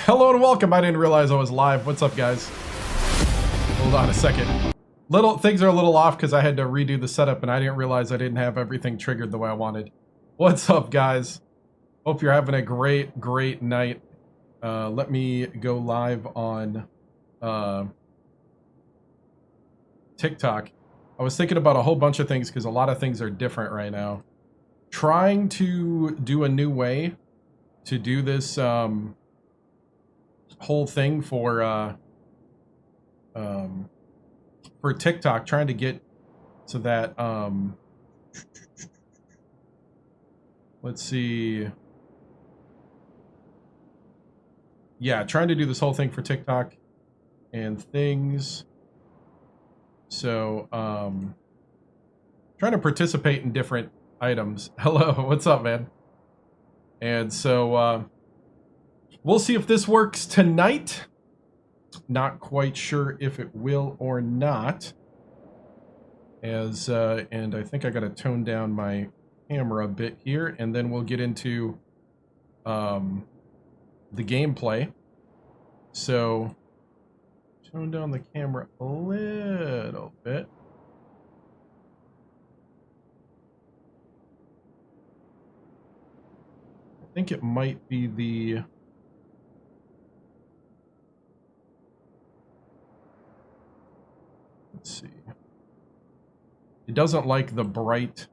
Hello and welcome. I didn't realize I was live. What's up, guys? Hold on a second. Things are a little off because I had to redo the setup and I didn't realize I didn't have everything triggered the way I wanted. What's up, guys? Hope you're having a great night. Let me go live on TikTok. I was thinking about a whole bunch of things because a lot of things are different right now. Trying to do a new way to do this whole thing for TikTok, trying to get so that let's see. Yeah, trying to do this whole thing for TikTok and things. So, trying to participate in different items. Hello, what's up, man? And so, we'll see if this works tonight. Not quite sure if it will or not. And I think I gotta tone down my camera a bit here, and then we'll get into, the gameplay. So, tone down the camera a little bit. I think it might be the... Let's see. It doesn't like the bright...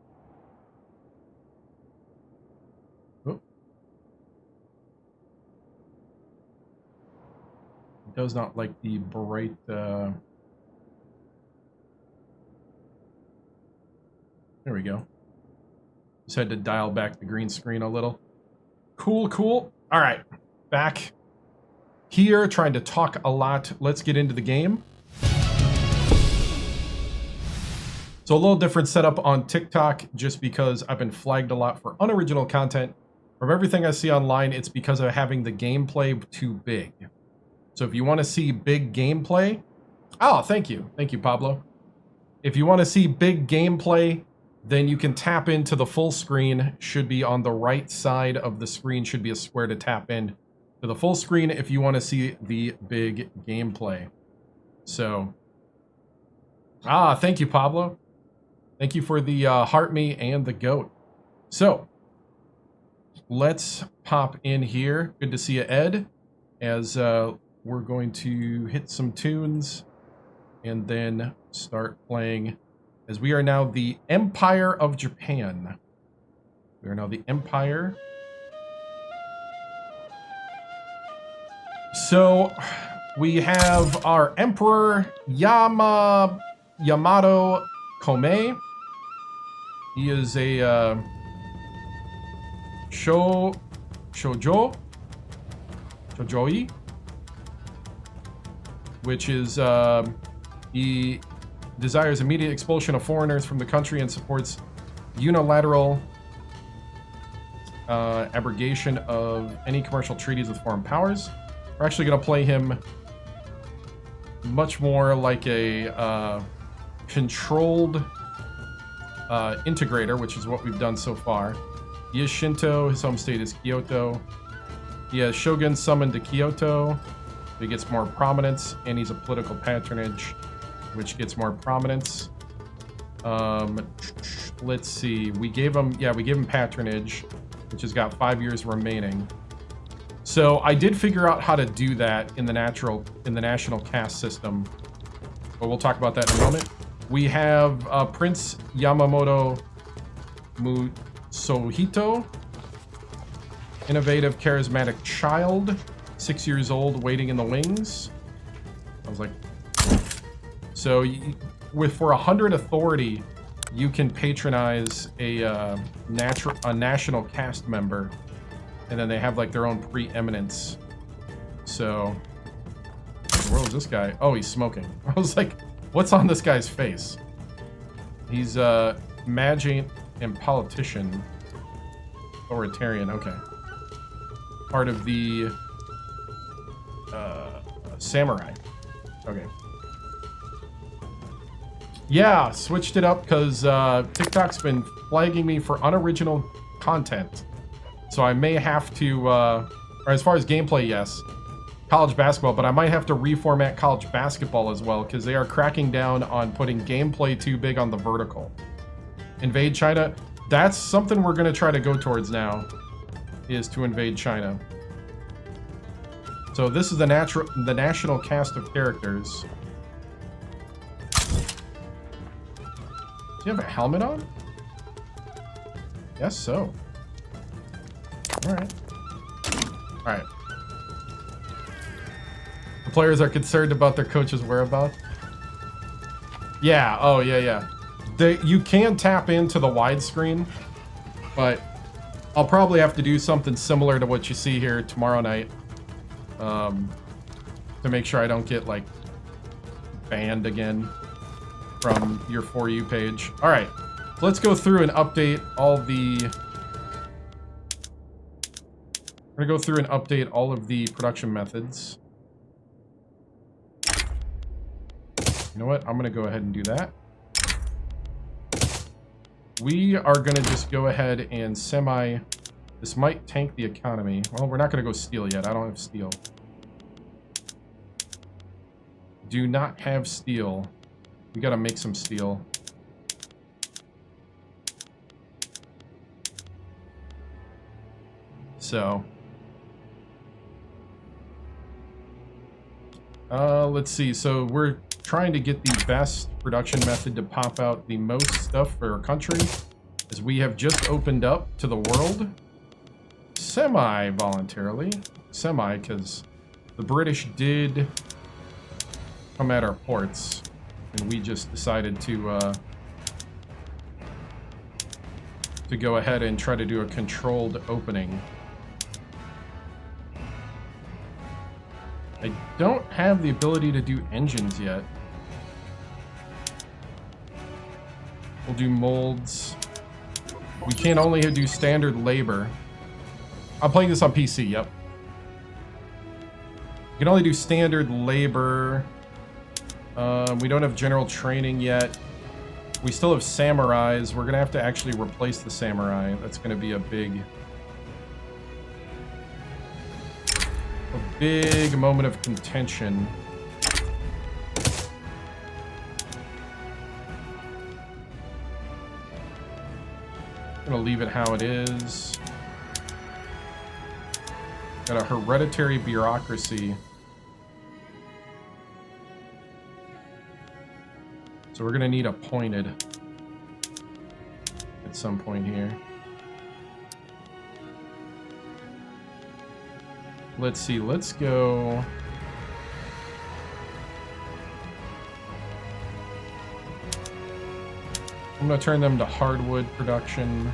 Does not like the bright there we go. Just had to dial back the green screen a little. Cool. All right, back here trying to talk a lot. Let's get into the game. So a little different setup on TikTok just because I've been flagged a lot for unoriginal content. From everything I see online, it's because of having the gameplay too big. So if you want to see big gameplay, oh, thank you, Pablo. If you want to see big gameplay, then you can tap into the full screen. Should be on the right side of the screen, should be a square to tap in to the full screen if you want to see the big gameplay. So, thank you, Pablo. Thank you for the heart me and the goat. So, let's pop in here. Good to see you, Ed, as we're going to hit some tunes and then start playing, as we are now the Empire of Japan. We are now the Empire. So we have our Emperor Yamato Komei. He is a Shojoi, which is, he desires immediate expulsion of foreigners from the country and supports unilateral abrogation of any commercial treaties with foreign powers. We're actually going to play him much more like a controlled integrator, which is what we've done so far. He is Shinto, his home state is Kyoto. He has Shogun summoned to Kyoto. He gets more prominence, and he's a political patronage, which gets more prominence. Let's see. We gave him patronage, which has got 5 years remaining. So I did figure out how to do that in the national caste system, but we'll talk about that in a moment. We have Prince Yamamoto Musohito, innovative, charismatic child. 6 years old, waiting in the wings. I was like, so for 100 authority, you can patronize a national caste member, and then they have like their own preeminence. So, where was this guy? Oh, he's smoking. I was like, what's on this guy's face? He's a magate and politician, authoritarian. Okay, part of the samurai. Okay. Yeah, switched it up because TikTok's been flagging me for unoriginal content. So I may have to, or as far as gameplay, yes, college basketball, but I might have to reformat college basketball as well, because they are cracking down on putting gameplay too big on the vertical. Invade China, that's something we're going to try to go towards now, is to invade China. So this is the national cast of characters. Does he have a helmet on? Yes, so. Alright. Alright. The players are concerned about their coach's whereabouts. Yeah, oh yeah. You can tap into the widescreen, but I'll probably have to do something similar to what you see here tomorrow night. To make sure I don't get, like, banned again from your For You page. Alright, let's go through and update all the... We're gonna go through and update all of the production methods. You know what? I'm gonna go ahead and do that. We are gonna just go ahead and semi... This might tank the economy. Well, we're not gonna go steel yet. I don't have steel. Do not have steel. We gotta make some steel. So... let's see. So we're trying to get the best production method to pop out the most stuff for our country, as we have just opened up to the world semi-voluntarily. Semi, because the British did come at our ports, and we just decided to go ahead and try to do a controlled opening. I don't have the ability to do engines yet. We'll do molds. We can only do standard labor. I'm playing this on PC, yep. We can only do standard labor. We don't have general training yet. We still have samurais. We're gonna have to actually replace the samurai. That's gonna be a big moment of contention. I'm gonna leave it how it is. Got a hereditary bureaucracy. So we're gonna need appointed at some point here. Let's see, let's go... I'm gonna turn them to hardwood production.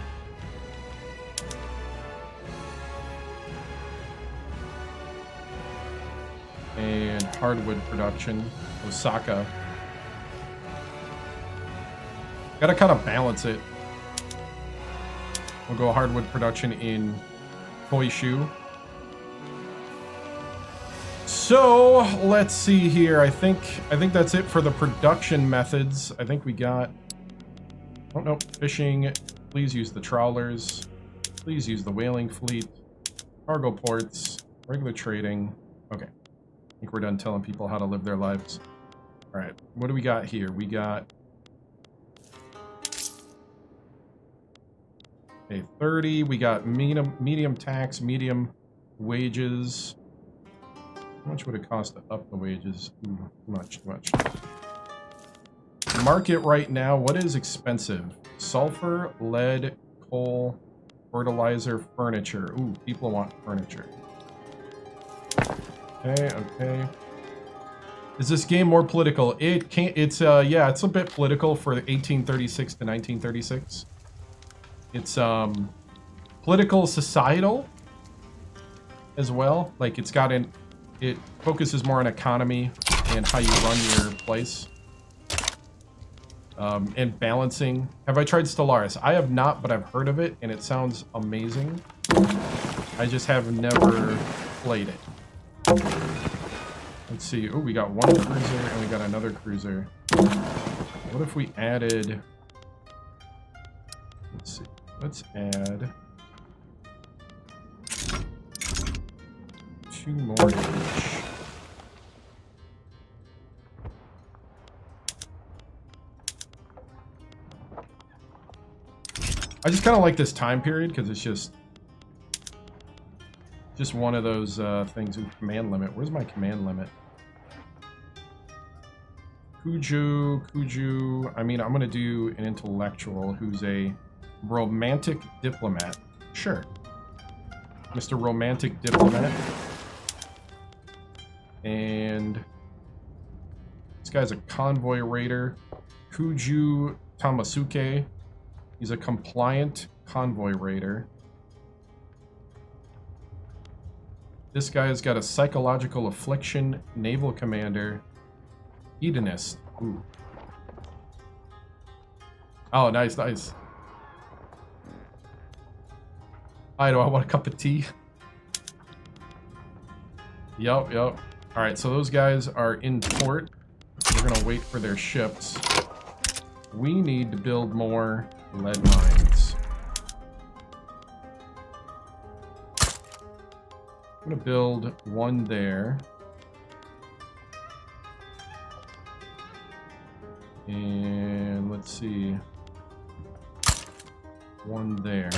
And hardwood production, Osaka. Gotta kind of balance it. We'll go hardwood production in Hoishu. So let's see here. I think that's it for the production methods. I think we got... Oh no, fishing. Please use the trawlers. Please use the whaling fleet. Cargo ports. Regular trading. Okay. I think we're done telling people how to live their lives. Alright, what do we got here? We got... Okay, 30. We got medium tax, medium wages. How much would it cost to up the wages? Ooh, too much. Market right now, what is expensive? Sulfur, lead, coal, fertilizer, furniture. Ooh, people want furniture. Okay. Is this game more political? It can't, yeah, it's a bit political for 1836 to 1936. It's, political societal as well. Like, it's got an... It focuses more on economy and how you run your place. And balancing. Have I tried Stellaris? I have not, but I've heard of it, and it sounds amazing. I just have never played it. Let's see. Oh, we got one cruiser, and we got another cruiser. What if we added... Let's see. Let's add... 2 more each. I just kind of like this time period because it's just one of those things with command limit. Where's my command limit? Kuju. I mean, I'm gonna do an intellectual who's a romantic diplomat. Sure. Mr. Romantic Diplomat. And this guy's a convoy raider. Kuju Tamasuke. He's a compliant convoy raider. This guy's got a psychological affliction, naval commander, hedonist. Ooh. Oh, nice, nice. Hi, do I want a cup of tea? Yup. Alright, so those guys are in port. We're gonna wait for their ships. We need to build more lead mines. I'm gonna build one there. And let's see. One there.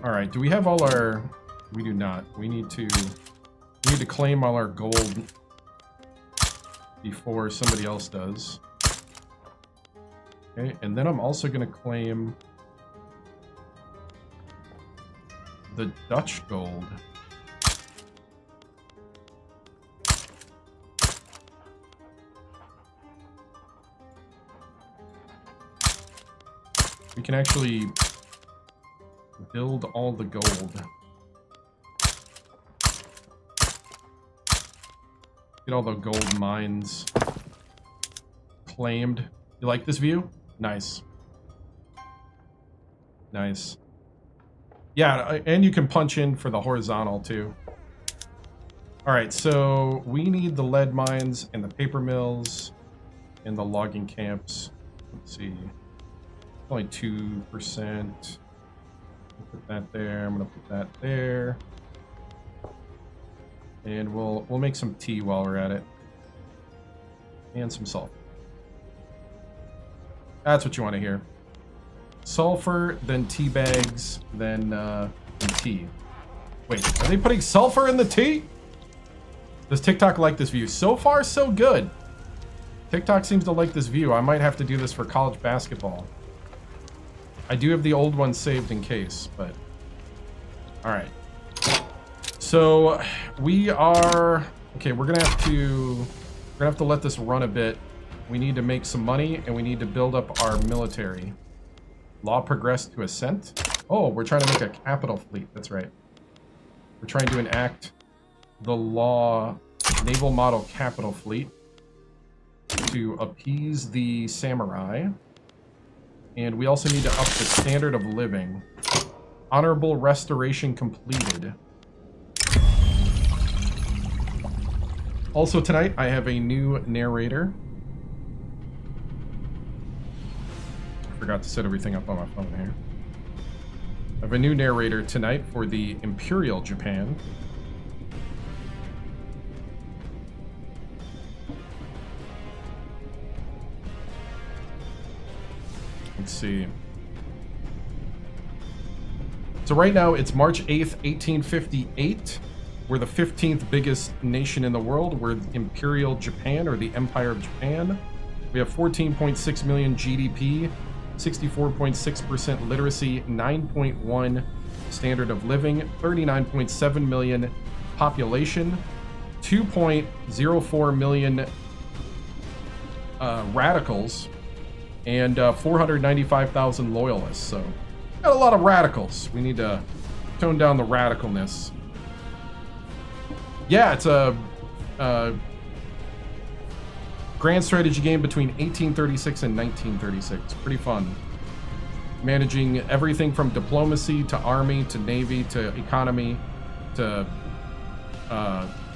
Alright, do we have all our... We do not. We need to claim all our gold before somebody else does. Okay, and then I'm also going to claim the Dutch gold. We can actually build all the gold. Get all the gold mines claimed. You like this view? Nice. Nice. Yeah, and you can punch in for the horizontal too. Alright, so we need the lead mines and the paper mills and the logging camps. Let's see. Only 2%. Put that there. I'm gonna put that there. And we'll make some tea while we're at it. And some sulfur. That's what you want to hear. Sulfur, then tea bags, then tea. Wait, are they putting sulfur in the tea? Does TikTok like this view? So far, so good. TikTok seems to like this view. I might have to do this for college basketball. I do have the old one saved in case, but... Alright. So, we are... Okay, we're gonna have to let this run a bit. We need to make some money, and we need to build up our military. Law progressed to ascent. Oh, we're trying to make a capital fleet. That's right. We're trying to enact the law naval model capital fleet to appease the samurai. And we also need to up the standard of living. Honorable restoration completed. Also tonight, I have a new narrator. Forgot to set everything up on my phone here. I have a new narrator tonight for the Imperial Japan. Let's see. So right now it's March 8th, 1858. We're the 15th biggest nation in the world. We're Imperial Japan, or the Empire of Japan. We have 14.6 million GDP, 64.6% literacy, 9.1 standard of living, 39.7 million population, 2.04 million radicals, and 495,000 loyalists. So, got a lot of radicals. We need to tone down the radicalness. Yeah, it's a grand strategy game between 1836 and 1936. Pretty fun. Managing everything from diplomacy to army to navy to economy to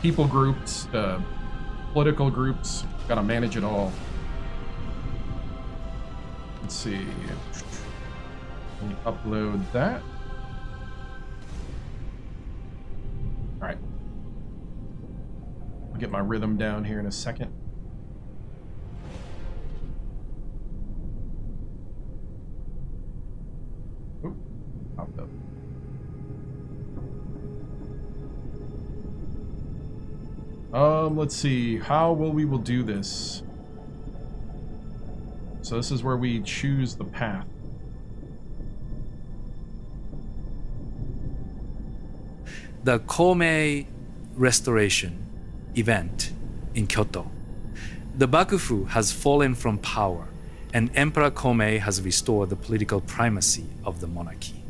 people groups to political groups. Gotta manage it all. let's see. Let me upload that. All right. I'll get my rhythm down here in a second. Oop, popped up. Let's see. How we will do this? So this is where we choose the path. The Komei restoration event in Kyoto. The Bakufu has fallen from power, and Emperor Komei has restored the political primacy of the monarchy.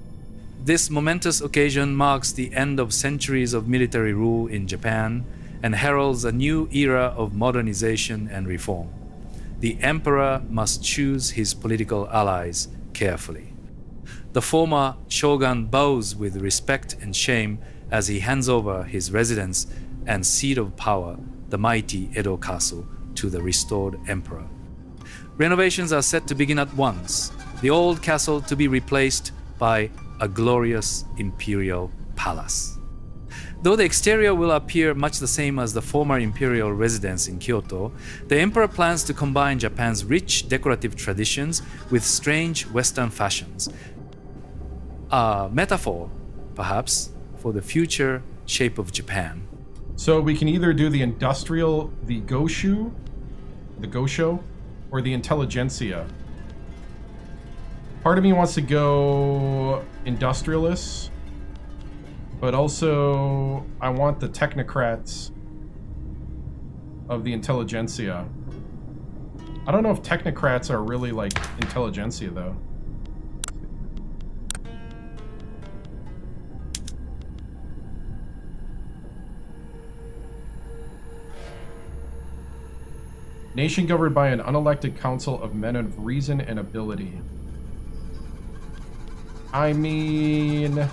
This momentous occasion marks the end of centuries of military rule in Japan and heralds a new era of modernization and reform. The emperor must choose his political allies carefully. The former shogun bows with respect and shame as he hands over his residence and seat of power, the mighty Edo castle, to the restored emperor. Renovations are set to begin at once, the old castle to be replaced by a glorious imperial palace. Though the exterior will appear much the same as the former imperial residence in Kyoto, the emperor plans to combine Japan's rich decorative traditions with strange Western fashions. A metaphor, perhaps, for the future shape of Japan. So we can either do the industrial, the Gosho, or the intelligentsia. Part of me wants to go industrialists, but also I want the technocrats of the intelligentsia. I don't know if technocrats are really like intelligentsia though. Nation governed by an unelected council of men of reason and ability. I mean,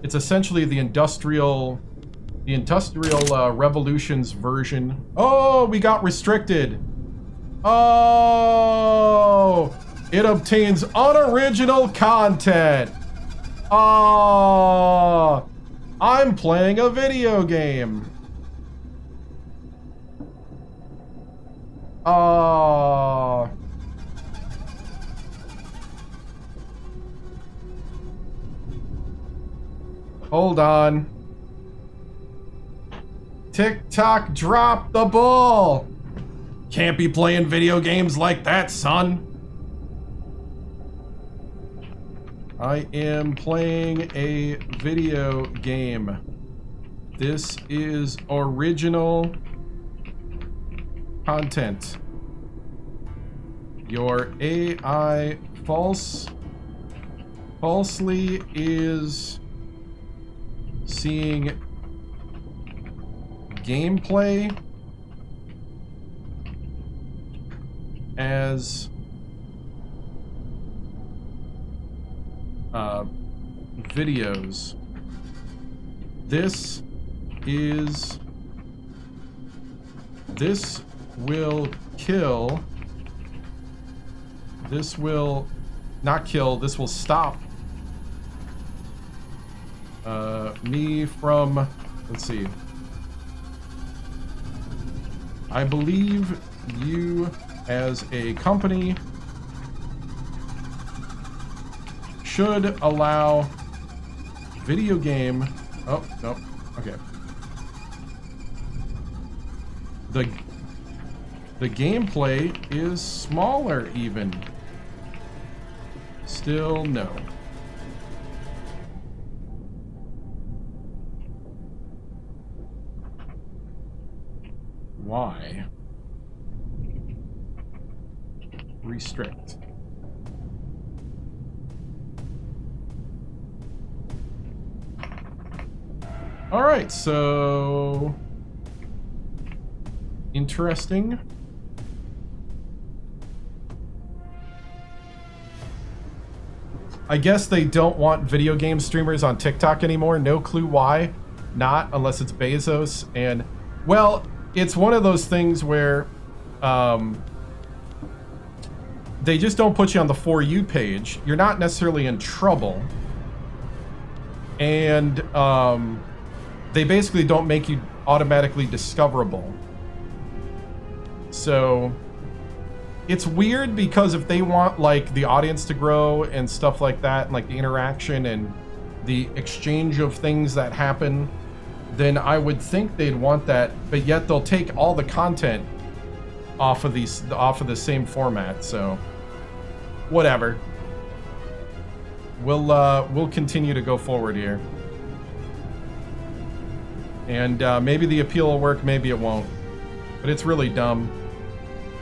it's essentially the industrial revolution's version. Oh, we got restricted. Oh, it obtains unoriginal content. Oh, I'm playing a video game. Oh. Hold on. TikTok dropped the ball. Can't be playing video games like that, son. I am playing a video game. This is original content. Your AI falsely is seeing gameplay as videos. This will kill. This will not kill. This will stop me from, let's see. I believe you as a company should allow video game. Oh, no. Okay. The gameplay is smaller even. Still no. Why? Restrict. All right, so interesting. I guess they don't want video game streamers on TikTok anymore. No clue why. Not unless it's Bezos. And, well, it's one of those things where They just don't put you on the For You page. You're not necessarily in trouble. And they basically don't make you automatically discoverable. So it's weird because if they want like the audience to grow and stuff like that, and like the interaction and the exchange of things that happen, then I would think they'd want that, but yet they'll take all the content off of the same format. So whatever. We'll continue to go forward here. And maybe the appeal will work, maybe it won't. But it's really dumb.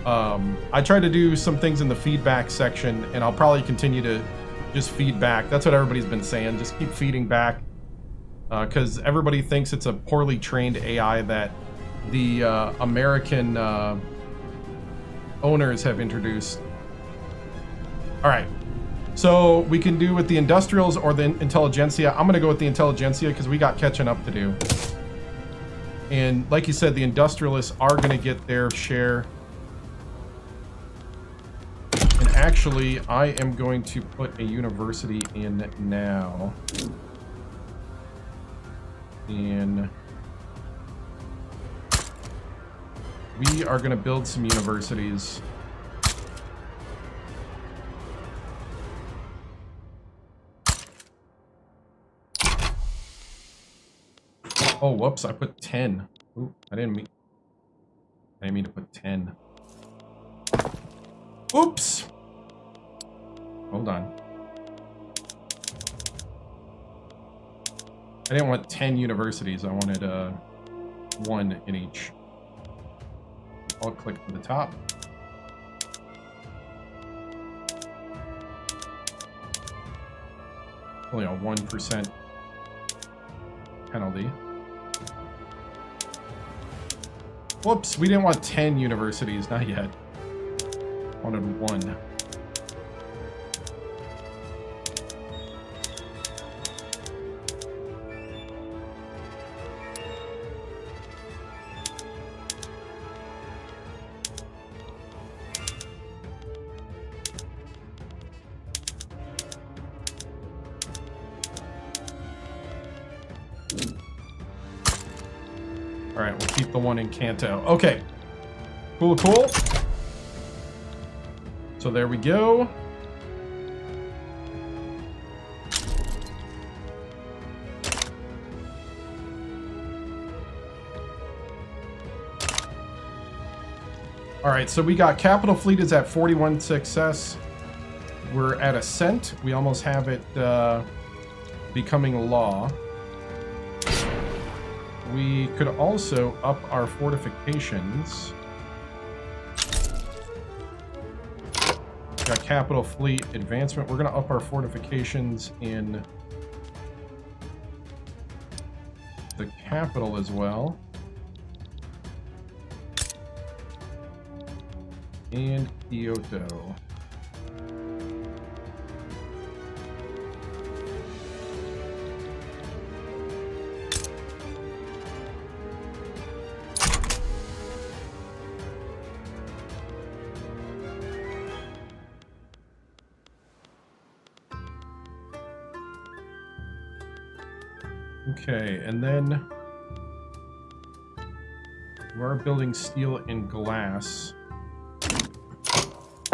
I tried to do some things in the feedback section, and I'll probably continue to just feed back. That's what everybody's been saying. Just keep feeding back. Because everybody thinks it's a poorly trained AI that the American owners have introduced. Alright. So we can do with the industrials or the intelligentsia. I'm going to go with the intelligentsia because we got catching up to do. And like you said, the industrialists are going to get their share. And actually, I am going to put a university in now. And we are going to build some universities. Oh, whoops, I put 10. Ooh, I didn't mean to put 10. Oops! Hold on. I didn't want 10 universities. I wanted 1 in each. I'll click to the top. Only a 1% penalty. Whoops, we didn't want 10 universities, not yet. Wanted 1. Alright, we'll keep the 1 in Kanto. Okay. Cool, cool. So there we go. Alright, so we got Capital Fleet is at 41 success. We're at Ascent. We almost have it becoming law. We could also up our fortifications. Got Capital Fleet advancement. We're going to up our fortifications in the capital as well. And Kyoto. Okay, and then we're building steel and glass.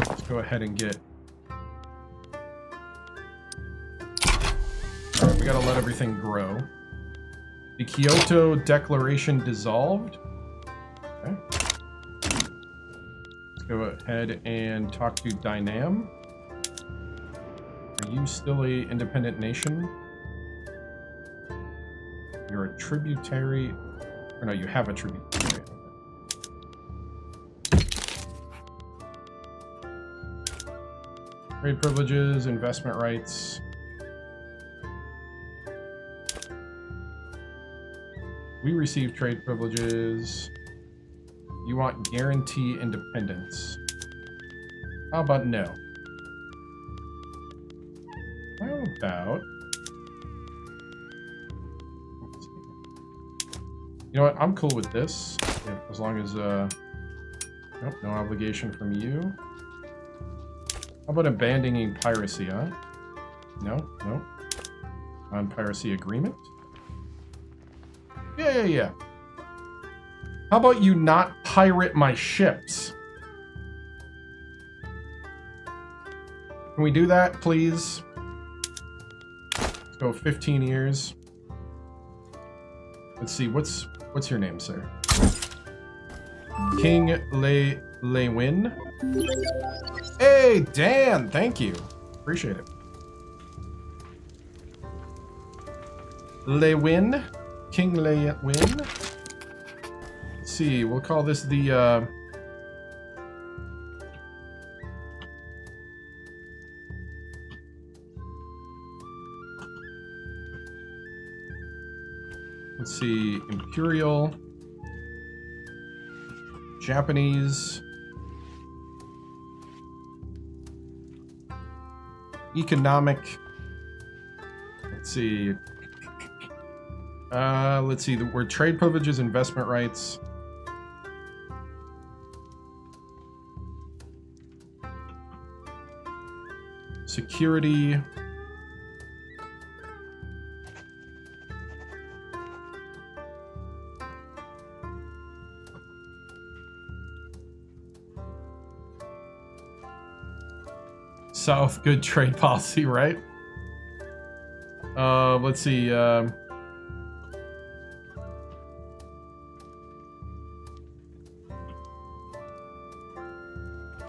Let's go ahead and get... Alright, we gotta let everything grow. The Kyoto Declaration dissolved. Okay. Let's go ahead and talk to Dynam. Are you still a independent nation? You're a tributary, or no, you have a tributary. Trade privileges, investment rights. We receive trade privileges. You want guarantee independence. How about no? How about... You know what? I'm cool with this, as long as Nope, no obligation from you. How about abandoning piracy, huh? No, no. Non-piracy agreement? Yeah. How about you not pirate my ships? Can we do that, please? Let's go 15 years. Let's see, what's your name, sir? King Lewin. Hey, Dan, thank you. Appreciate it. Lewin. King Lewin. Let's see, we'll call this the, let's see, imperial, Japanese, economic, let's see, the word trade privileges, investment rights, security, South, good trade policy, right? Let's see,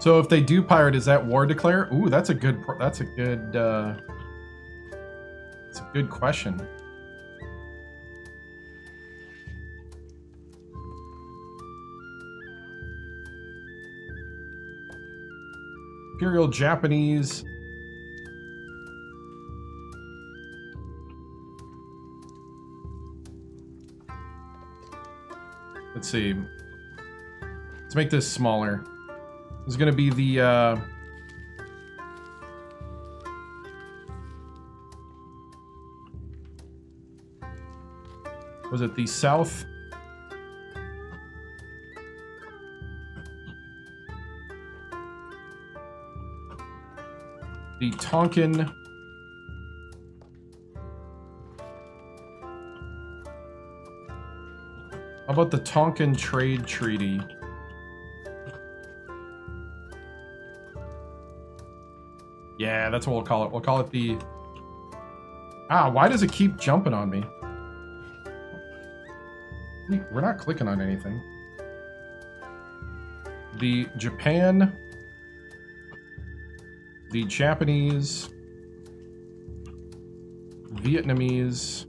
so if they do pirate, is that war declare? Ooh, that's a good question. Imperial Japanese. Let's see. Let's make this smaller. This is going to be the, was it the South? The Tonkin. How about the Tonkin Trade Treaty? Yeah, that's what we'll call it. We'll call it the... Ah, why does it keep jumping on me? We're not clicking on anything. The Japan... The Japanese... Vietnamese...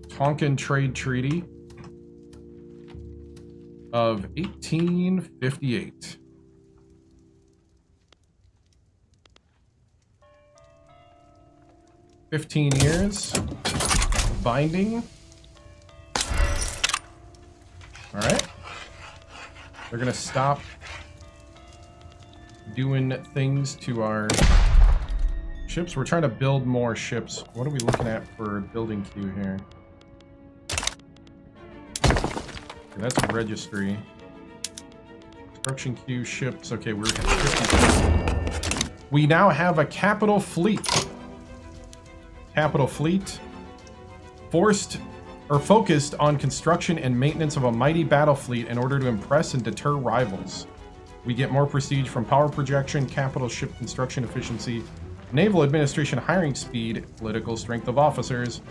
Tonkin Trade Treaty of 1858. $15 years. Binding. Alright. They're gonna stop doing things to our ships. We're trying to build more ships. What are we looking at for building queue here? Okay, that's registry. Construction queue, ships. Okay, we're 50. We now have a capital fleet. Capital fleet. Focused on construction and maintenance of a mighty battle fleet in order to impress and deter rivals. We get more prestige from power projection, capital ship construction efficiency, naval administration hiring speed, political strength of officers,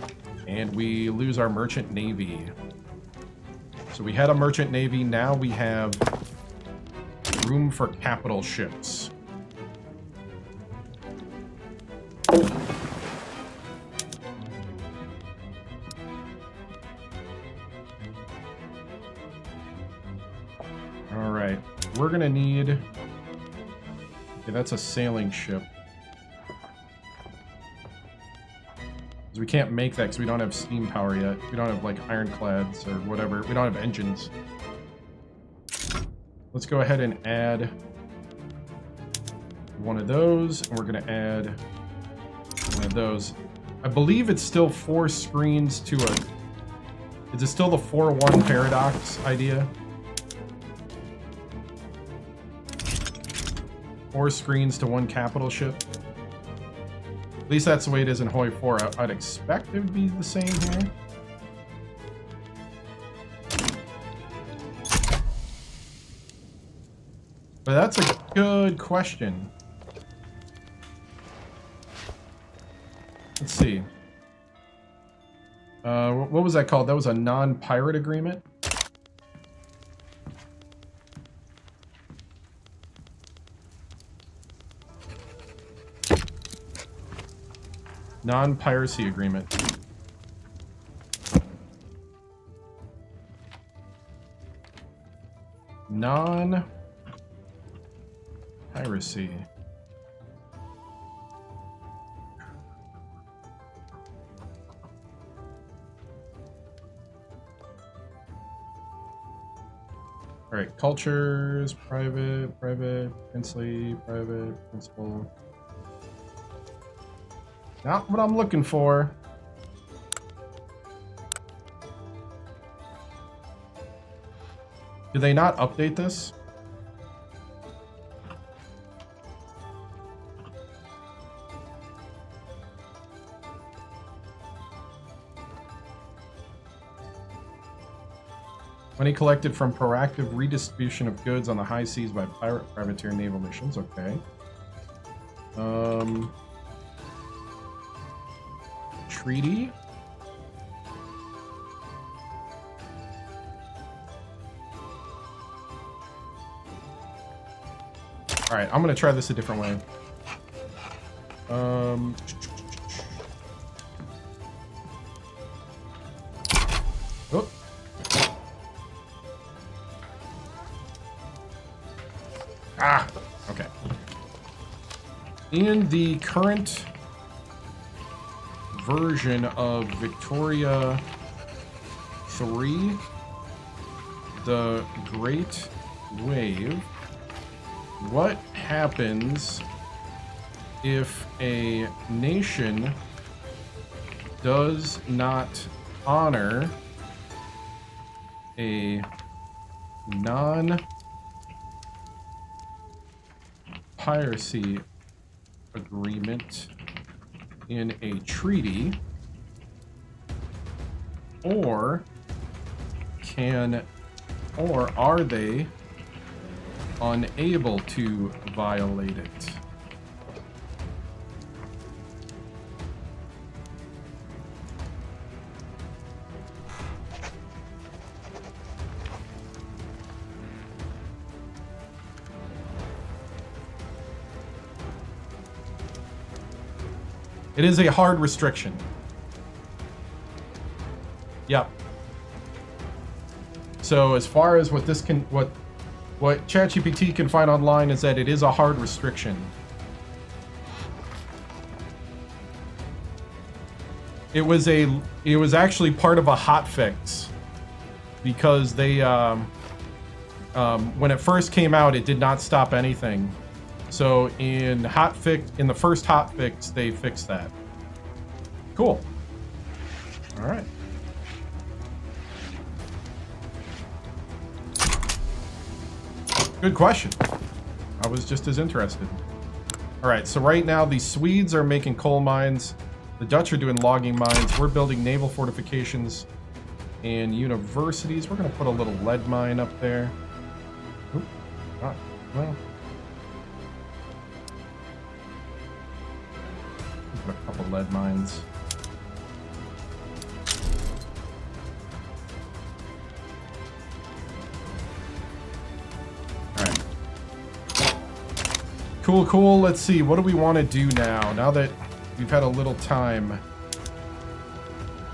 and we lose our merchant navy. So we had a merchant navy, now we have room for capital ships. Alright, we're gonna need... Okay, that's a sailing ship. Because we can't make that because we don't have steam power yet. We don't have, like, ironclads or whatever. We don't have engines. Let's go ahead and add one of those, and we're gonna add one of those. I believe it's still 4 screens to a... Is it still the 4-1 paradox idea? 4 screens to 1 capital ship. At least that's the way it is in Hoi 4. I'd expect it would be the same here. But that's a good question. Let's see. What was that called? That was a non-pirate agreement? Non-piracy agreement. Non-piracy. All right, cultures, private, princely, private, principal. Not what I'm looking for. Did they not update this? Money collected from proactive redistribution of goods on the high seas by pirate, privateer, naval missions. Okay. Treaty. All right, I'm gonna try this a different way. Oh. Ah, okay. In the current version of Victoria 3, the Great Wave, what happens if a nation does not honor a non-piracy agreement in a treaty, or are they unable to violate it? It is a hard restriction. Yep. So as far as what this can, what ChatGPT can find online is that it is a hard restriction. It was actually part of a hotfix because they when it first came out, it did not stop anything. So in the first hotfix, they fixed that. Cool. All right. Good question. I was just as interested. All right, so right now the Swedes are making coal mines. The Dutch are doing logging mines. We're building naval fortifications and universities. We're going to put a little lead mine up there. Oop. Well. Put a couple lead mines. Alright. Cool. Let's see. What do we want to do now? Now that we've had a little time.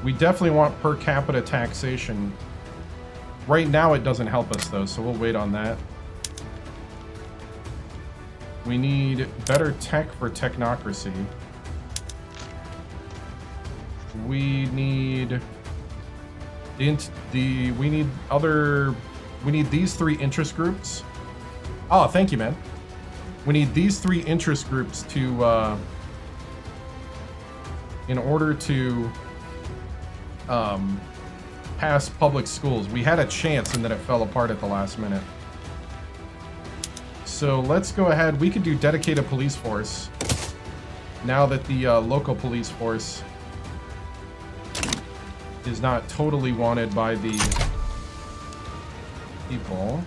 We definitely want per capita taxation. Right now it doesn't help us though, so we'll wait on that. We need better tech for technocracy. We need we need these 3 interest groups. Oh, thank you, man. We need these 3 interest groups to in order to pass public schools. We had a chance and then it fell apart at the last minute. So let's go ahead. We could do dedicated police force. Now that the local police force is not totally wanted by the people.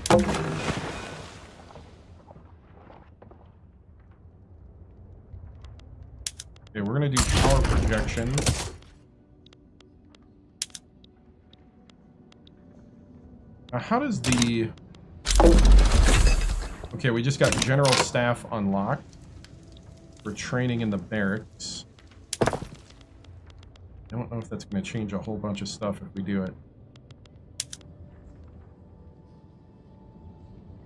Okay, we're gonna do power projection. Now, how does the... Okay, we just got general staff unlocked. For training in the barracks. I don't know if that's going to change a whole bunch of stuff if we do it.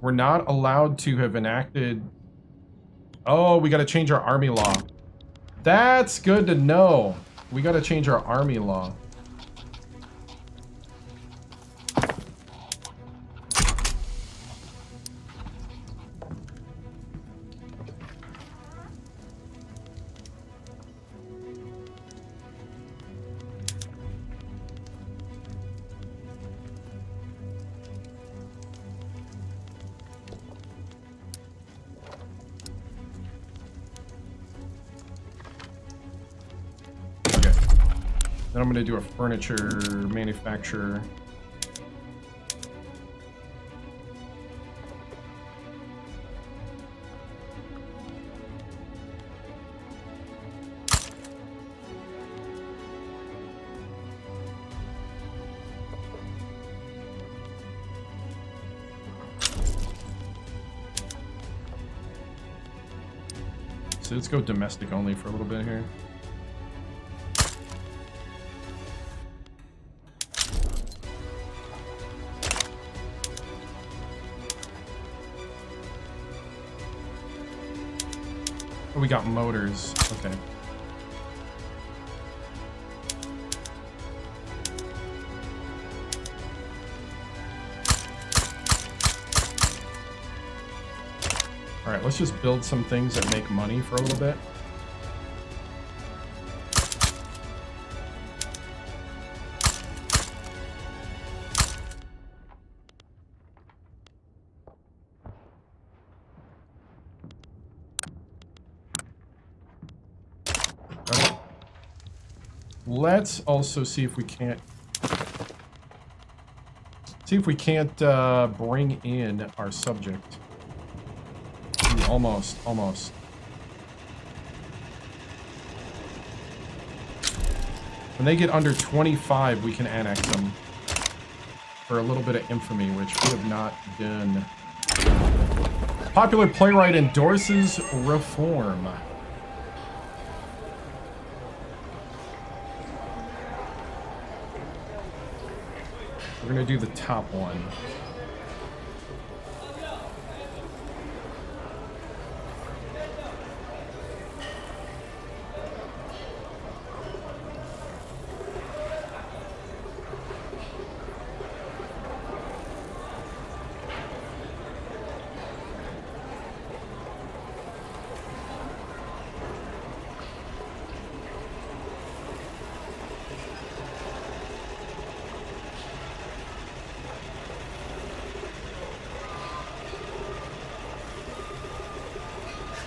We're not allowed to have enacted... Oh, we got to change our army law. That's good to know. We got to change our army law. Then I'm going to do a furniture manufacturer. So let's go domestic only for a little bit here. Oh, we got motors. Okay. All right, let's just build some things that make money for a little bit. Let's also see if we can't bring in our subject. Ooh, almost. When they get under 25, we can annex them for a little bit of infamy, which we have not done. Popular playwright endorses reform. We're gonna do the top one.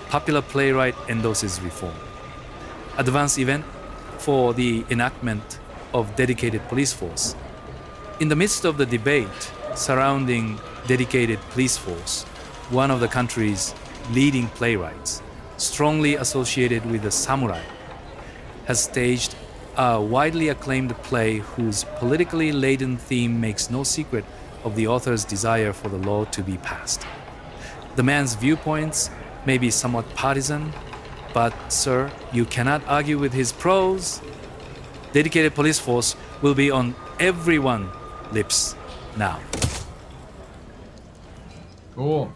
Popular playwright endorses reform. Advance event for the enactment of dedicated police force. In the midst of the debate surrounding dedicated police force, one of the country's leading playwrights, strongly associated with the samurai, has staged a widely acclaimed play whose politically laden theme makes no secret of the author's desire for the law to be passed. The man's viewpoints may be somewhat partisan, but, sir, you cannot argue with his prose. Dedicated police force will be on everyone's lips now. Cool.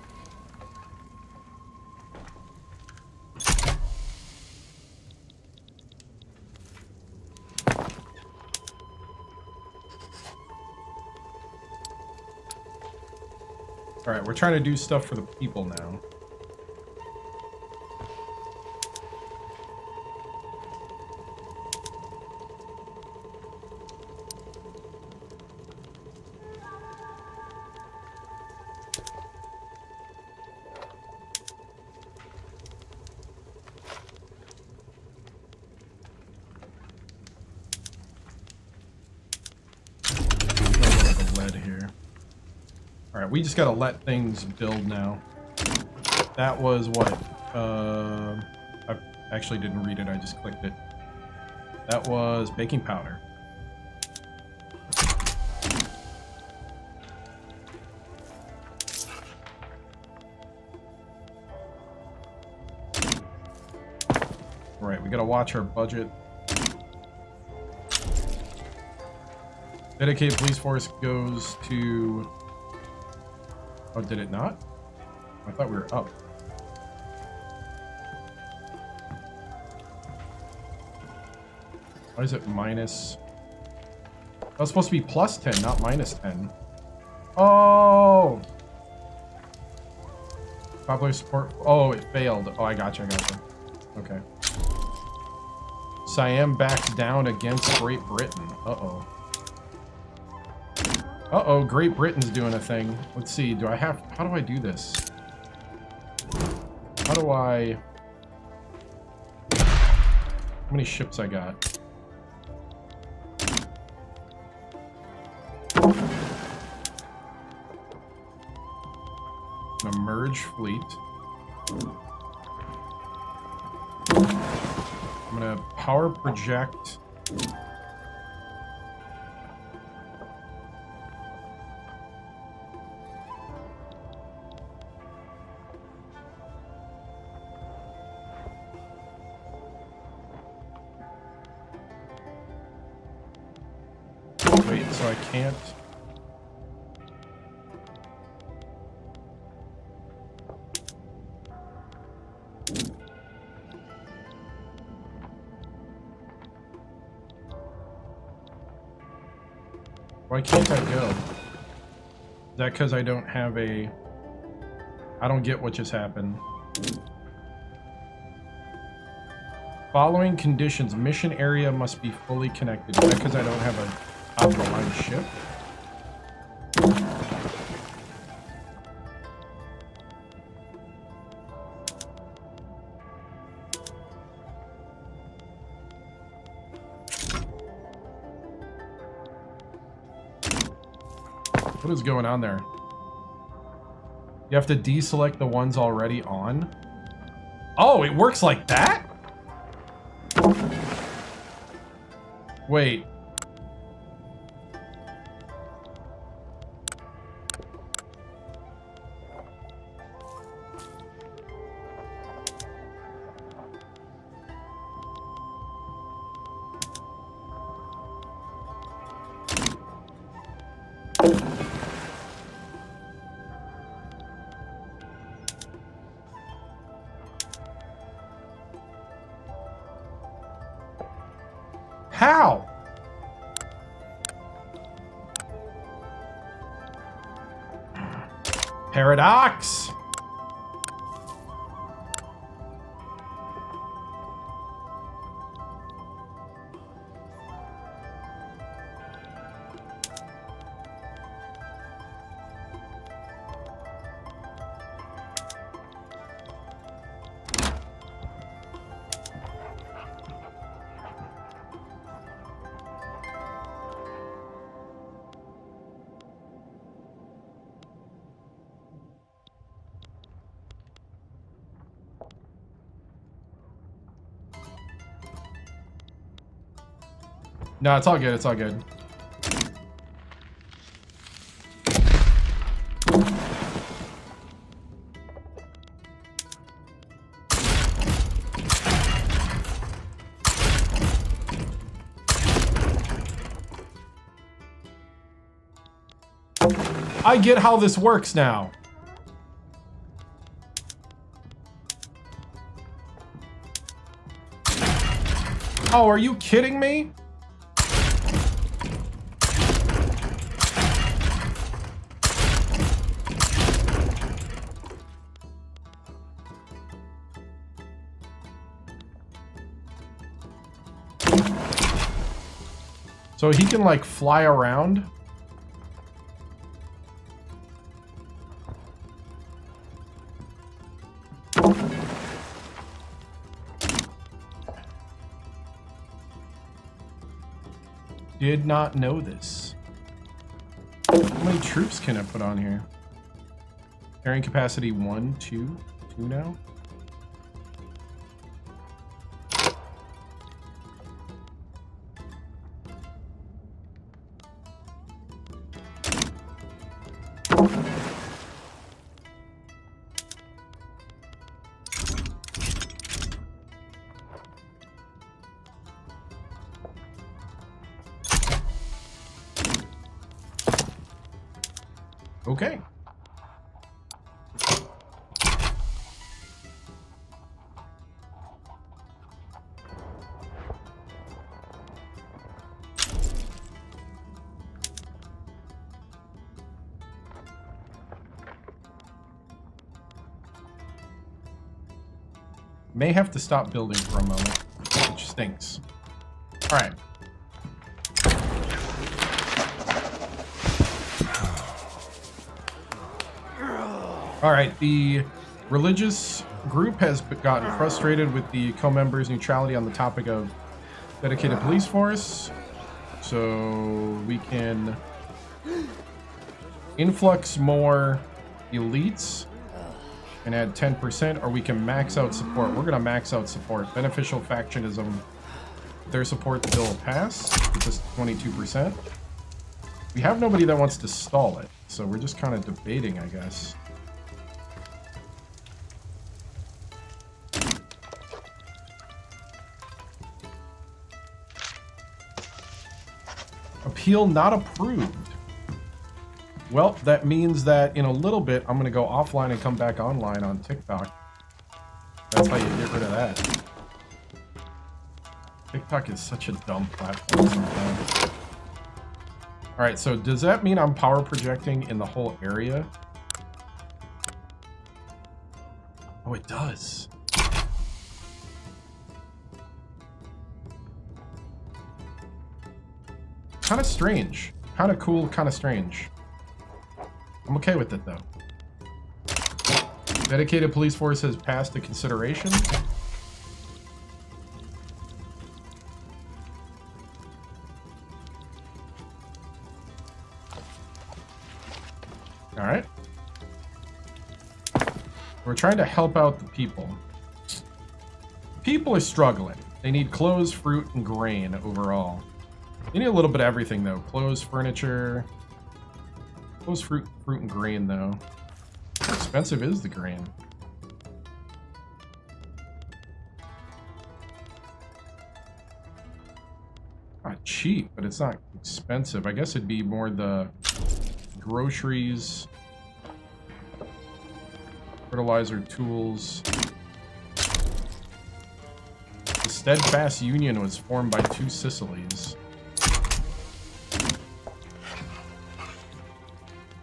All right, we're trying to do stuff for the people now. Alright, we just gotta let things build now. That was what? I actually didn't read it, I just clicked it. That was baking powder. Alright, we gotta watch our budget. Dedicated police force goes to... Oh, did it not? I thought we were up. Why is it minus? That was supposed to be plus 10, not minus 10. Oh! Popular support. Oh, it failed. Oh, I gotcha. Okay. Siam backs down against Great Britain. Uh-oh. Uh-oh, Great Britain's doing a thing. Let's see, how do I do this? How do I... How many ships I got? I'm gonna merge fleet. I'm gonna power project. Wait, so I can't. Why can't I go? Is that because I don't have a... I don't get what just happened. Following conditions. Mission area must be fully connected. Is that because I don't have a top-of-the-line ship? What is going on there? You have to deselect the ones already on? Oh, it works like that? Wait. How? Paradox. No, it's all good. It's all good. I get how this works now. Oh, are you kidding me? So he can, like, fly around? Did not know this. How many troops can I put on here? Carrying capacity 1, 2 now. Okay. May have to stop building for a moment, which stinks. All right. All right, the religious group has gotten frustrated with the co-members' neutrality on the topic of dedicated police force. So we can influx more elites and add 10%, or we can max out support. We're gonna max out support. Beneficial factionism. Their support, the bill will pass. It's just 22%. We have nobody that wants to stall it, so we're just kind of debating, I guess. Appeal not approved. Well, that means that in a little bit, I'm going to go offline and come back online on TikTok. That's how you get rid of that. TikTok is such a dumb platform sometimes. Alright, so does that mean I'm power projecting in the whole area? Oh, it does. Kind of strange. Kind of cool, kind of strange. I'm okay with it, though. Dedicated police force has passed to consideration. All right. We're trying to help out the people. People are struggling. They need clothes, fruit, and grain overall. They need a little bit of everything, though. Clothes, furniture... Clothes, fruit, and grain, though. How expensive is the grain? Not cheap, but it's not expensive. I guess it'd be more the groceries, fertilizer, tools. The Steadfast Union was formed by 2 Sicilies.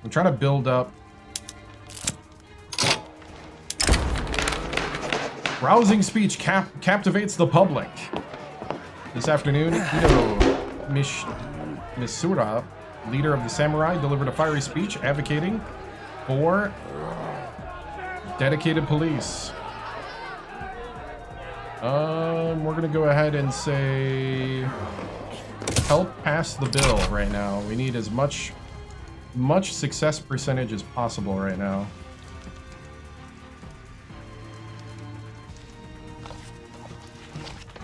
I'm trying to build up. Rousing speech captivates the public. This afternoon, Ito Misura, leader of the samurai, delivered a fiery speech advocating for dedicated police. We're gonna go ahead and say help pass the bill right now. We need as much success percentage as possible right now.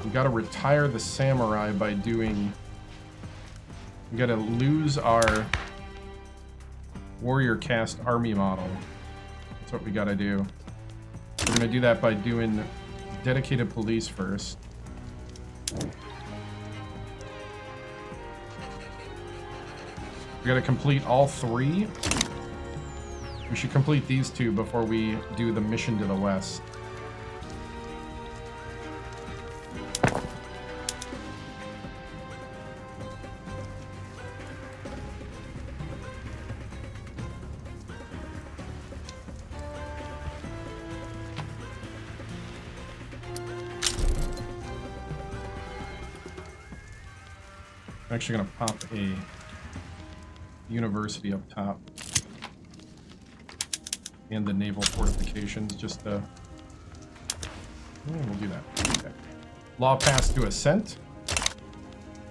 We gotta retire the samurai by doing... We gotta lose our warrior caste army model. That's what we gotta do. We're gonna do that by doing dedicated police first. We gotta complete all 3. We should complete these 2 before we do the mission to the west. I'm actually gonna pop a university up top and the naval fortifications just to... we'll do that. Okay. Law passed to assent.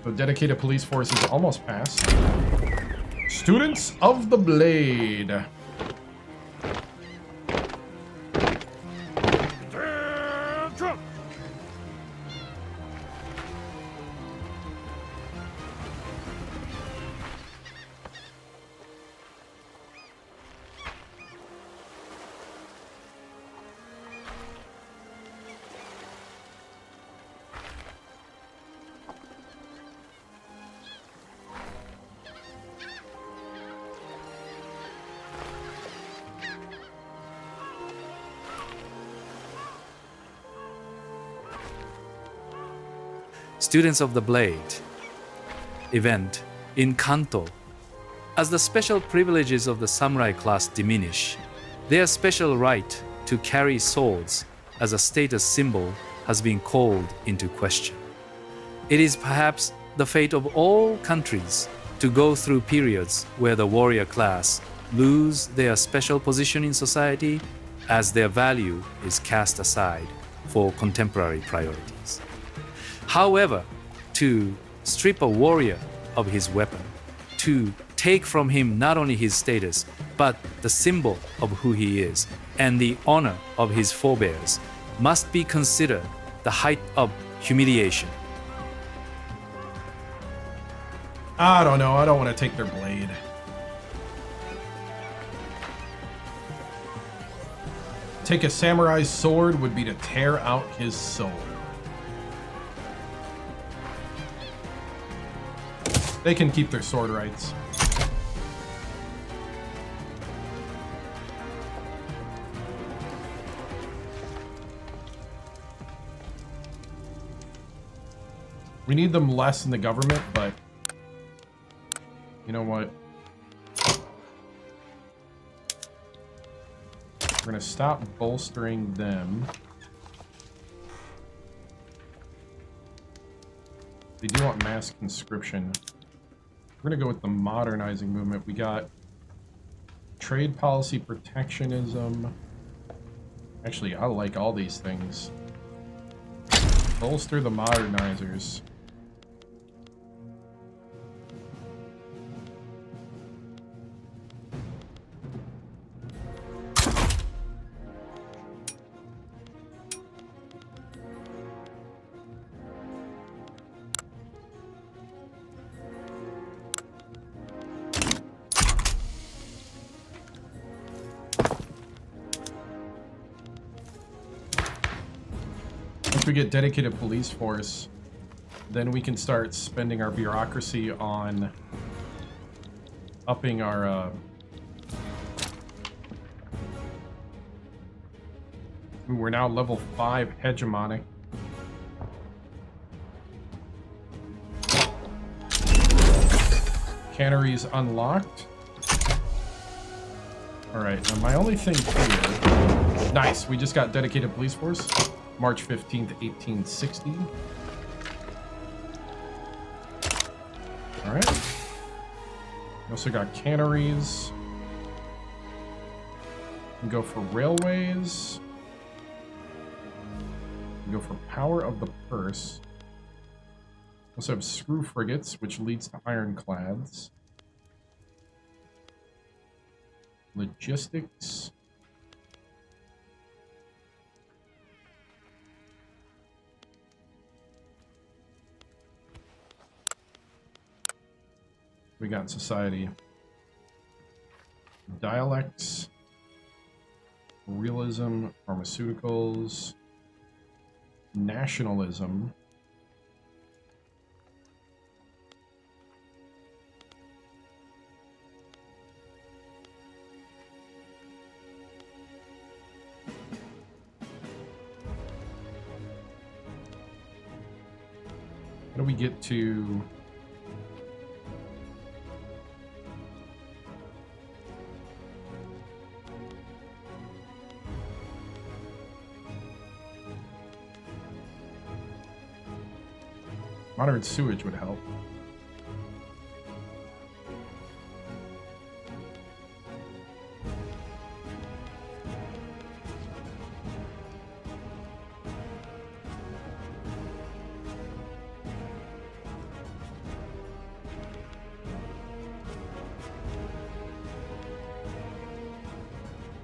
So dedicated police force is almost passed. Students of the Blade. Students of the Blade event in Kanto. As the special privileges of the samurai class diminish, their special right to carry swords as a status symbol has been called into question. It is perhaps the fate of all countries to go through periods where the warrior class lose their special position in society as their value is cast aside for contemporary priorities. However, to strip a warrior of his weapon, to take from him not only his status, but the symbol of who he is and the honor of his forebears, must be considered the height of humiliation. I don't know. I don't want to take their blade. Take a samurai's sword would be to tear out his soul. They can keep their sword rights. We need them less in the government, but you know what? We're gonna stop bolstering them. They do want mass conscription. We're gonna go with the modernizing movement. We got trade policy protectionism. Actually, I like all these things. Bolster the modernizers. We get dedicated police force, then we can start spending our bureaucracy on upping our we're now level 5 hegemonic. Canneries unlocked. Alright, now my only thing here... Nice, we just got dedicated police force. March 15th, 1860. Alright. We also got canneries. We can go for railways. We can go for power of the purse. We also have screw frigates, which leads to ironclads. Logistics. We got in society. Dialects, realism, pharmaceuticals, nationalism. How do we get to... Modern sewage would help.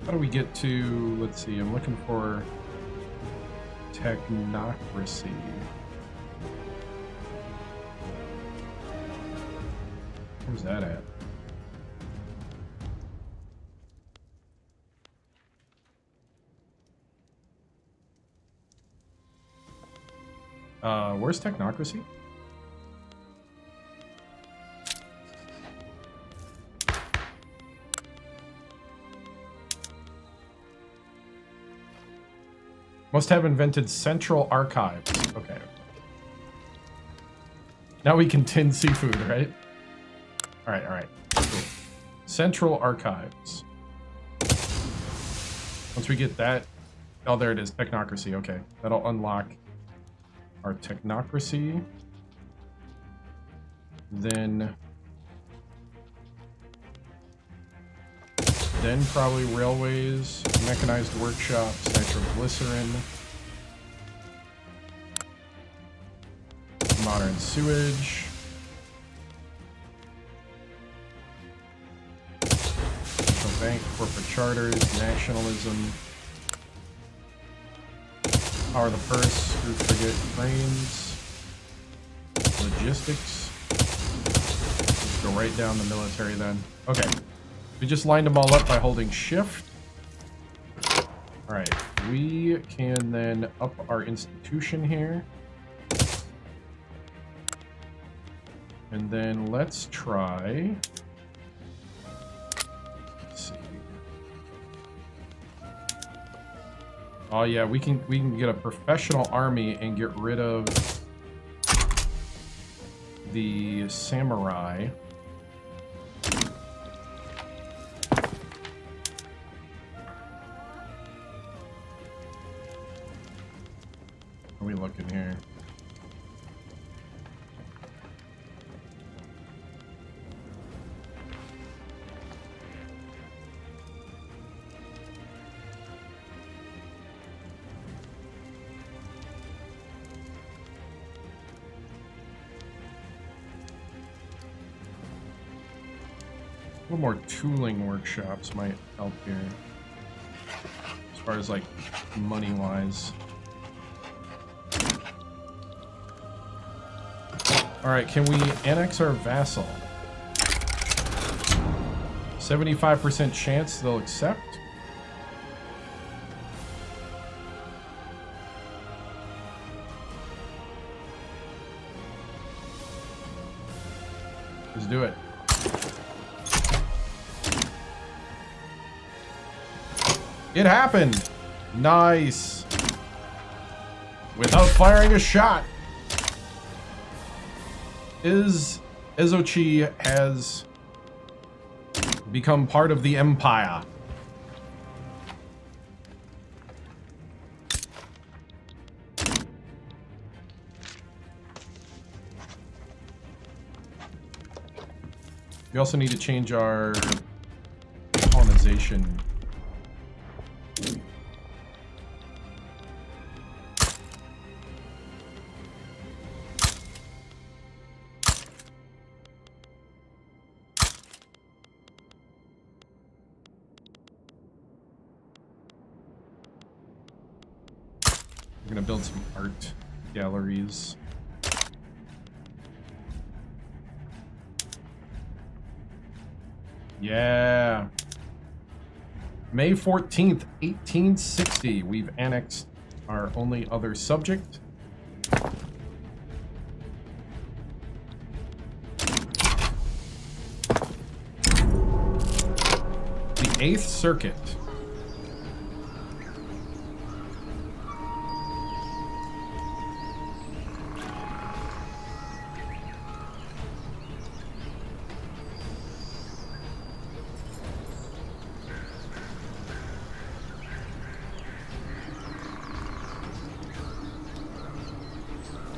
How do we get to, let's see, I'm looking for technocracy. Where's that at? Where's technocracy? Must have invented central archives. Okay. Now we can tin seafood, right? All right. Cool. Central Archives. Once we get that... Oh, there it is. Technocracy. Okay. That'll unlock our technocracy. Then probably railways, mechanized workshops, nitroglycerin, modern sewage, central bank, corporate charters, nationalism, power the purse, crew frigate, trains, logistics. Let's go right down the military then. Okay. We just lined them all up by holding shift. Alright, we can then up our institution here. And then let's try... Let's see. Oh yeah, we can get a professional army and get rid of the samurai. What are we looking here? A little more tooling workshops might help here, as far as like money-wise. Alright, can we annex our vassal? 75% chance they'll accept? Let's do it. It happened! Nice! Without firing a shot! Ezochi has become part of the empire. We also need to change our colonization. We're gonna build some art galleries. Yeah. May 14th, 1860. We've annexed our only other subject. The 8th Circuit.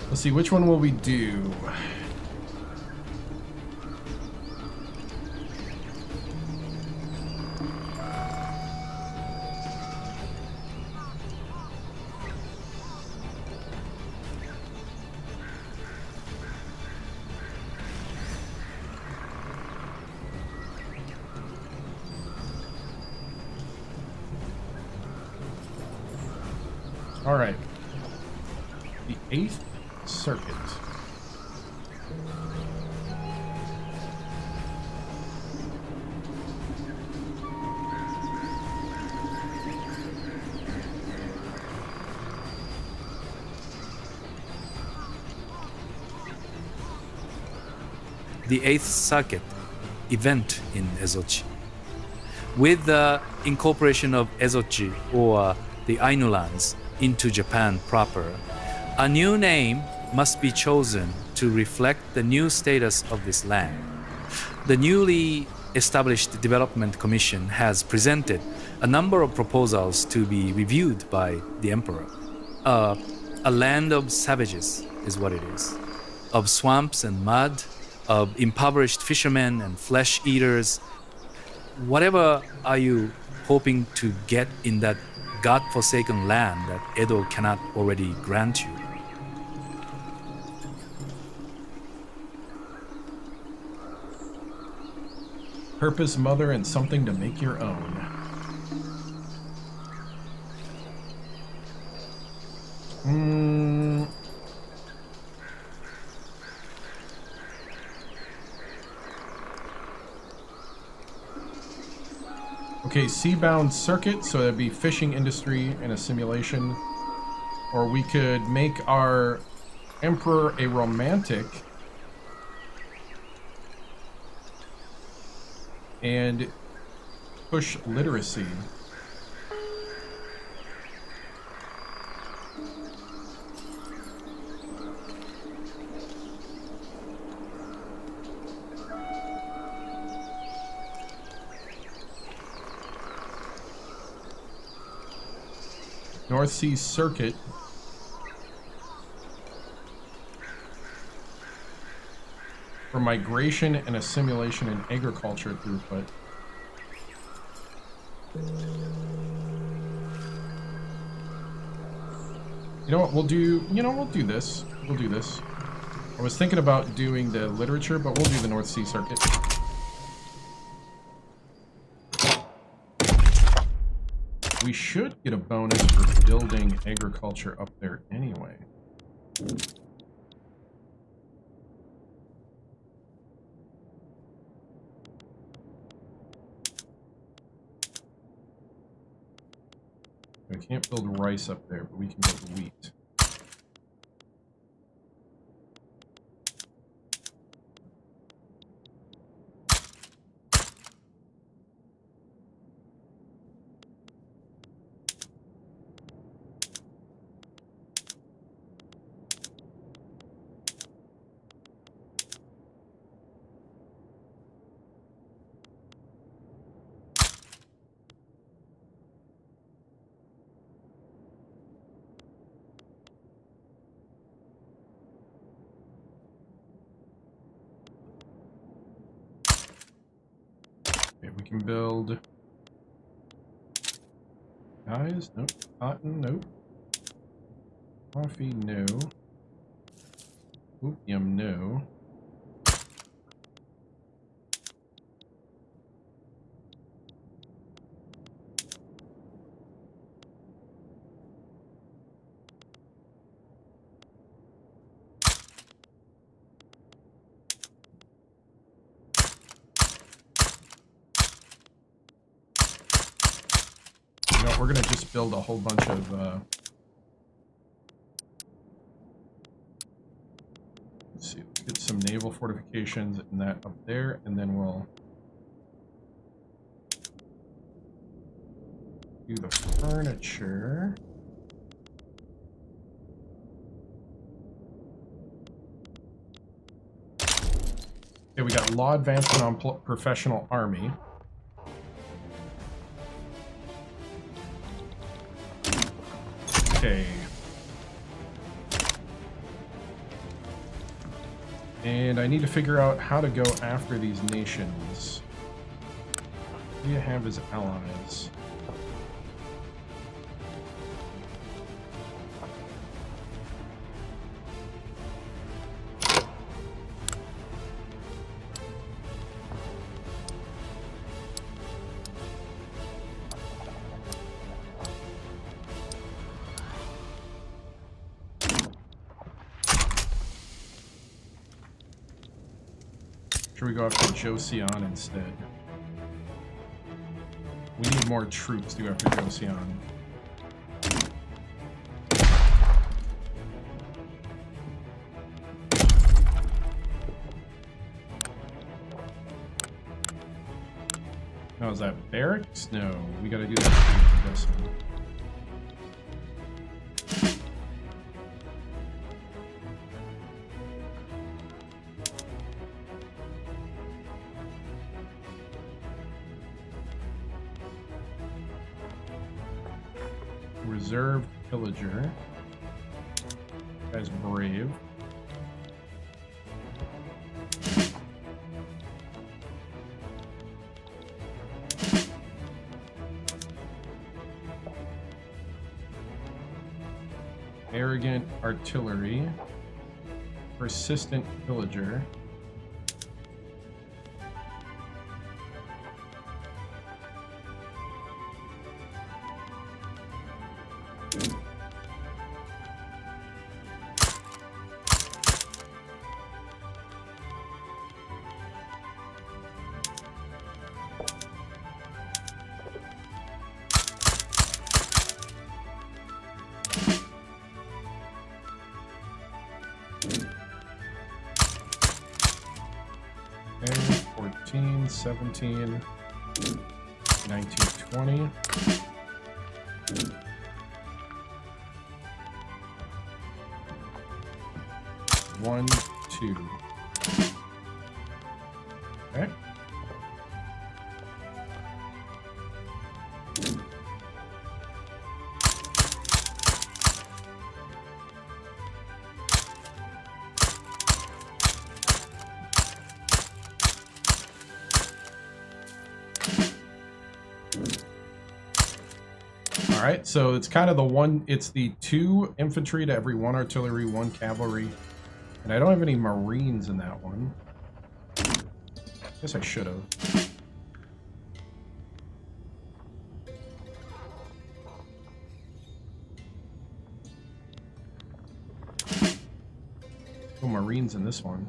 Let's see, which one will we do? All right. The 8th Circuit. The 8th Circuit event in Ezochi. With the incorporation of Ezochi, or the Ainu lands, into Japan proper, a new name must be chosen to reflect the new status of this land. The newly established Development Commission has presented a number of proposals to be reviewed by the Emperor. A land of savages is what it is, of swamps and mud, of impoverished fishermen and flesh eaters. Whatever are you hoping to get in that God-forsaken land that Edo cannot already grant you? Purpose, mother, and something to make your own. Okay, seabound circuit, so that'd be fishing industry and a simulation. Or we could make our emperor a romantic and push literacy. North Sea Circuit. For migration and assimilation and agriculture throughput. You know what, we'll do this. We'll do this. I was thinking about doing the literature, but we'll do the North Sea Circuit. We should get a bonus for building agriculture up there anyway. We can't build rice up there, but we can build wheat. We can build dyes, nope. Cotton, nope. Coffee, no. Opium, no. We're gonna just build a whole bunch of let's see, let's get some naval fortifications and that up there, and then we'll do the furniture. Okay, we got law advancement on professional army. Okay. And I need to figure out how to go after these nations. Who do you have as allies? Should we go after Joseon instead? We need more troops to go after Joseon. Oh, is that barracks? No, we gotta do that for this one. reserve pillager. Guy's brave. Arrogant artillery. Persistent pillager. Okay, 14, 17, 19, 20. One, two. Okay. All right, so it's kind of the one, it's the 2 infantry to every 1 artillery, 1 cavalry. And I don't have any Marines in that one. Guess I should have. No Marines in this one.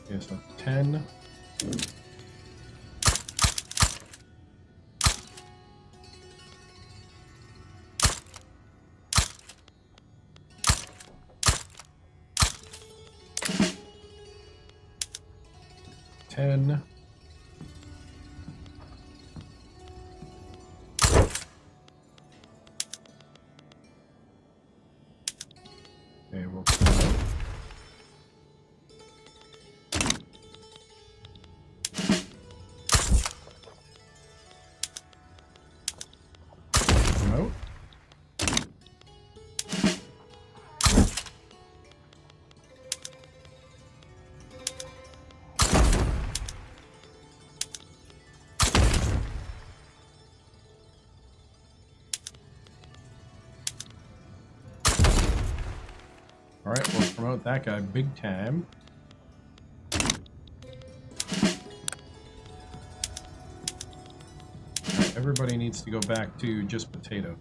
Okay, so 10. Okay, we'll promote. All right, we'll promote that guy big time. All right, everybody needs to go back to just potatoes.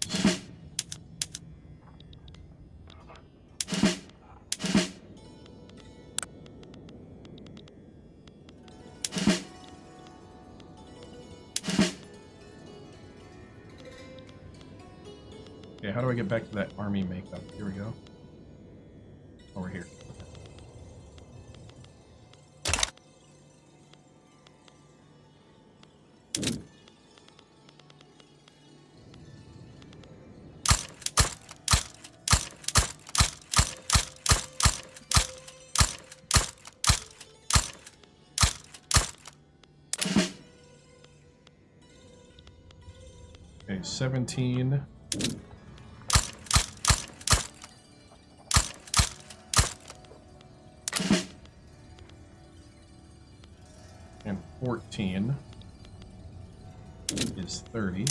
Okay, how do I get back to that army makeup? Here we go. Over here. Okay, 17. And 14 is 30.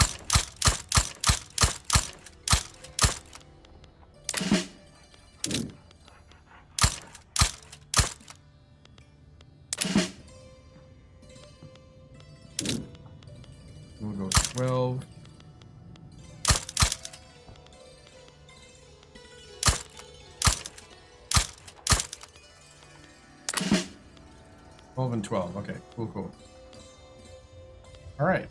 We'll go 12. And 12. Okay, cool. All right.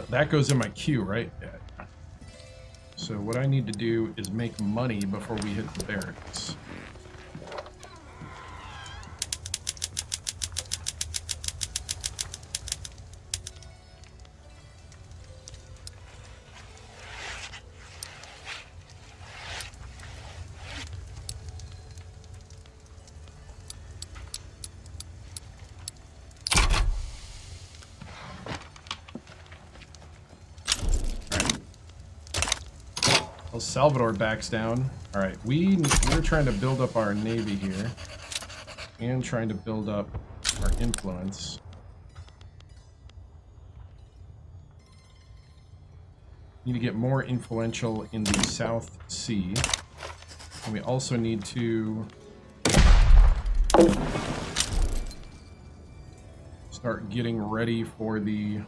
That goes in my queue, right? Yeah. So what I need to do is make money before we hit the barracks. El Salvador backs down. All right, we're trying to build up our navy here and trying to build up our influence. Need to get more influential in the South Sea, and we also need to start getting ready for the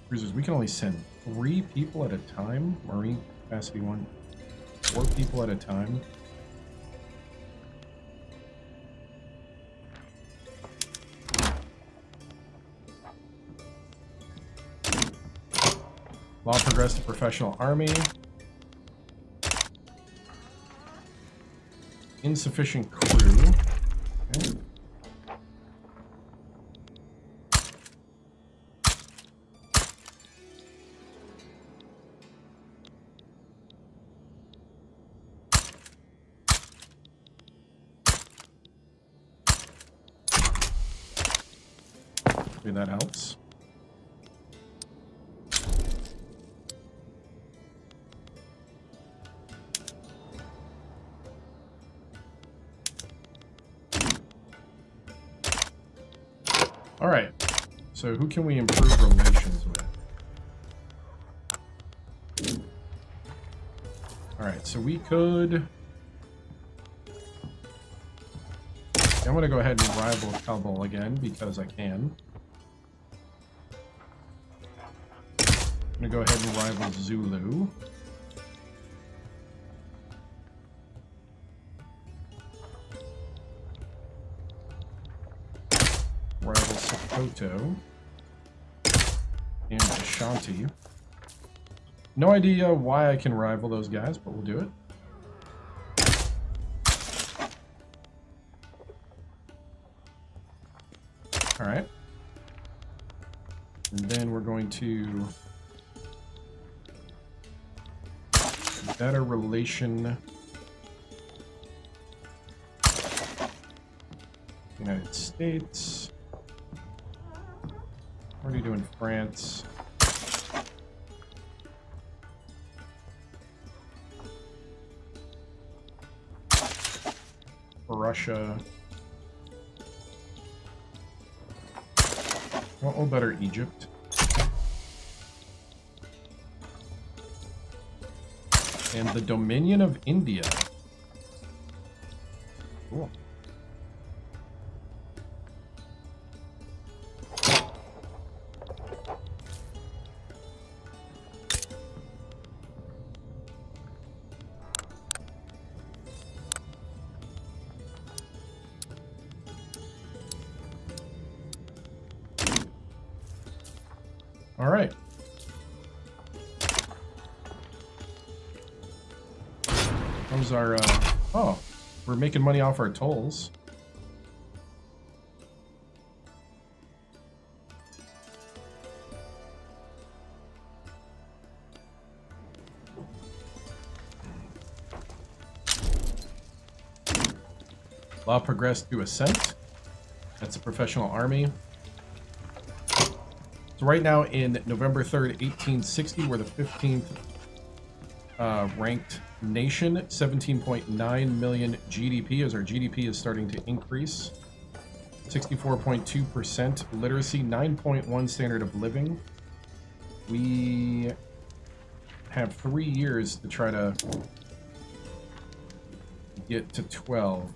cruisers. We can only send 3 people at a time. Marine capacity 1. 4 people at a time. Law progressed to professional army. Insufficient crew. Okay. Maybe that helps. All right, so who can we improve relations with? All right, so we could... I'm going to go ahead and rival Kabul again because I can. I'm going to go ahead and rival Zulu. Rival Sakoku. And Ashanti. No idea why I can rival those guys, but we'll do it. Alright. And then we're going to... better relation. United States. What are you doing, France? Russia. Well, better Egypt. And the Dominion of India. Cool. All right. Those are, oh, we're making money off our tolls. Law progressed to ascent. That's a professional army. So right now in November 3rd, 1860, we're the 15th ranked nation, 17.9 million GDP, as our GDP is starting to increase. 64.2% literacy, 9.1 standard of living. We have 3 years to try to get to 12.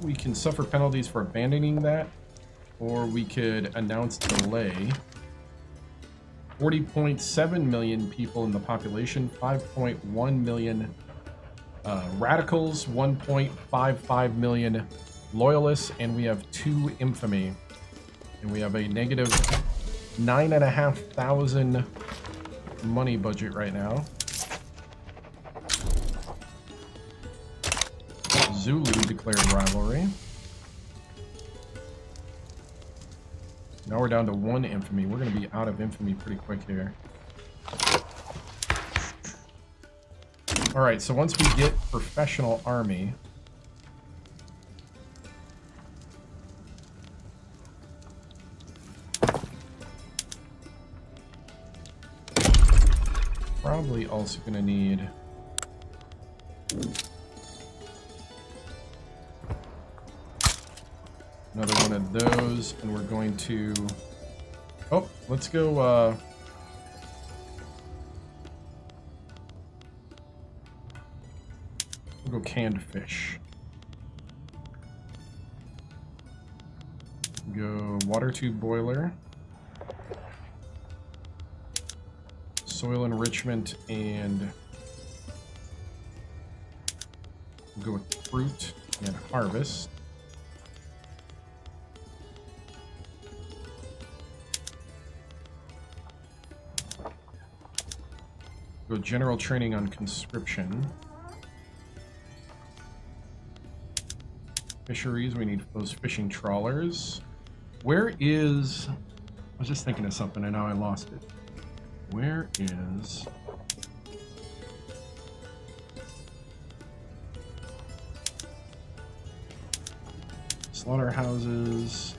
We can suffer penalties for abandoning that, or we could announce delay. 40.7 million people in the population, 5.1 million radicals, 1.55 million loyalists, and we have 2 infamy. And we have a negative 9,500 money budget right now. Zulu declared rivalry. Now we're down to 1 infamy. We're going to be out of infamy pretty quick here. Alright, so once we get professional army... Probably also going to need... another one of those, and we're going to... Oh, let's go, we'll go canned fish. Go water tube boiler. Soil enrichment, and we'll go with fruit and harvest. Go general training on conscription. Fisheries, we need those fishing trawlers. Where is... I was just thinking of something and now I lost it. Where is... slaughterhouses...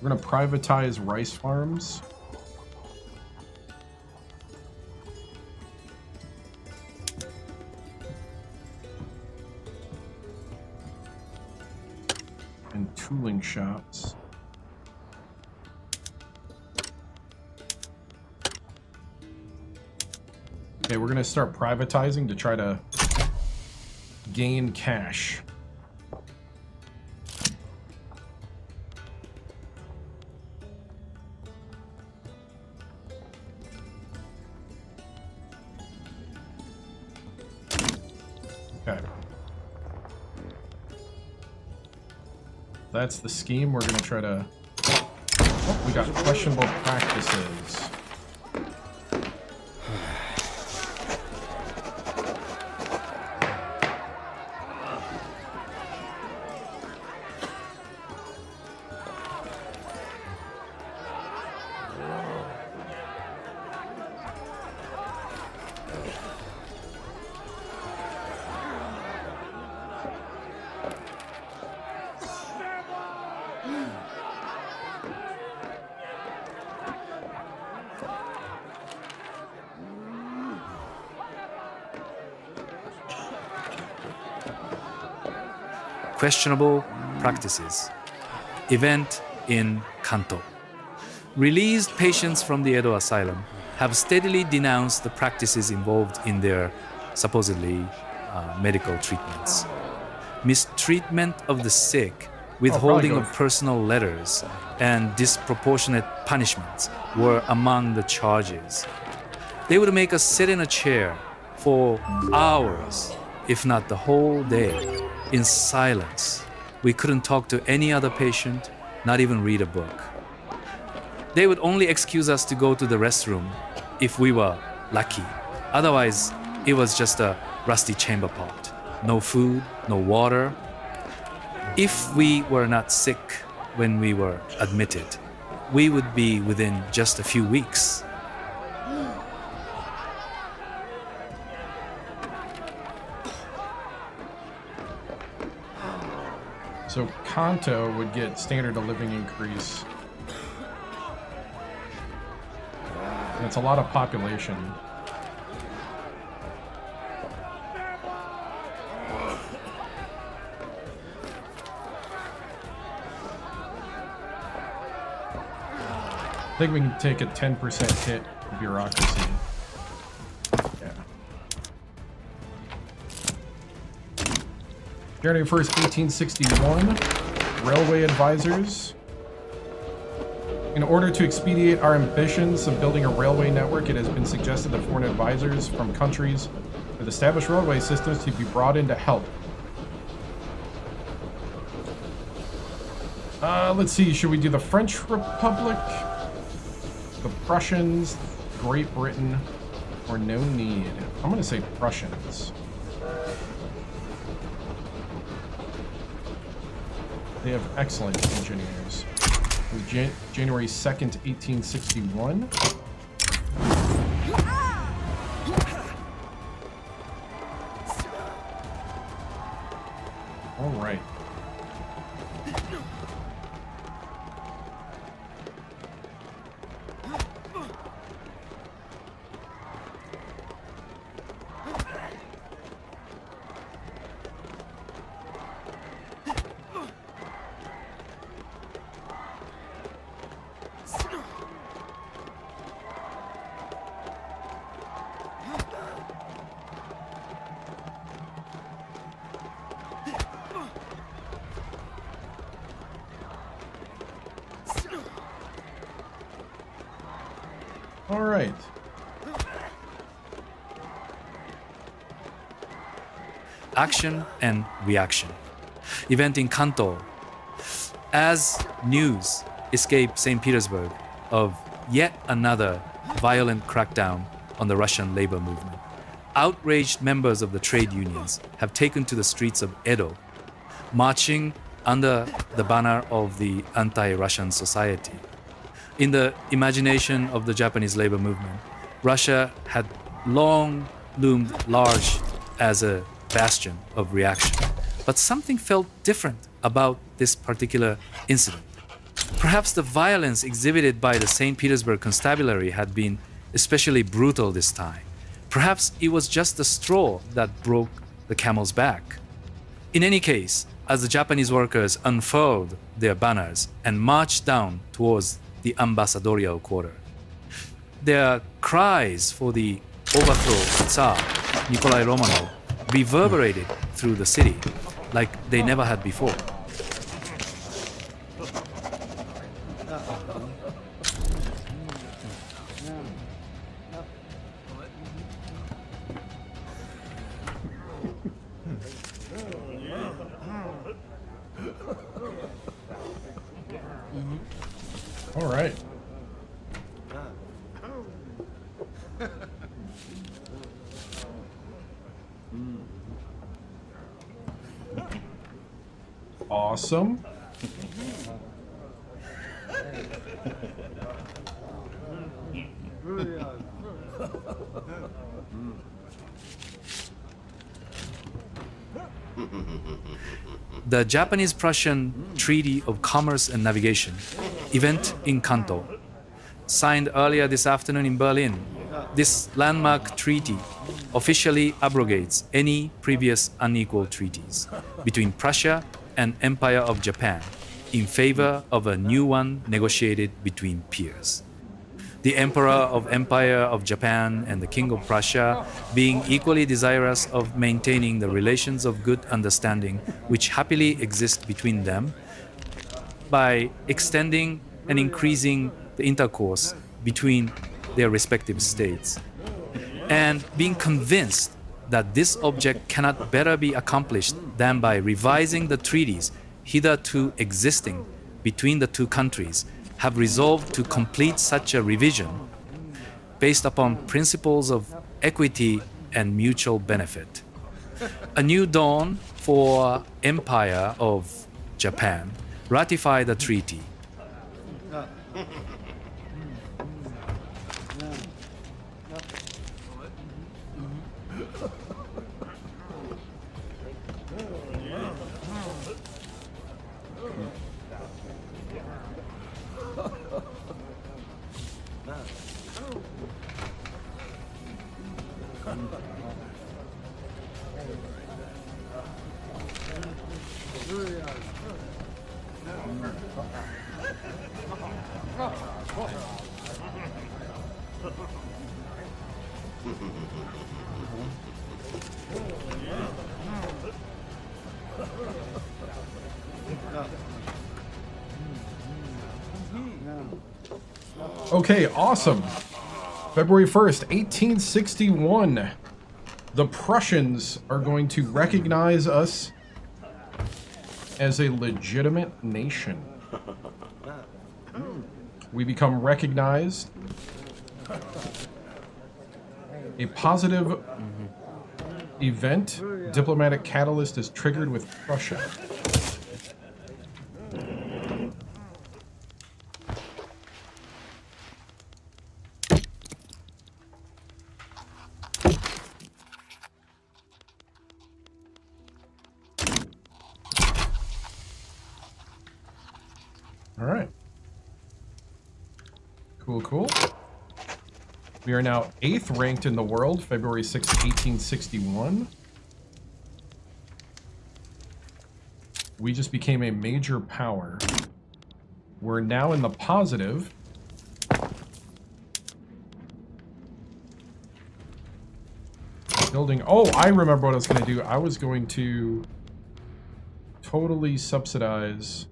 We're going to privatize rice farms. And tooling shops. Okay, we're going to start privatizing to try to gain cash. That's the scheme. We're going to try to... Oh, we got questionable practices. Questionable practices. Event in Kanto. Released patients from the Edo asylum have steadily denounced the practices involved in their supposedly medical treatments. Mistreatment of the sick, withholding of personal letters, and disproportionate punishments were among the charges. They would make us sit in a chair for hours, if not the whole day, in silence. We couldn't talk to any other patient, not even read a book. They would only excuse us to go to the restroom if we were lucky. Otherwise, it was just a rusty chamber pot. No food, no water. If we were not sick when we were admitted, we would be within just a few weeks. So Kanto would get standard of living increase. And it's a lot of population. I think we can take a 10% hit in bureaucracy. January 1st, 1861, railway advisors. In order to expedite our ambitions of building a railway network, it has been suggested that foreign advisors from countries with established railway systems to be brought in to help. Let's see, should we do the French Republic, the Prussians, Great Britain, or no need? I'm going to say Prussians. They have excellent engineers. It was January 2nd, 1861. All right. All right. Action and reaction. Event in Kanto. As news escaped St. Petersburg of yet another violent crackdown on the Russian labor movement, outraged members of the trade unions have taken to the streets of Edo, marching under the banner of the anti-Russian society. In the imagination of the Japanese labor movement, Russia had long loomed large as a bastion of reaction. But something felt different about this particular incident. Perhaps the violence exhibited by the St. Petersburg constabulary had been especially brutal this time. Perhaps it was just the straw that broke the camel's back. In any case, as the Japanese workers unfurled their banners and marched down towards the ambassadorial quarter, their cries for the overthrow of Tsar Nikolai Romanov reverberated through the city like they never had before. All right. Awesome. The Japanese-Prussian Treaty of Commerce and Navigation, event in Kanto, signed earlier this afternoon in Berlin. This landmark treaty officially abrogates any previous unequal treaties between Prussia and Empire of Japan in favor of a new one negotiated between peers. The Emperor of Empire of Japan and the King of Prussia being equally desirous of maintaining the relations of good understanding which happily exist between them by extending and increasing the intercourse between their respective states, and being convinced that this object cannot better be accomplished than by revising the treaties hitherto existing between the two countries, have resolved to complete such a revision based upon principles of equity and mutual benefit. A new dawn for Empire of Japan ratify the treaty. Okay, awesome. February 1st, 1861. The Prussians are going to recognize us as a legitimate nation. We become recognized. A positive event, diplomatic catalyst is triggered with Prussia. All right. Cool, cool. We are now 8th ranked in the world, February 6th, 1861. We just became a major power. We're now in the positive. Building. Oh, I remember what I was going to do. I was going to totally subsidize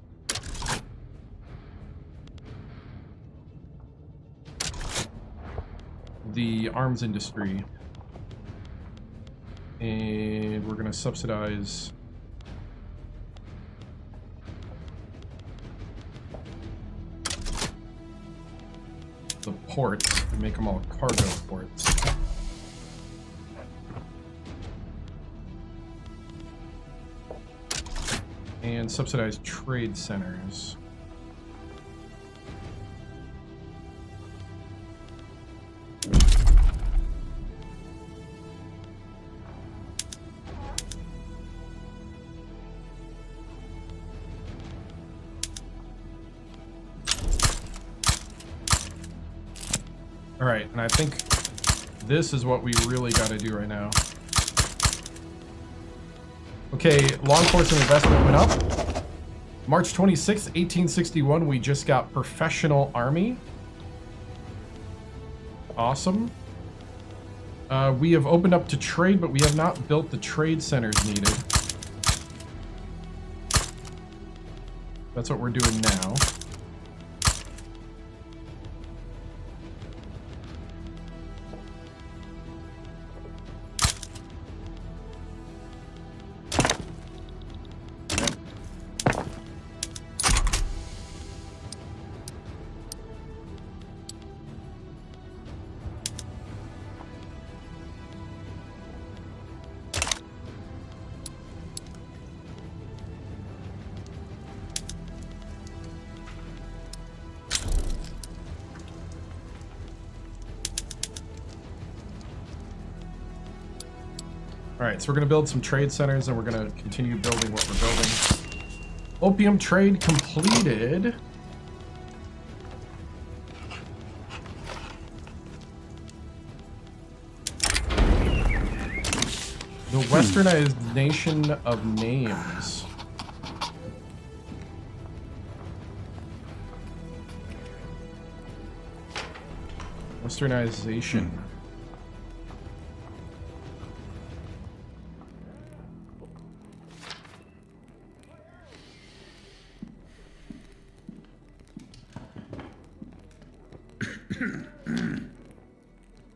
the arms industry, and we're going to subsidize the ports and make them all cargo ports. And subsidize trade centers. All right, and I think this is what we really got to do right now. Okay, law enforcement investment went up. March 26, 1861, we just got professional army. Awesome. We have opened up to trade, but we have not built the trade centers needed. That's what we're doing now. Alright, so we're going to build some trade centers and we're going to continue building what we're building. Opium trade completed. The westernized nation of names. Westernization.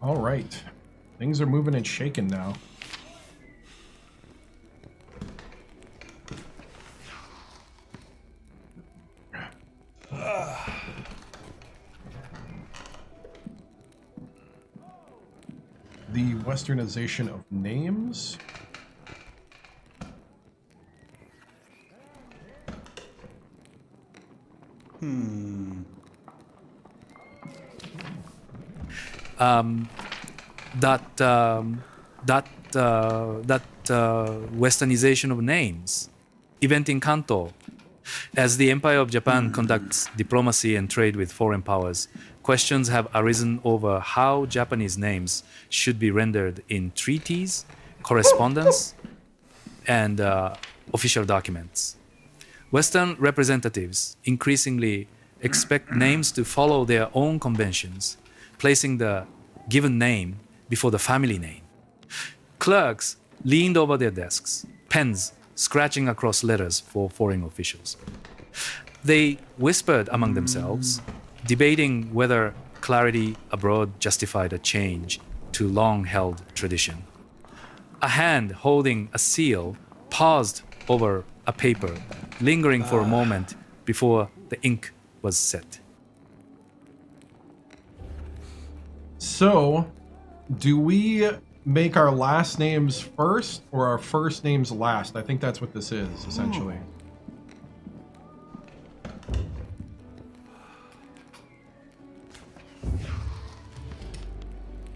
All right. Things are moving and shaking now. The westernization of names. That westernization of names, event in Kanto. As the Empire of Japan conducts diplomacy and trade with foreign powers, questions have arisen over how Japanese names should be rendered in treaties, correspondence, and official documents. Western representatives increasingly expect names to follow their own conventions, placing the given name before the family name. Clerks leaned over their desks, pens scratching across letters for foreign officials. They whispered among themselves, debating whether clarity abroad justified a change to long-held tradition. A hand holding a seal paused over a paper, lingering for a moment before the ink was set. So, do we make our last names first or our first names last? I think that's what this is, essentially.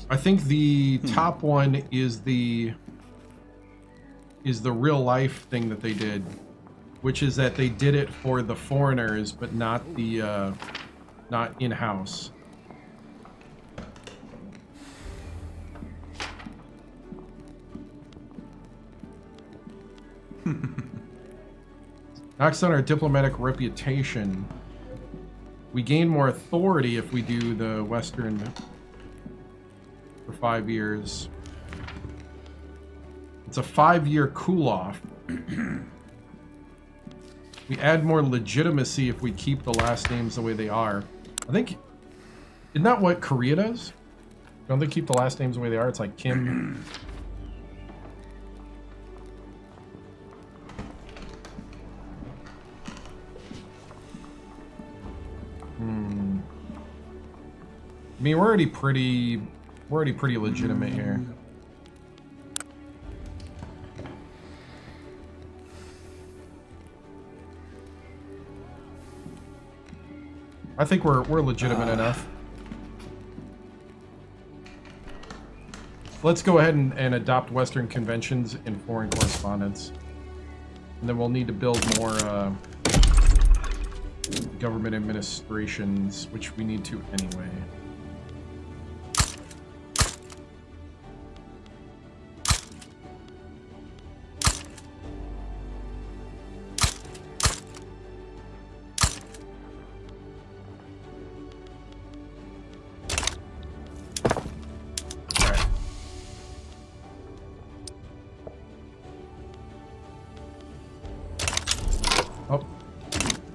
I think the top one is the real life thing that they did, which is that they did it for the foreigners, but not the not in-house. Knocks down our diplomatic reputation. We gain more authority if we do the Western for 5 years. It's a 5-year cool-off. We add more legitimacy if we keep the last names the way they are. I think... Isn't that what Korea does? Don't they keep the last names the way they are? It's like Kim... I mean, we're already pretty legitimate here. I think we're legitimate enough. Let's go ahead and adopt Western conventions in foreign correspondence. And then we'll need to build more government administrations, which we need to anyway.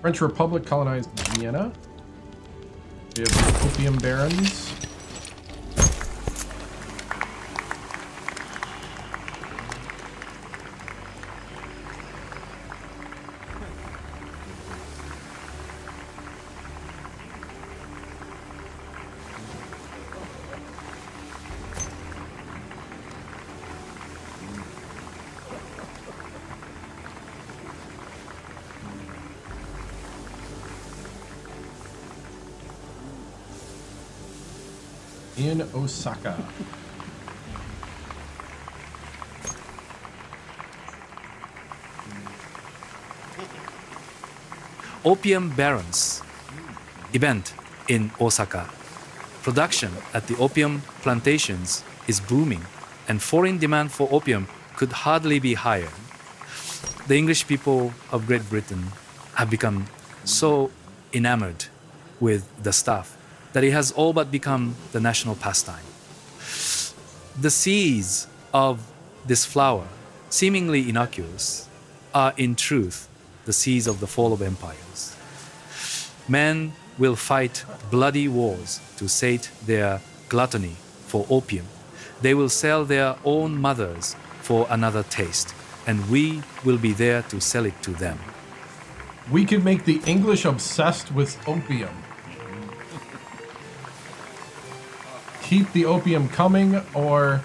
French Republic colonized Vienna. We have opium barons. In Osaka. Opium Barons event in Osaka. Production at the opium plantations is booming, and foreign demand for opium could hardly be higher. The English people of Great Britain have become so enamored with the stuff that it has all but become the national pastime. The seeds of this flower, seemingly innocuous, are in truth the seeds of the fall of empires. Men will fight bloody wars to sate their gluttony for opium. They will sell their own mothers for another taste, and we will be there to sell it to them. We could make the English obsessed with opium. Keep the opium coming, or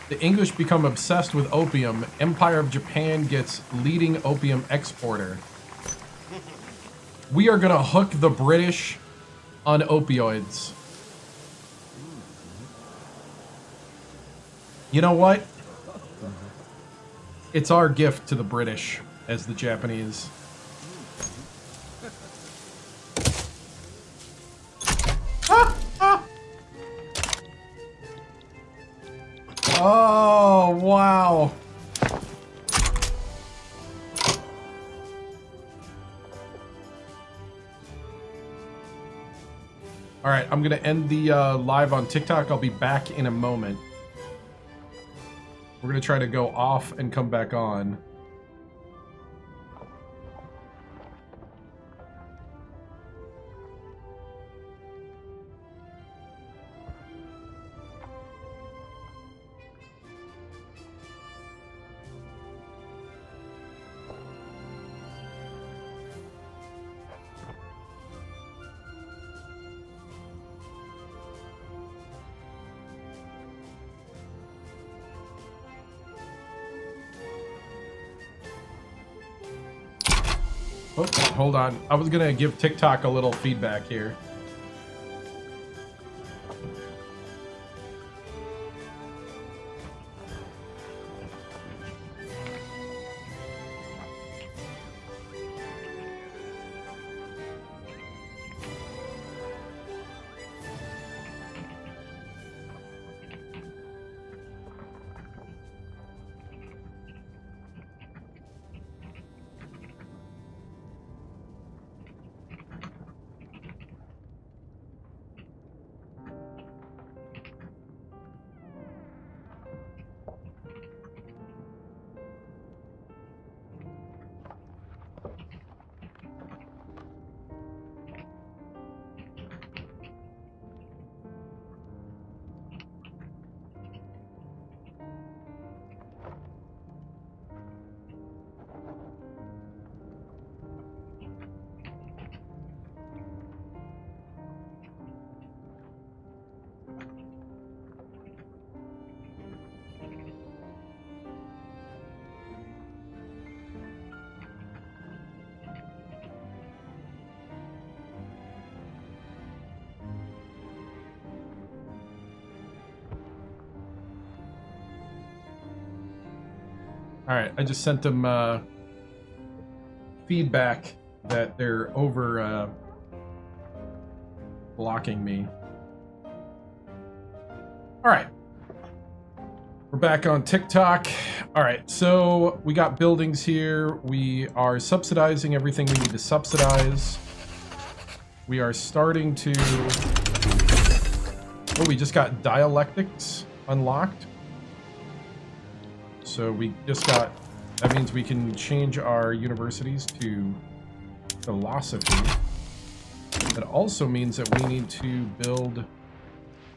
the English become obsessed with opium. Empire of Japan gets leading opium exporter. We are gonna hook the British on opioids. You know what? It's our gift to the British as the Japanese. Oh, wow. All right, I'm going to end the live on TikTok. I'll be back in a moment. We're going to try to go off and come back on. Oh, hold on. I was gonna give TikTok a little feedback here. Alright, I just sent them feedback that they're over blocking me. Alright. We're back on TikTok. Alright, so we got buildings here. We are subsidizing everything we need to subsidize. We are starting to... Oh, we just got dialectics unlocked. So we just got, that means we can change our universities to philosophy. That also means that we need to build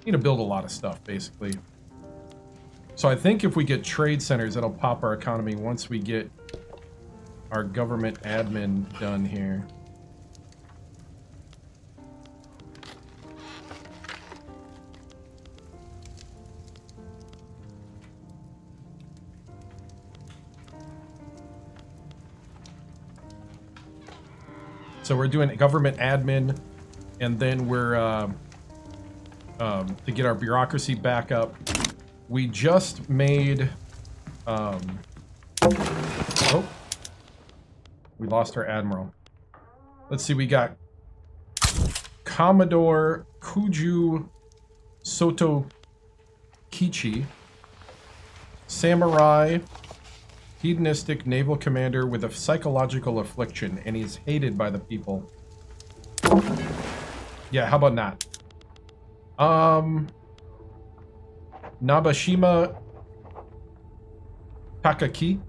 a lot of stuff, basically. So I think if we get trade centers, that'll pop our economy once we get our government admin done here. So we're doing government admin, and then we're to get our bureaucracy back up. We just made oh, we lost our admiral. Let's see, we got Commodore Kuju Soto Kichi, samurai, hedonistic naval commander with a psychological affliction, and he's hated by the people. Yeah, how about not? Nabashima Takeaki.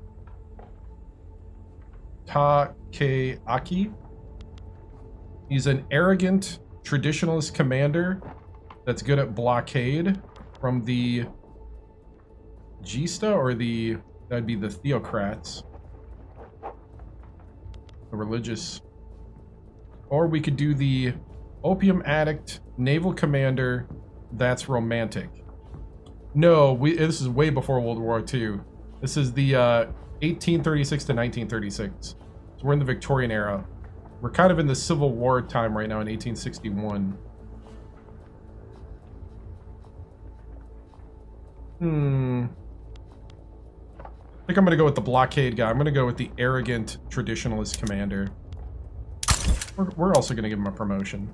He's an arrogant traditionalist commander that's good at blockade from the Gista, or the... That'd be the theocrats. The religious. Or we could do the opium addict naval commander that's romantic. No, this is way before World War II. This is the 1836 to 1936. So we're in the Victorian era. We're kind of in the Civil War time right now in 1861. I think I'm going to go with the blockade guy. I'm going to go with the arrogant traditionalist commander. We're also going to give him a promotion.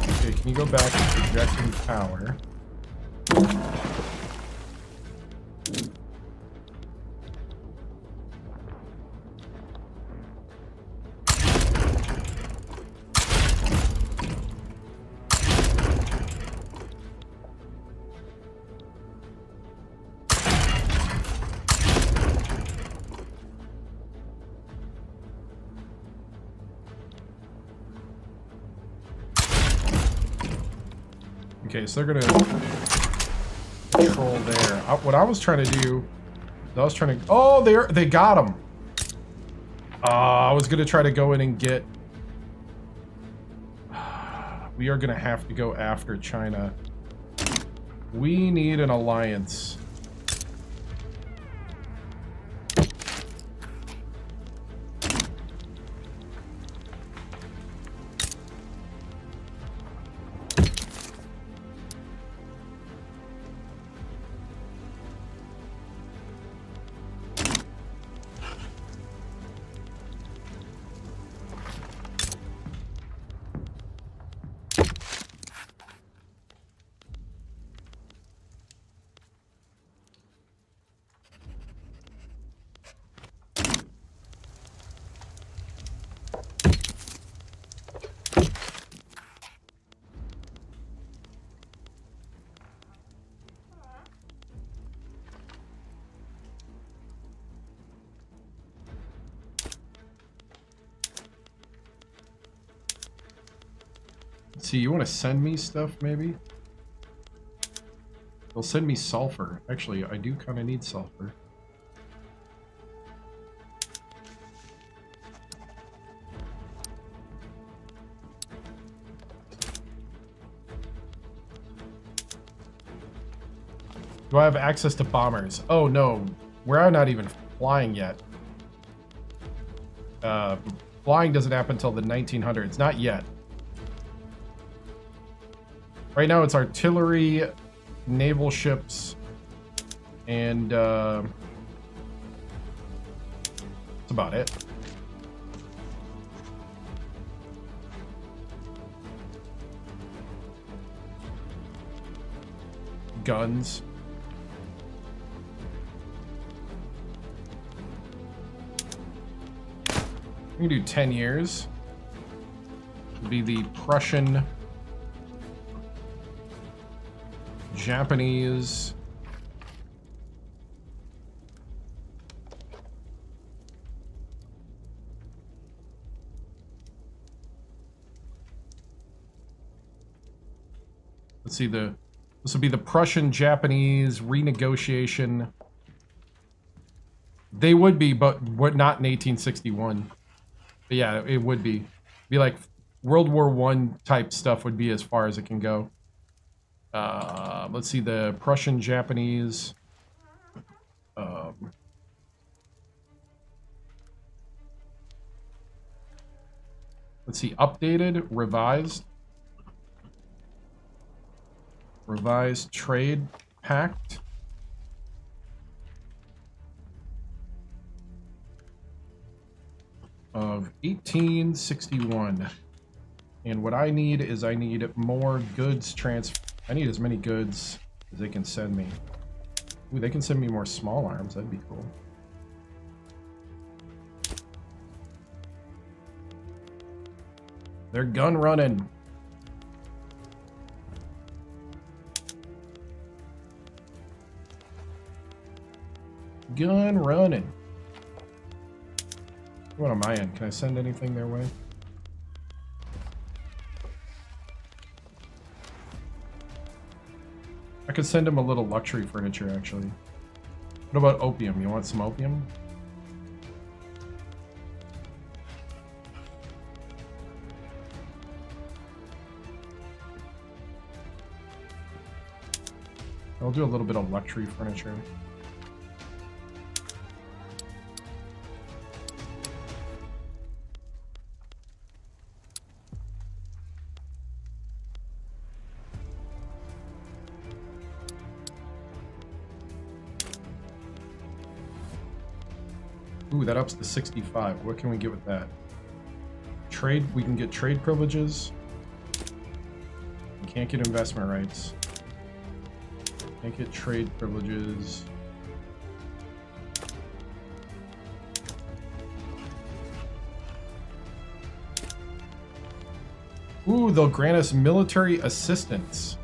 Okay, can you go back to projecting power? Okay, so they're gonna control there. What I was trying to do, I was trying to. Oh, they got him. I was gonna try to go in and get. We are going to have to go after China. We need an alliance. See, you want to send me stuff, maybe? They'll send me sulfur. Actually, I do kind of need sulfur. Do I have access to bombers? Oh, no. We're not even flying yet. Flying doesn't happen until the 1900s. Not yet. Right now, it's artillery, naval ships, and that's about it. Guns. We can do 10 years. It'll be the Prussian, Japanese, let's see, this will be the Prussian Japanese renegotiation. They would be, but what, not in 1861. But yeah, it would be like World War I type stuff would be as far as it can go. Let's see, the Prussian Japanese. Let's see, updated, revised trade pact. Of 1861. And what I need is I need more goods transfer. I need as many goods as they can send me. Ooh, they can send me more small arms. That'd be cool. They're gun running. Gun running. What on my end? Can I send anything their way? I could send him a little luxury furniture, actually. What about opium? You want some opium? I'll do a little bit of luxury furniture. Ooh, that ups to 65. What can we get with that? Trade, we can get trade privileges. We can't get investment rights. Can't get trade privileges. Ooh, they'll grant us military assistance.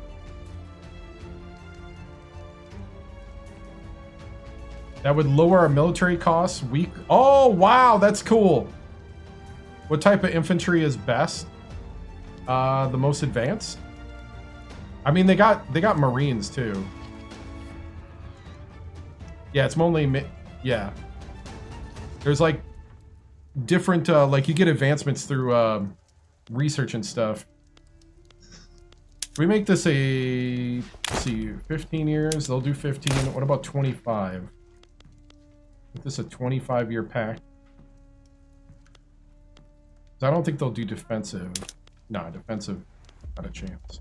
That would lower our military costs. Oh, wow, that's cool. What type of infantry is best? The most advanced? I mean, they got Marines too. Yeah, it's only yeah. There's like different like you get advancements through research and stuff. We make this a, let's see, 15 years. They'll do 15. What about 25? Make this a 25-year pact. I don't think they'll do defensive. No, defensive, not a chance.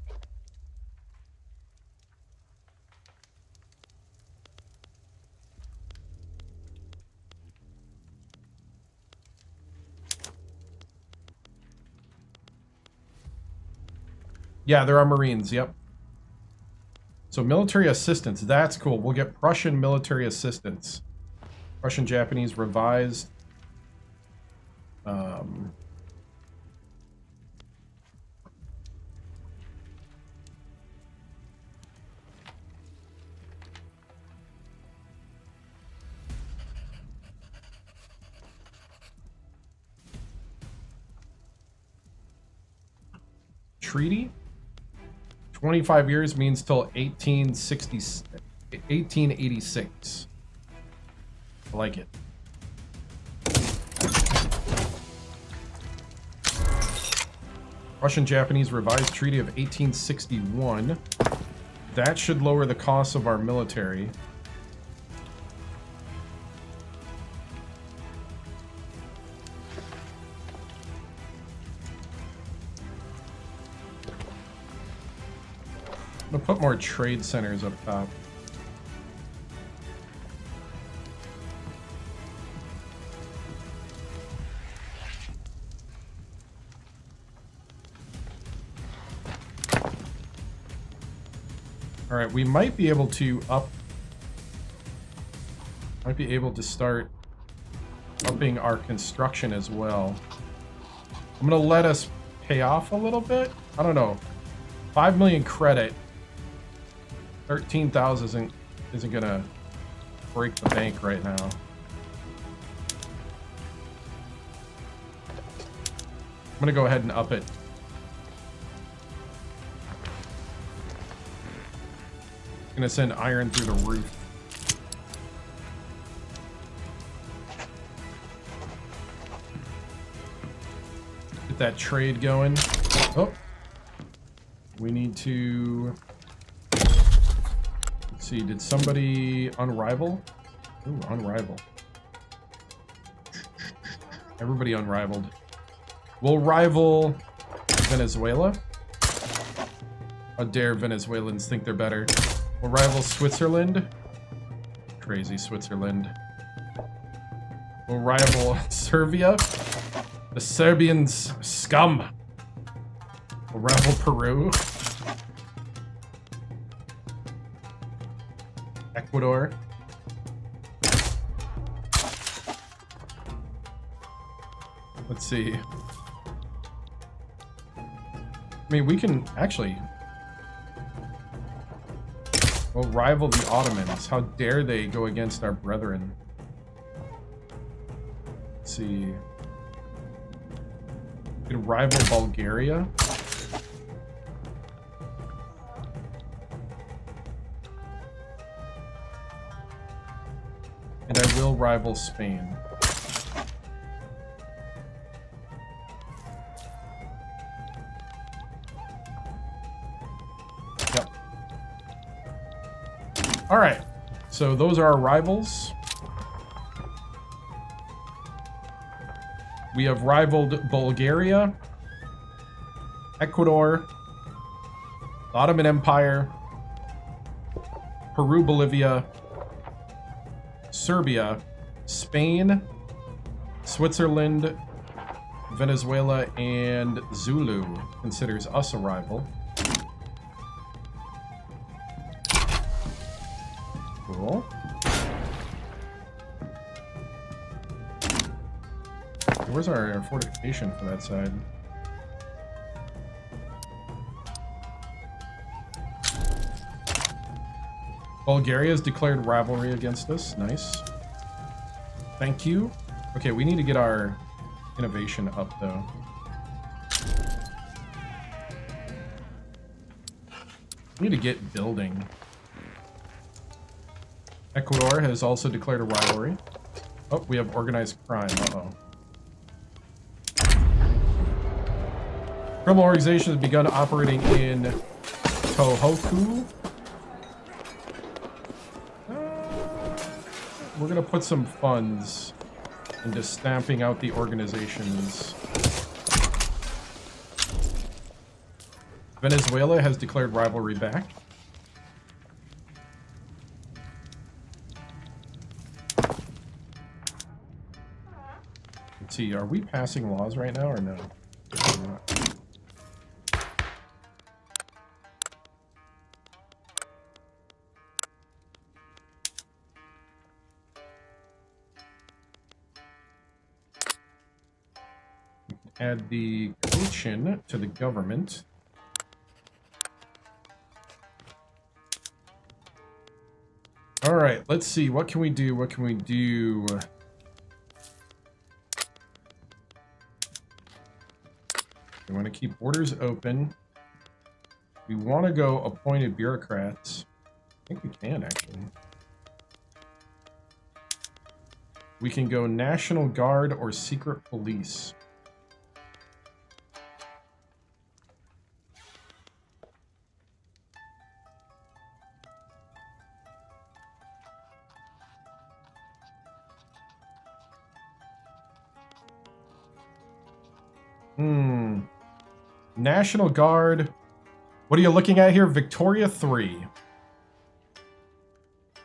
Yeah, there are Marines, yep. So military assistance, that's cool. We'll get Prussian military assistance. Prussian, Japanese, revised. Treaty? 25 years means till 1886. I like it. Russian-Japanese revised treaty of 1861. That should lower the cost of our military. I'm gonna put more trade centers up top. All right, we might be able to start upping our construction as well. I'm gonna let us pay off a little bit. I don't know, 5 million credit. 13,000 isn't gonna break the bank right now. I'm gonna go ahead and up it. Gonna send iron through the roof. Get that trade going. Oh, we need to. Let's see, did somebody unrival? Ooh, unrival. Everybody unrivaled. We'll rival Venezuela. How dare Venezuelans think they're better. We'll rival Switzerland. Crazy Switzerland. We'll rival Serbia. The Serbians scum. We'll rival Peru. Ecuador. Let's see. I mean, we can actually... We'll rival the Ottomans. How dare they go against our brethren? Let's see. We can rival Bulgaria. And I will rival Spain. Yep. All right. So those are our rivals. We have rivaled Bulgaria, Ecuador, the Ottoman Empire, Peru, Bolivia, Serbia, Spain, Switzerland, Venezuela, and Zulu considers us a rival. Cool. Where's our fortification for that side? Bulgaria has declared rivalry against us. Nice. Thank you. Okay, we need to get our innovation up, though. We need to get building. Ecuador has also declared a rivalry. Oh, we have organized crime. Uh-oh. Criminal organization has begun operating in Tohoku. We're gonna put some funds into stamping out the organizations. Venezuela has declared rivalry back. Let's see, are we passing laws right now or no? We're not. Add the Kochin to the government. All right, let's see. What can we do? What can we do? We want to keep borders open. We want to go appointed bureaucrats. I think we can, actually. We can go National Guard or Secret Police. National Guard. What are you looking at here? Victoria 3.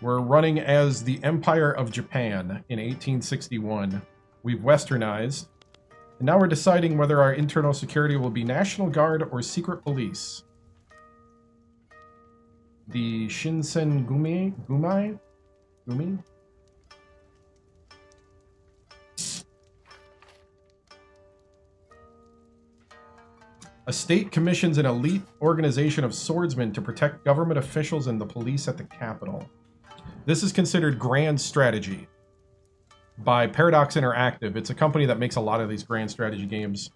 We're running as the Empire of Japan in 1861. We've westernized. And now we're deciding whether our internal security will be National Guard or Secret Police. The Shinsen Gumi? A state commissions an elite organization of swordsmen to protect government officials and the police at the capital. This is considered grand strategy by Paradox Interactive. It's a company that makes a lot of these grand strategy games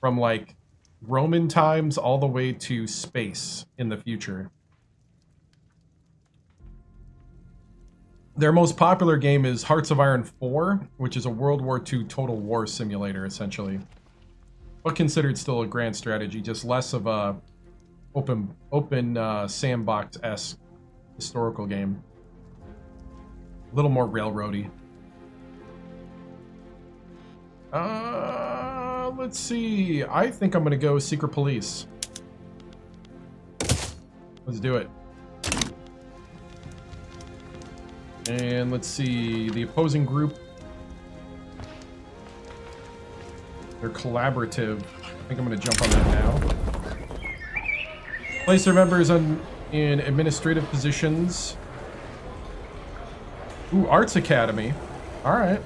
from like Roman times all the way to space in the future. Their most popular game is Hearts of Iron 4, which is a World War II Total War simulator, essentially. But considered still a grand strategy, just less of a open sandbox-esque historical game. A little more railroady. Let's see. I think I'm gonna go Secret Police. Let's do it. And let's see, the opposing group. They're collaborative. I think I'm going to jump on that now. Place their members in administrative positions. Ooh, Arts Academy. All right.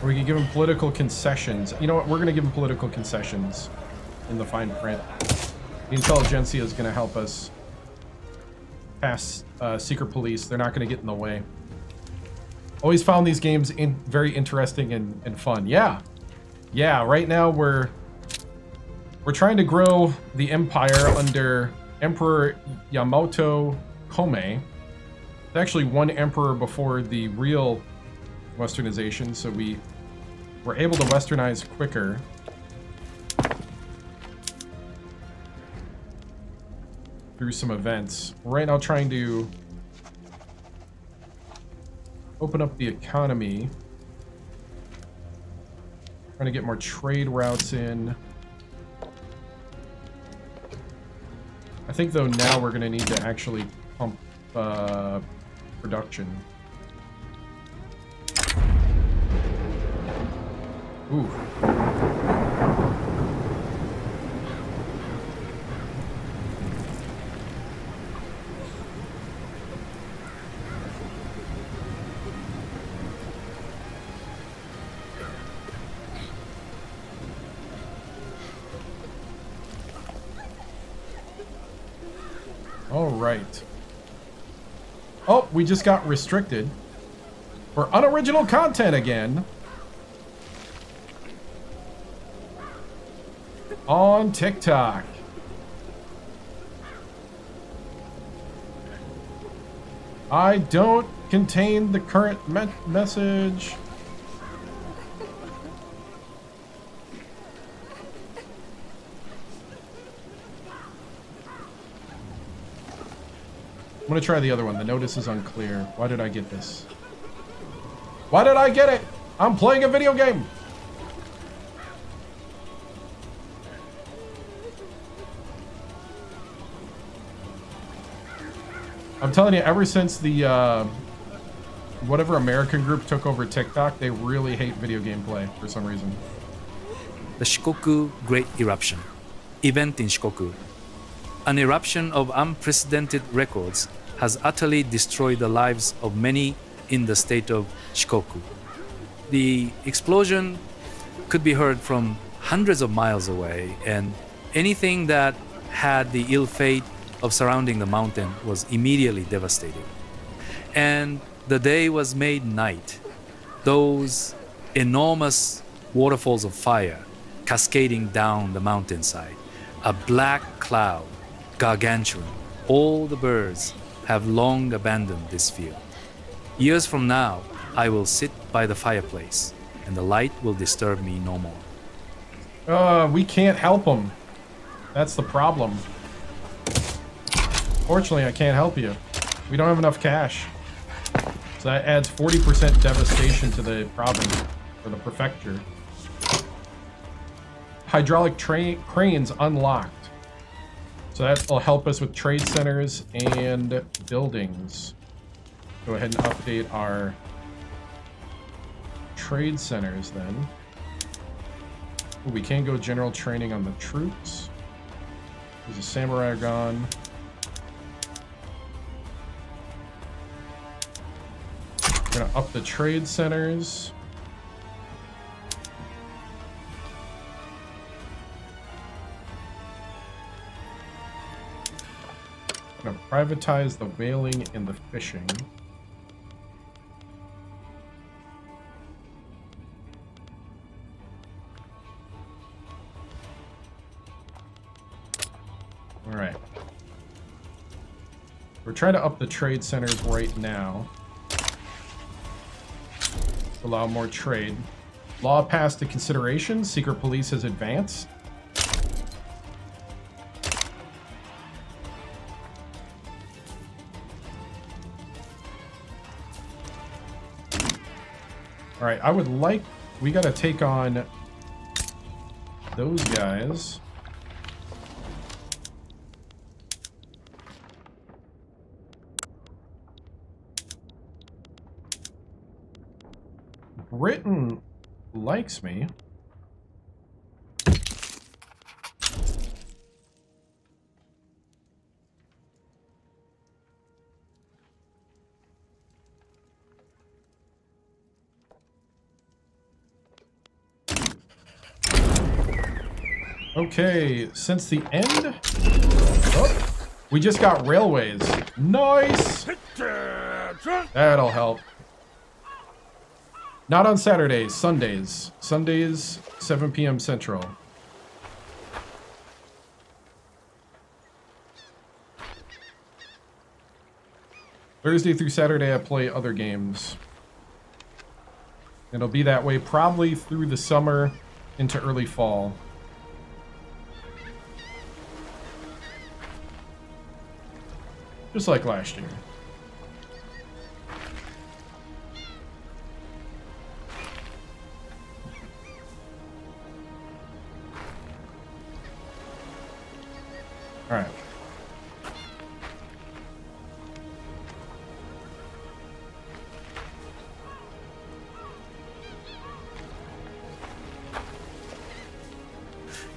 Or we can give them political concessions. You know what? We're going to give them political concessions in the fine print. The intelligentsia is going to help us pass Secret Police. They're not going to get in the way. Always found these games very interesting and fun. Yeah. Yeah, right now we're trying to grow the empire under Emperor Yamato Komei. It's actually one emperor before the real westernization, so we were able to westernize quicker. Through some events. Right now trying to open up the economy. Trying to get more trade routes in. I think though now we're going to need to actually pump production. Ooh. All right. Oh, we just got restricted for unoriginal content again. On TikTok. I don't contain the current message. gonna try the other one. The notice is unclear. Why did I get this? Why did I get it? I'm playing a video game. I'm telling you, ever since the whatever American group took over TikTok, they really hate video game play for some reason. The Shikoku Great Eruption. Event in Shikoku. An eruption of unprecedented records has utterly destroyed the lives of many in the state of Shikoku. The explosion could be heard from hundreds of miles away, and anything that had the ill fate of surrounding the mountain was immediately devastated. And the day was made night. Those enormous waterfalls of fire cascading down the mountainside. A black cloud, gargantuan. All the birds have long abandoned this field. Years from now, I will sit by the fireplace, and the light will disturb me no more. We can't help them. That's the problem. Fortunately, I can't help you. We don't have enough cash. So that adds 40% devastation to the province, or the prefecture. Hydraulic cranes unlocked. So that will help us with trade centers and buildings. Go ahead and update our trade centers then. Ooh, we can go general training on the troops. There's a samurai gone. We're gonna up the trade centers. Gonna privatize the whaling and the fishing. All right. We're trying to up the trade centers right now. Allow more trade. Law passed to consideration. Secret police has advanced. All right, I would like... We got to take on those guys. Britain likes me. Okay, since the end... Oh, we just got railways. Nice! That'll help. Not on Saturdays, Sundays. Sundays, 7 p.m. Central. Thursday through Saturday, I play other games. It'll be that way probably through the summer into early fall. Just like last year. All right.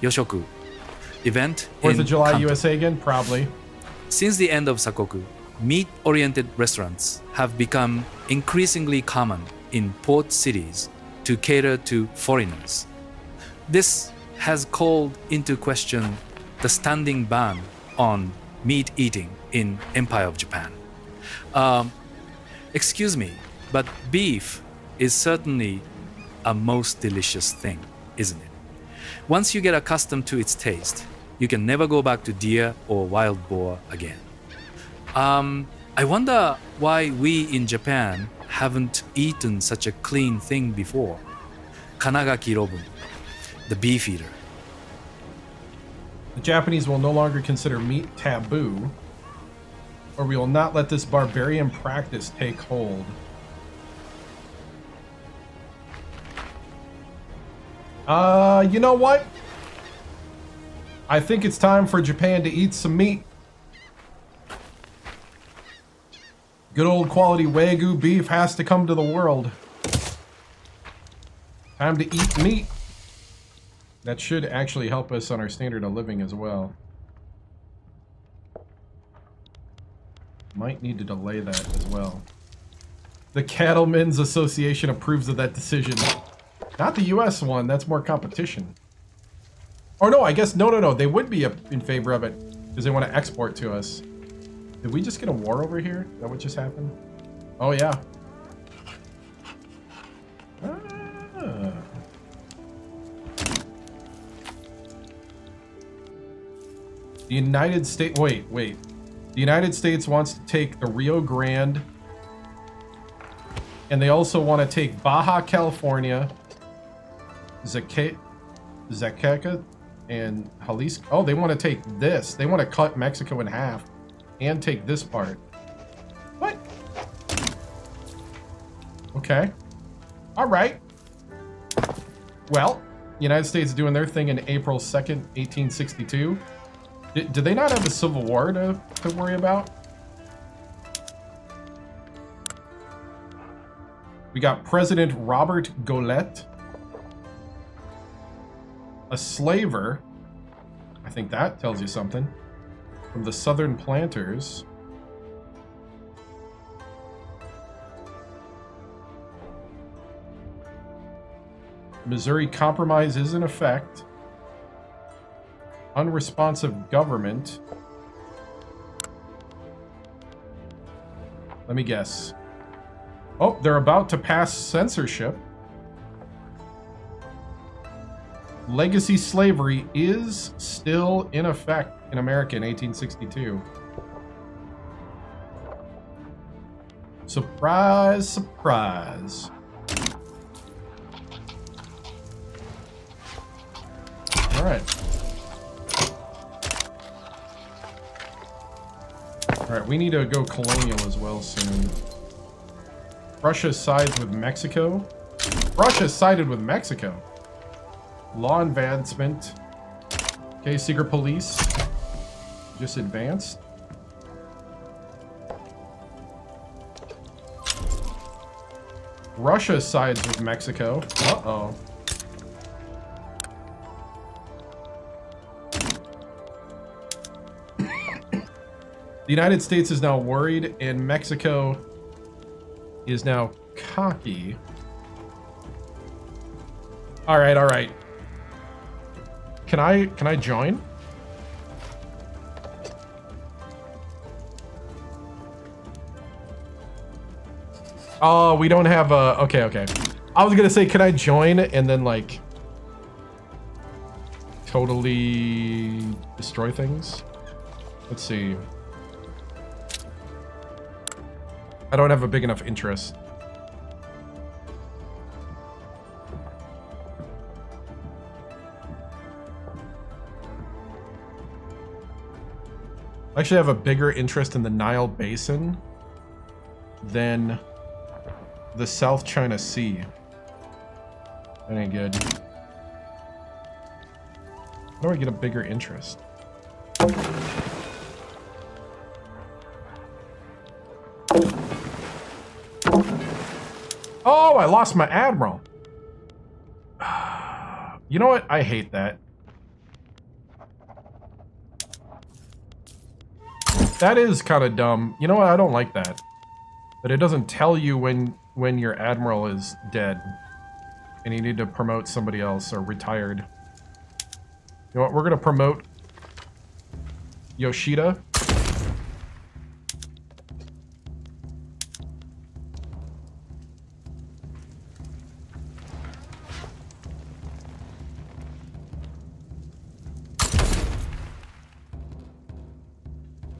Yoshoku. Event 4th in of July, Kanto. USA again? Probably. Since the end of Sakoku, meat-oriented restaurants have become increasingly common in port cities to cater to foreigners. This has called into question the standing ban on meat eating in Empire of Japan. Excuse me, but beef is certainly a most delicious thing, isn't it? Once you get accustomed to its taste, you can never go back to deer or wild boar again. I wonder why we in Japan haven't eaten such a clean thing before. Kanagaki Robun, the beef eater. The Japanese will no longer consider meat taboo. or we will not let this barbarian practice take hold. You know what? I think it's time for Japan to eat some meat. Good old quality Wagyu beef has to come to the world. Time to eat meat. That should actually help us on our standard of living as well. Might need to delay that as well. The Cattlemen's Association approves of that decision. Not the US one, that's more competition. Or no, I guess, no. They would be in favor of it because they want to export to us. Did we just get a war over here? Is that what just happened? Oh, yeah. Ah. The United States... Wait. The United States wants to take the Rio Grande. And they also want to take Baja California, Zacatecas, and Jalisco. Oh, they want to take this. They want to cut Mexico in half and take this part. What? Okay. All right. Well, United States doing their thing in April 2nd, 1862. Did they not have a civil war to worry about? We got President Robert Golet. A slaver. I think that tells you something. From the Southern Planters. Missouri Compromise is in effect. Unresponsive government. Let me guess. Oh, they're about to pass censorship. Legacy slavery is still in effect in America in 1862. Surprise, surprise. All right. All right, we need to go colonial as well soon. Russia sides with Mexico. Russia sided with Mexico. Law advancement. Okay, secret police. Just advanced. Russia sides with Mexico. Uh-oh. The United States is now worried, and Mexico is now cocky. All right. Can I join? Oh, we don't have a... Okay. I was gonna say, can I join and then, like, totally destroy things? Let's see. I don't have a big enough interest. I actually have a bigger interest in the Nile Basin than the South China Sea. That ain't good. How do I get a bigger interest? Oh, I lost my admiral. You know what? I hate that. That is kind of dumb. You know what? I don't like that. That it doesn't tell you when your admiral is dead and you need to promote somebody else or retired. You know what? We're gonna promote Yoshida.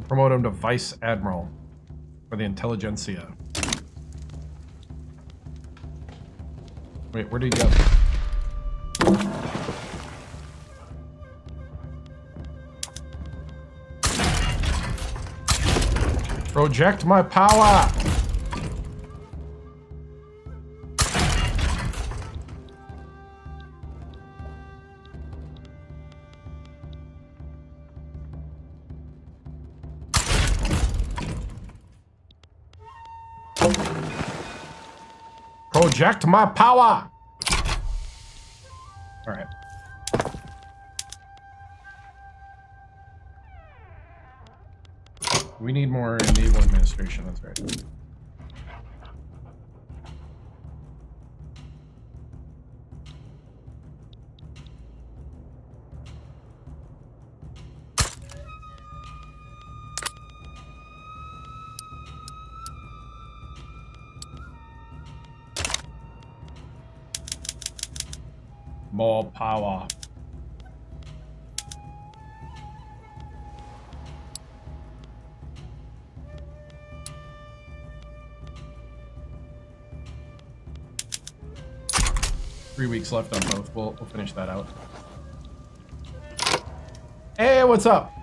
Promote him to Vice Admiral for the Intelligentsia. Wait, where did he go? Project my power! Project my power! Alright. We need more naval administration, that's right. More power. Three weeks left on both. We'll finish that out. Hey, what's up?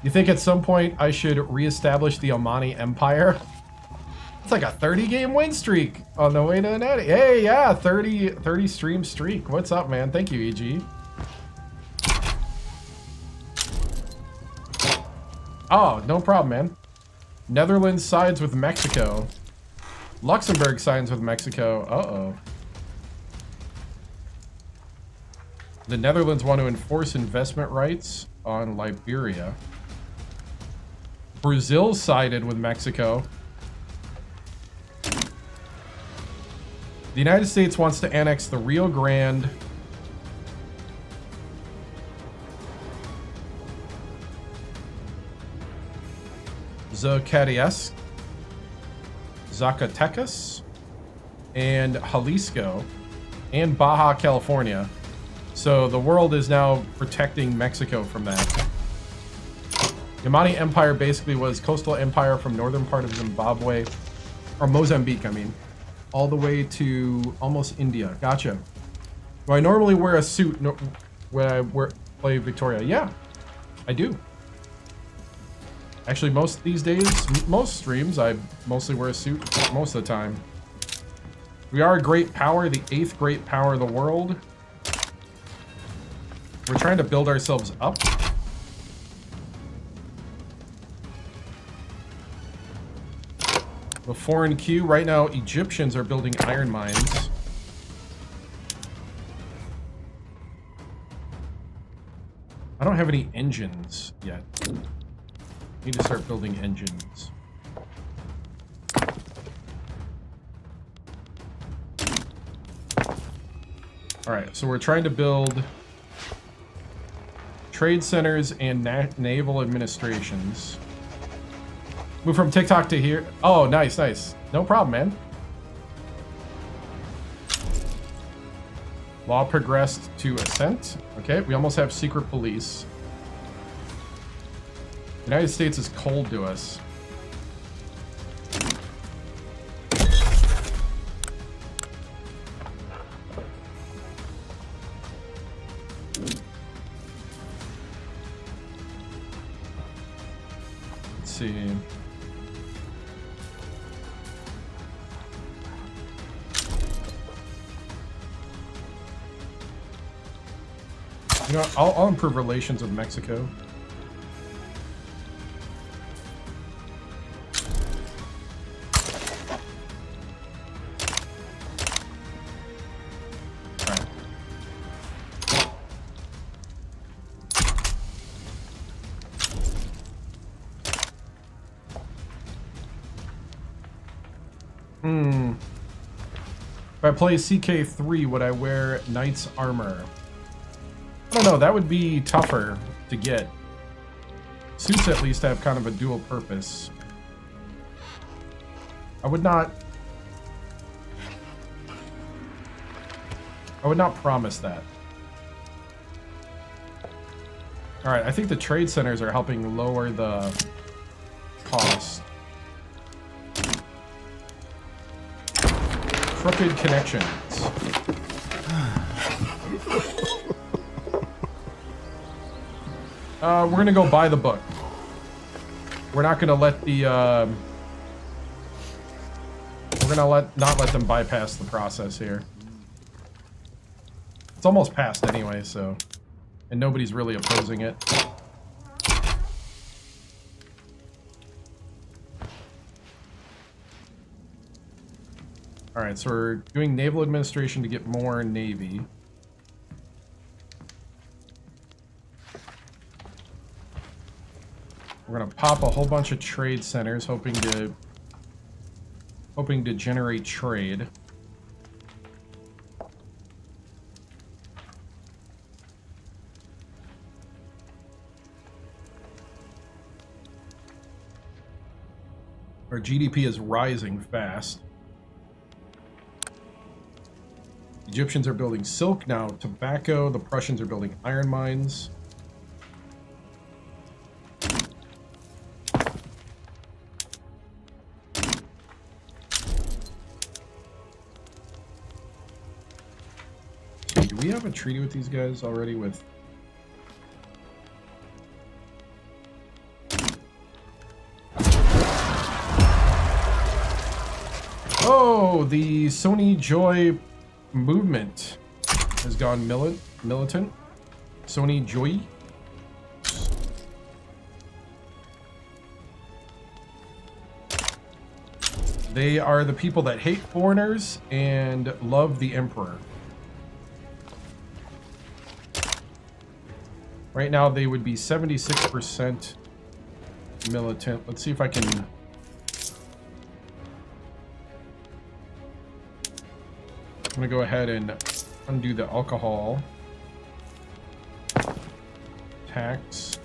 You think at some point I should reestablish the Omani Empire? It's like a 30-game win streak on the way to an edit. Hey, yeah, 30 stream streak. What's up, man? Thank you, EG. Oh, no problem, man. Netherlands sides with Mexico. Luxembourg signs with Mexico. Uh-oh. The Netherlands want to enforce investment rights on Liberia. Brazil sided with Mexico. The United States wants to annex the Rio Grande, Zacatecas, and Jalisco, and Baja California. So the world is now protecting Mexico from that. The Omani Empire basically was coastal empire from northern part of Zimbabwe, or Mozambique, I mean, all the way to almost India. Gotcha. Do I normally wear a suit when I play Victoria? Yeah, I do. Actually, most these days, most streams, I mostly wear a suit most of the time. We are a great power, the 8th great power of the world. We're trying to build ourselves up. The foreign queue, right now, Egyptians are building iron mines. I don't have any engines yet. Need to start building engines. Alright, so we're trying to build trade centers and naval administrations. Move from TikTok to here. Oh, nice, nice. No problem, man. Law progressed to assent. Okay, we almost have secret police. The United States is cold to us. Let's see. You know, I'll improve relations with Mexico. If I play CK3, would I wear Knight's armor? I don't know, that would be tougher to get. Suits at least have kind of a dual purpose. I would not promise that. Alright, I think the trade centers are helping lower the cost. Crooked connections. We're gonna go buy the book. We're not gonna let the we're gonna not let them bypass the process here. It's almost passed anyway, so, and nobody's really opposing it. All right, so we're doing naval administration to get more navy. We're gonna pop a whole bunch of trade centers, hoping to generate trade. Our GDP is rising fast. Egyptians are building silk now, tobacco. The Prussians are building iron mines. So do we have a treaty with these guys already with... Oh, the Sony Joy movement has gone militant. Sony Joy. They are the people that hate foreigners and love the emperor. Right now they would be 76% militant. Let's see if I can... I'm gonna go ahead and undo the alcohol tax.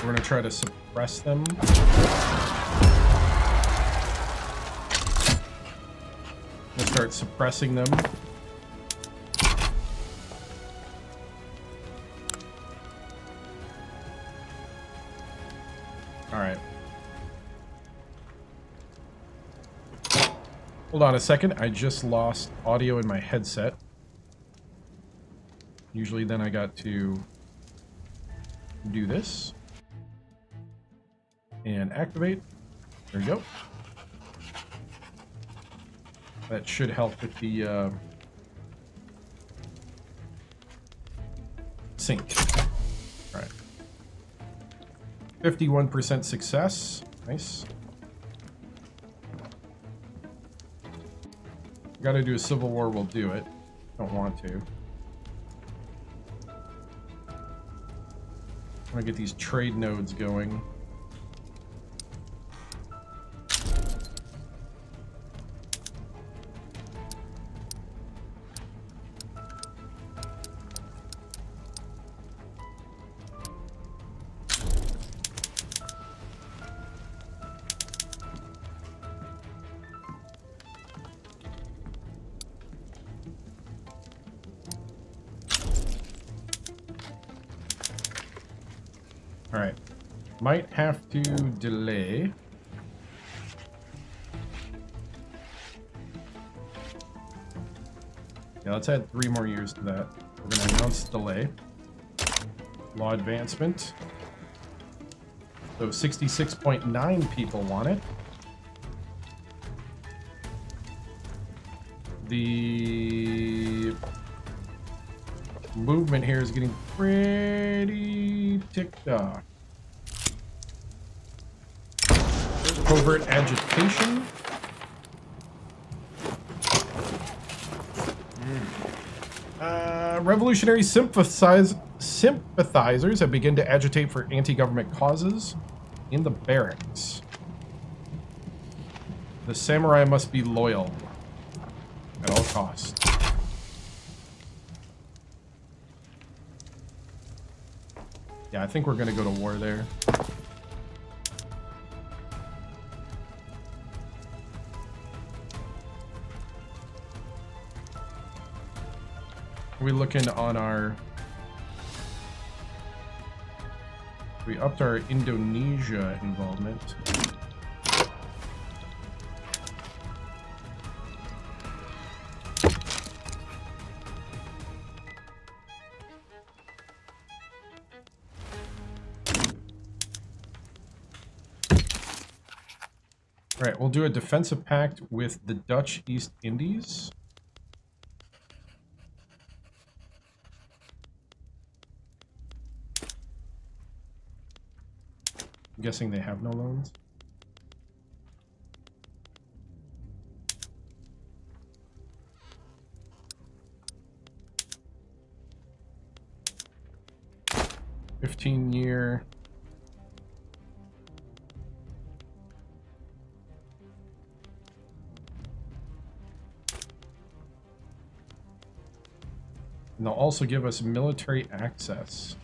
We're gonna try to suppress them. We'll start suppressing them. All right. Hold on a second, I just lost audio in my headset. Usually then I got to do this. And activate. There we go. That should help with the sync. All right. 51% success. Nice. Gotta do a civil war, we'll do it. Don't want to. I'm gonna get these trade nodes going. Alright. Might have to delay. Yeah, let's add 3 more years to that. We're going to announce delay. Law advancement. So 66.9 people want it. The movement here is getting pretty ticked off. Covert agitation. Revolutionary sympathizers have begun to agitate for anti-government causes in the barracks. The samurai must be loyal at all costs. Yeah, I think we're gonna go to war there. Are we looking on our... We upped our Indonesia involvement. All right, we'll do a defensive pact with the Dutch East Indies. I'm guessing they have no loans. $15-year. And they'll also give us military access.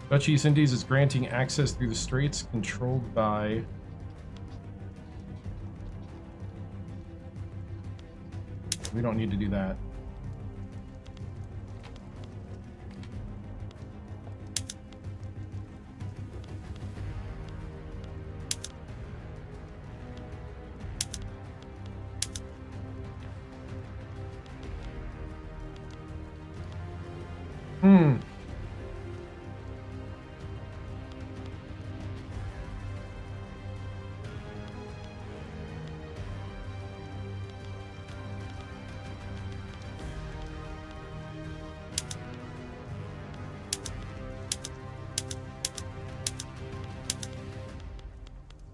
Dutch East Indies is granting access through the straits controlled by... We don't need to do that.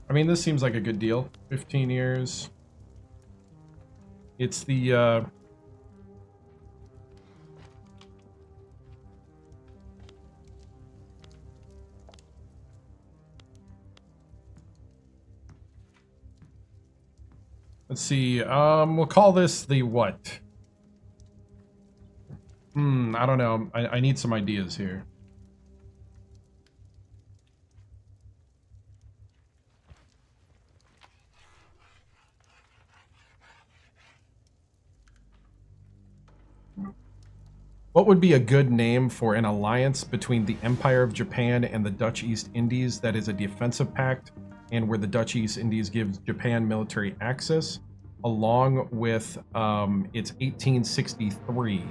I mean, this seems like a good deal. 15 years. It's the, let's see, we'll call this the what? I don't know. I need some ideas here. What would be a good name for an alliance between the Empire of Japan and the Dutch East Indies that is a defensive pact and where the Dutch East Indies gives Japan military access, along with its 1863?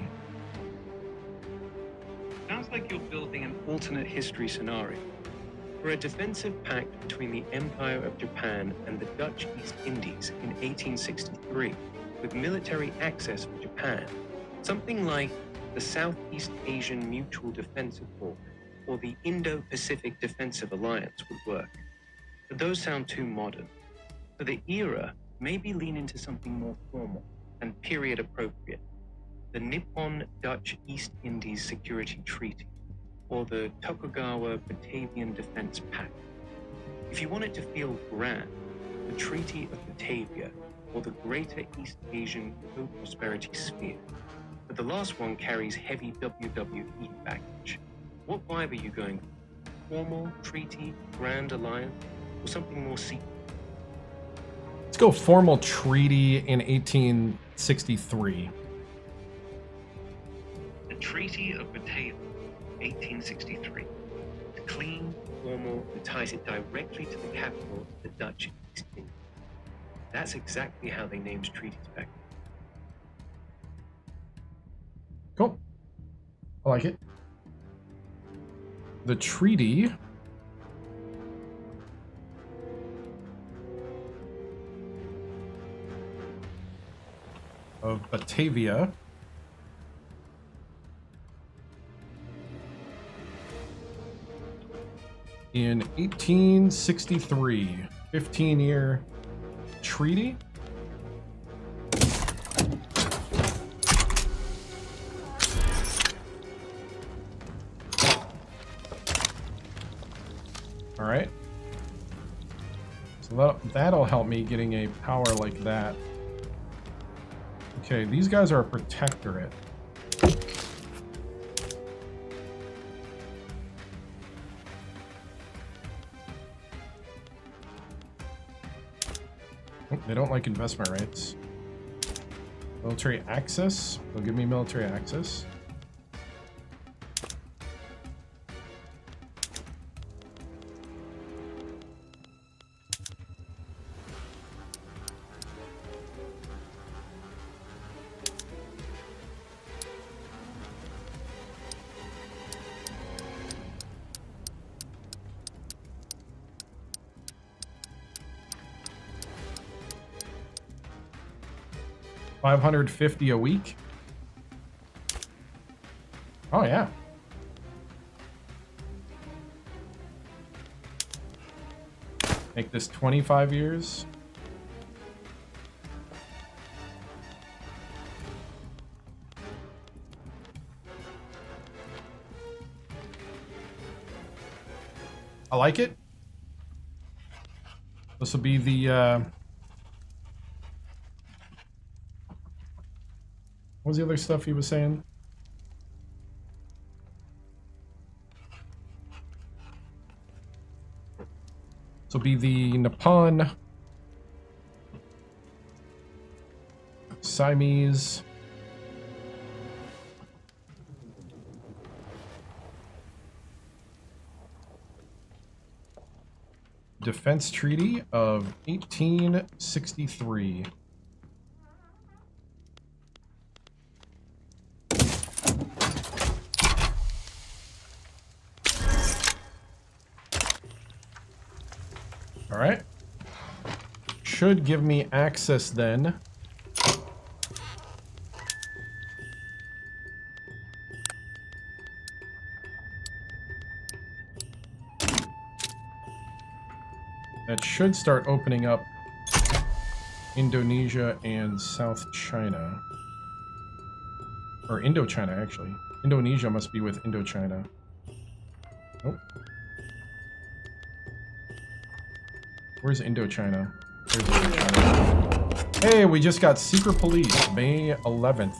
Sounds like you're building an alternate history scenario. For a defensive pact between the Empire of Japan and the Dutch East Indies in 1863, with military access for Japan, something like the Southeast Asian Mutual Defensive War or the Indo-Pacific Defensive Alliance would work. But those sound too modern. For the era, maybe lean into something more formal and period appropriate. The Nippon-Dutch East Indies Security Treaty, or the Tokugawa-Batavian Defense Pact. If you want it to feel grand, the Treaty of Batavia, or the Greater East Asian Co-Prosperity Sphere. But the last one carries heavy WWE baggage. What vibe are you going for? Formal, treaty, grand alliance, or something more secret? Let's go formal treaty in 1863. The Treaty of Batavia, 1863. It's clean, formal, and ties it directly to the capital of the Dutch East Indies. That's exactly how they named treaties back then. Cool. I like it. The Treaty of Batavia in 1863. 15-year treaty. All right. So that'll help me getting a power like that. Okay, these guys are a protectorate. Oh, they don't like investment rates. Military access. They'll give me military access. $550 a week. Oh yeah. Make this 25 years. I like it. This will be the what was the other stuff he was saying? This will be the Nippon, Siamese, Defense Treaty of 1863. All right. Should give me access then. That should start opening up Indonesia and South China. Or Indochina, actually. Indonesia must be with Indochina. Nope. Where's Indochina? There's Indochina. Hey, we just got secret police, May 11th,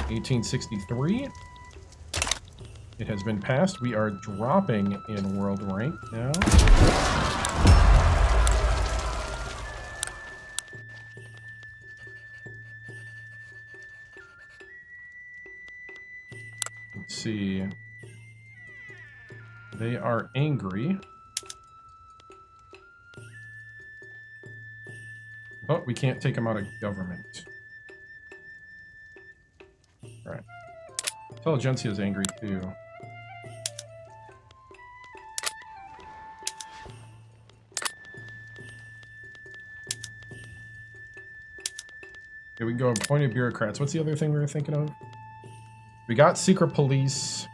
1863. It has been passed. We are dropping in world rank now. Let's see. They are angry. Oh, we can't take them out of government. All right. Intelligentsia is angry too. Okay, we can go appointed bureaucrats. What's the other thing we were thinking of? We got secret police.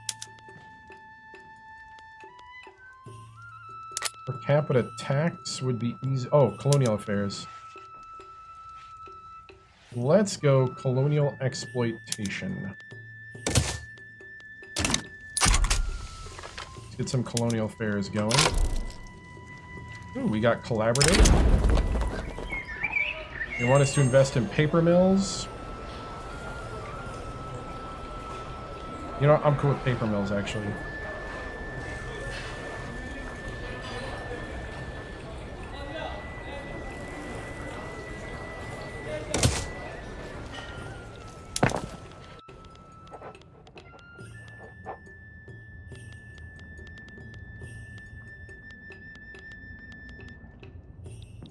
Per capita tax would be easy. Oh, colonial affairs. Let's go colonial exploitation. Let's get some colonial affairs going. Ooh, we got collaborative. They want us to invest in paper mills. You know, I'm cool with paper mills, actually.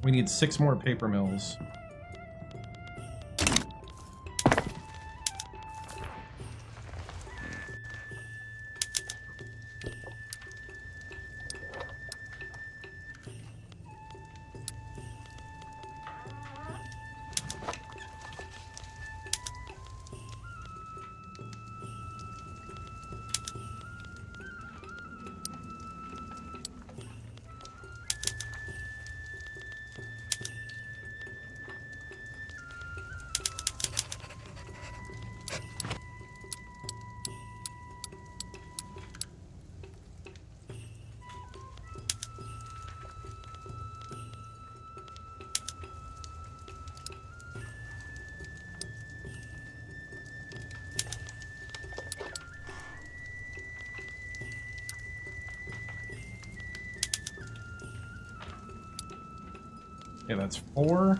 We need 6 more paper mills. Okay, that's 4.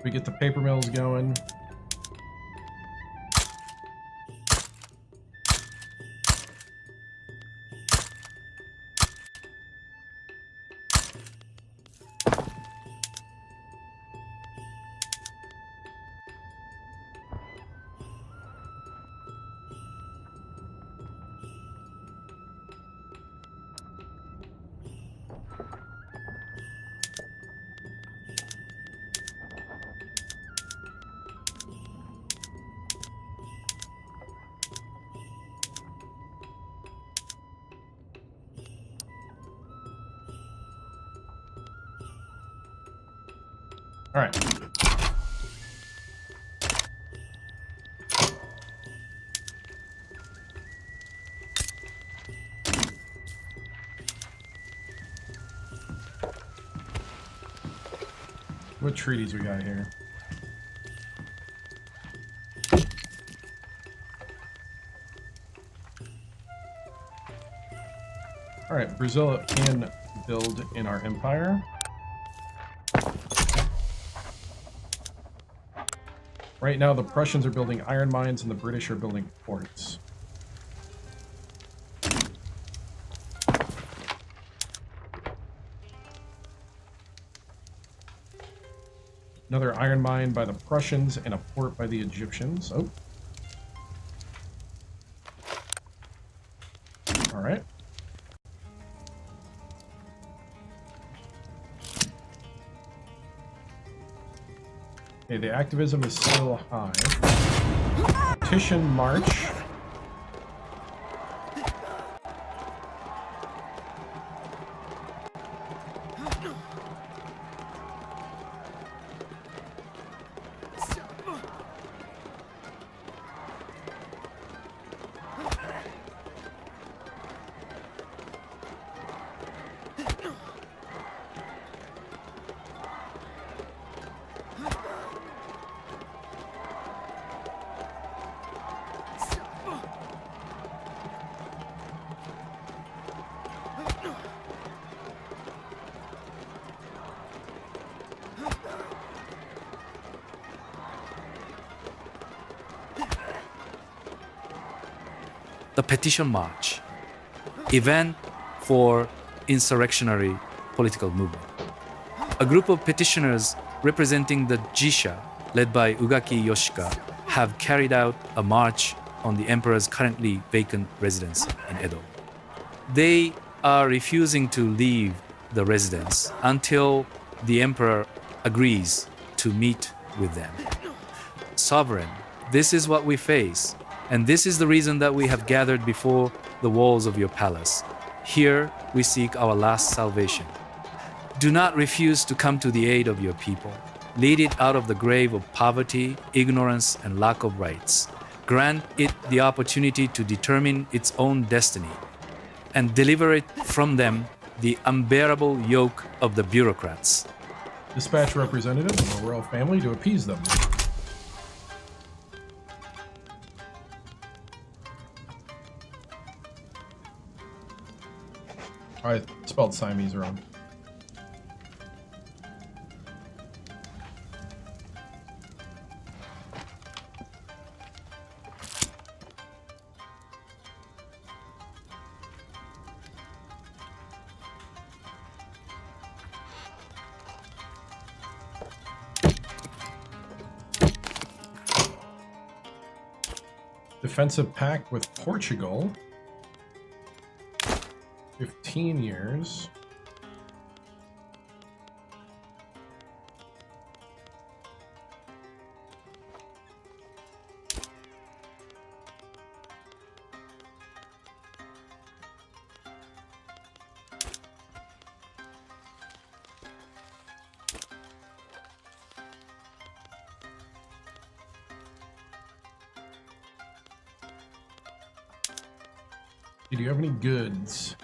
We get the paper mills going. All right. What treaties we got here? All right, Brazil can build in our empire. Right now, the Prussians are building iron mines and the British are building ports. Another iron mine by the Prussians and a port by the Egyptians. Oh. All right. Okay, the activism is still high. Petition march. The Petition March, event for insurrectionary political movement. A group of petitioners representing the Jisha, led by Ugaki Yoshika, have carried out a march on the emperor's currently vacant residence in Edo. They are refusing to leave the residence until the emperor agrees to meet with them. Sovereign, this is what we face. And this is the reason that we have gathered before the walls of your palace. Here we seek our last salvation. Do not refuse to come to the aid of your people. Lead it out of the grave of poverty, ignorance, and lack of rights. Grant it the opportunity to determine its own destiny, and deliver it from them the unbearable yoke of the bureaucrats. Dispatch representatives of the royal family to appease them. I spelled Siamese wrong. Defensive pact with Portugal. 15 years. Do you have any goods?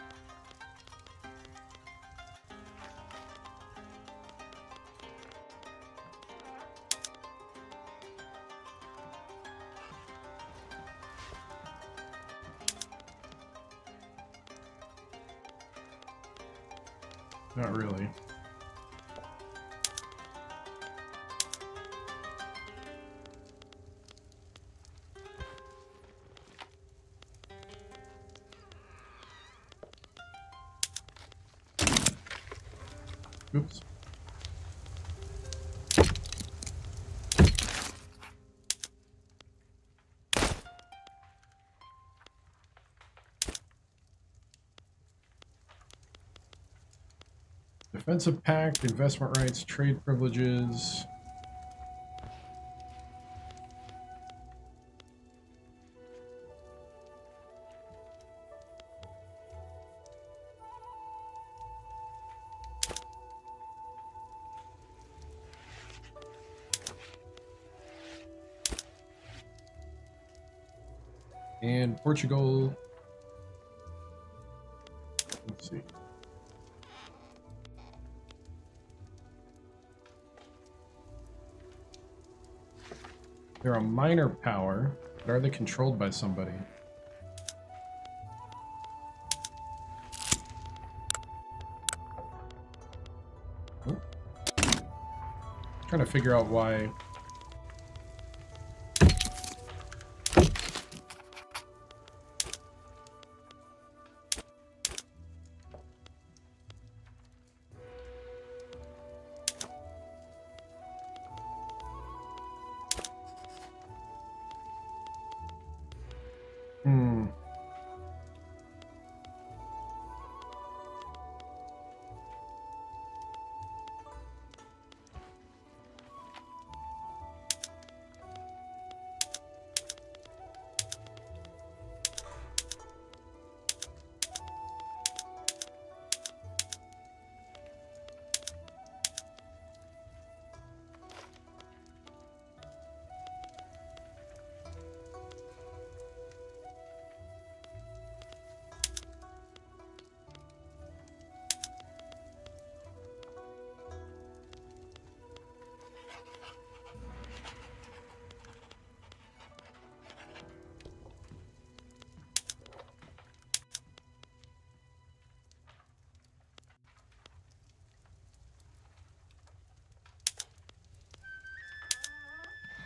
Not really. Oops. Defensive pact, investment rights, trade privileges. And Portugal. Let's see. They're a minor power, but are they controlled by somebody? Oh. Trying to figure out why.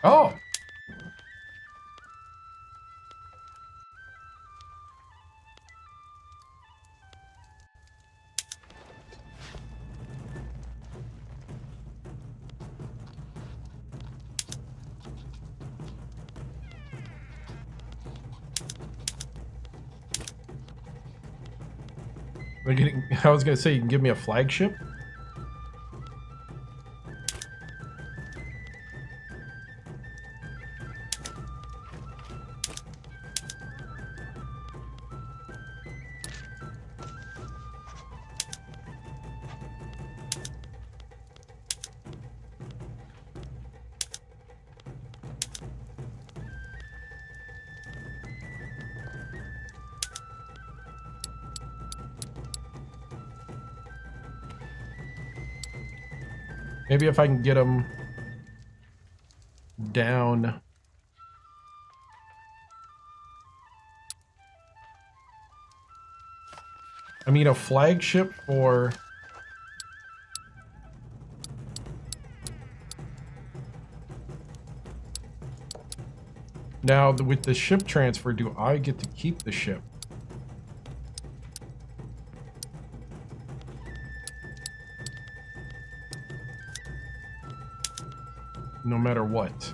Oh! I was gonna say you can give me a flagship. Maybe if I can get them down. I mean, a flagship for... Now, with the ship transfer, do I get to keep the ship? No matter what.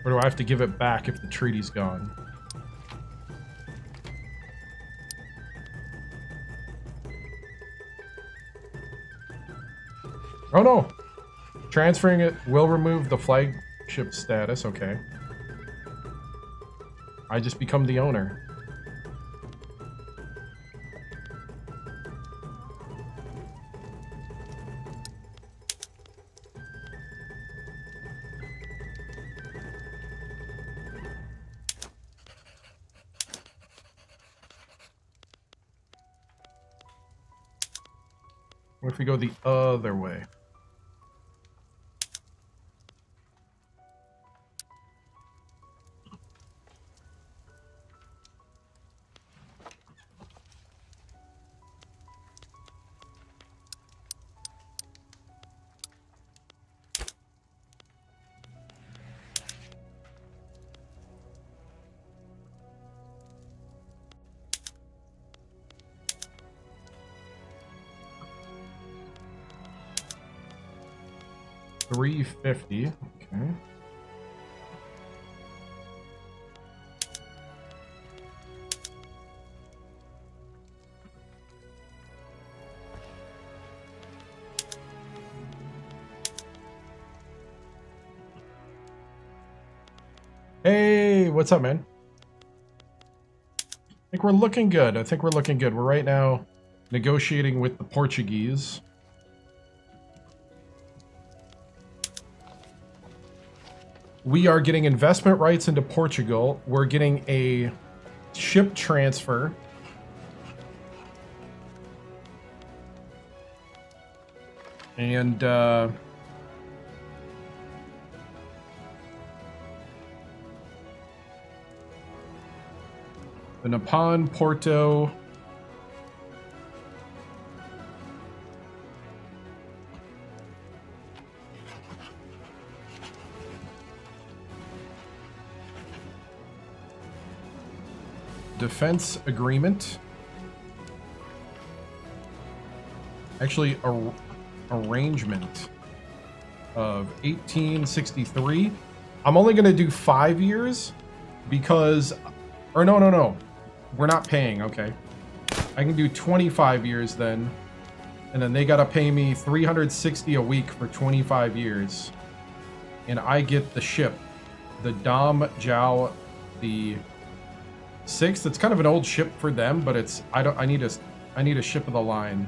Or do I have to give it back if the treaty's gone? Oh no! Transferring it will remove the flagship status, okay. I just become the owner. What if we go the other way? 350. Okay. Hey, what's up, man? I think we're looking good. We're right now negotiating with the Portuguese. We are getting investment rights into Portugal. We're getting a ship transfer. And, the Nippon, Porto. Defense agreement. Actually, arrangement of 1863. I'm only going to do 5 years because, or no. We're not paying, okay. I can do 25 years then. And then they gotta pay me 360 a week for 25 years. And I get the ship. The Dam Jiao, the 6th. It's kind of an old ship for them, but it's I need a ship of the line.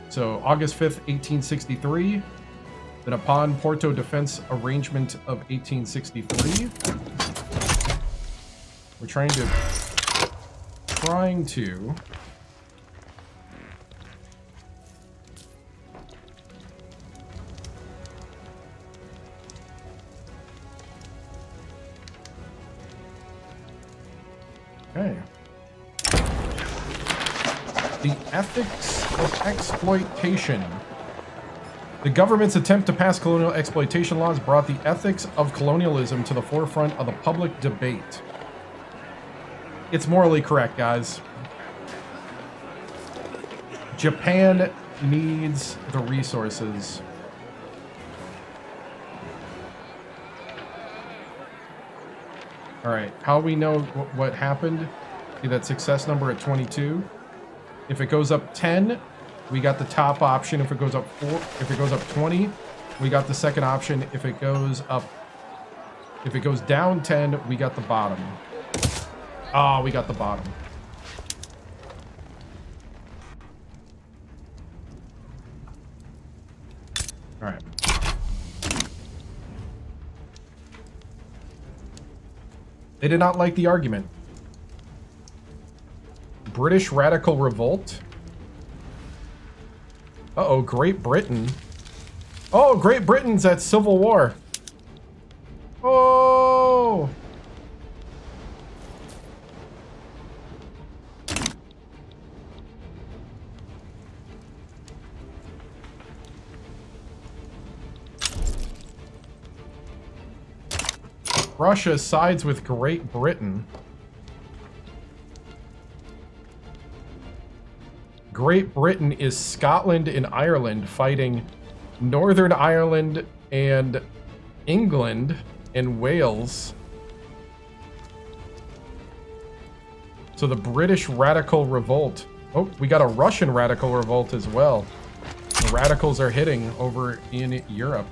So August 5th, 1863. The Nippon Porto Defense Arrangement of 1863. We're trying to okay. The ethics of exploitation. The government's attempt to pass colonial exploitation laws brought the ethics of colonialism to the forefront of the public debate. It's morally correct, guys. Japan needs the resources. All right, how we know what happened? See that success number at 22? If it goes up 10, we got the top option. If it goes up 4, if it goes up 20, we got the second option. If it goes down 10, we got the bottom. Ah, we got the bottom. All right. They did not like the argument. British radical revolt. Uh-oh, Great Britain. Oh, Great Britain's at civil war. Oh! Russia sides with Great Britain. Great Britain is Scotland and Ireland fighting Northern Ireland and England and Wales. So the British radical revolt. Oh, we got a Russian radical revolt as well. The radicals are hitting over in Europe.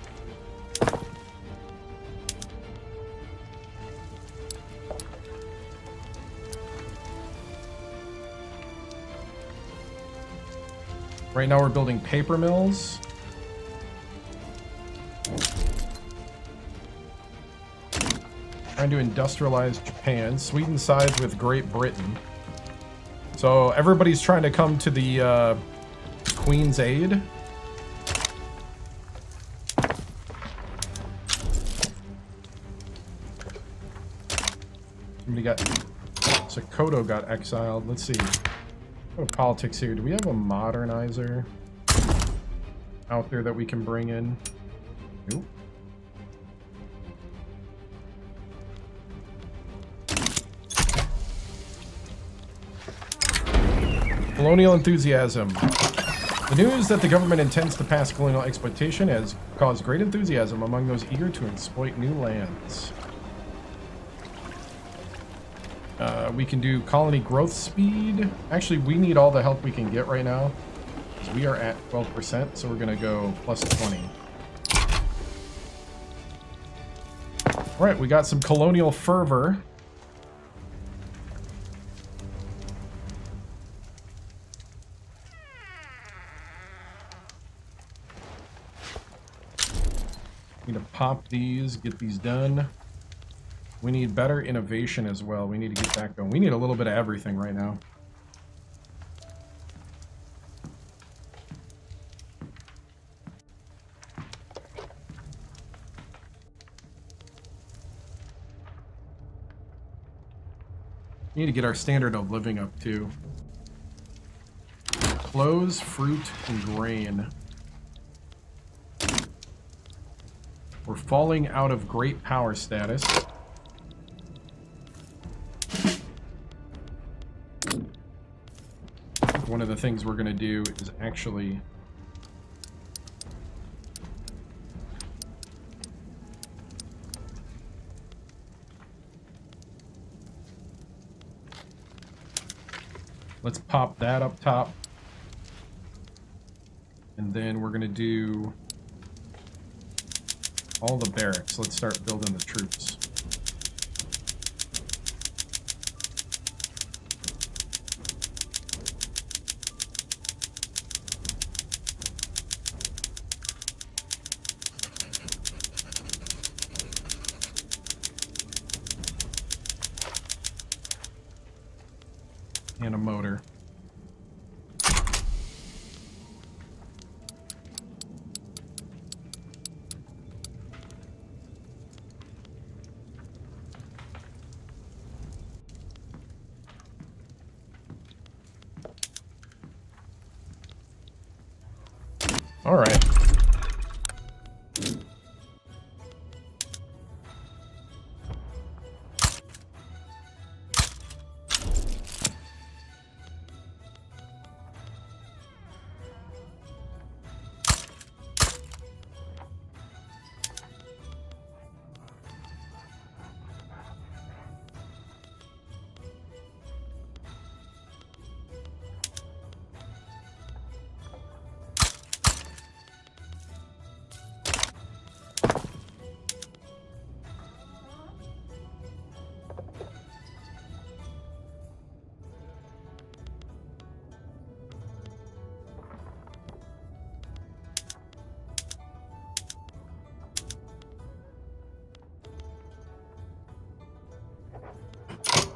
Right now we're building paper mills. Trying to industrialize Japan. Sweden sides with Great Britain. So everybody's trying to come to the Queen's aid. Somebody got... Sakoku got exiled. Let's see. What politics here? Do we have a modernizer out there that we can bring in? Nope. Colonial enthusiasm. The news that the government intends to pass colonial exploitation has caused great enthusiasm among those eager to exploit new lands. We can do colony growth speed. Actually, we need all the help we can get right now. We are at 12%, so we're going to go plus 20. All right, we got some colonial fervor. Need to pop these, get these done. We need better innovation as well. We need to get that going. We need a little bit of everything right now. We need to get our standard of living up too. Clothes, fruit, and grain. We're falling out of great power status. One of the things we're going to do is actually let's pop that up top, and then we're going to do all the barracks. Let's start building the troops. And a motor. All right.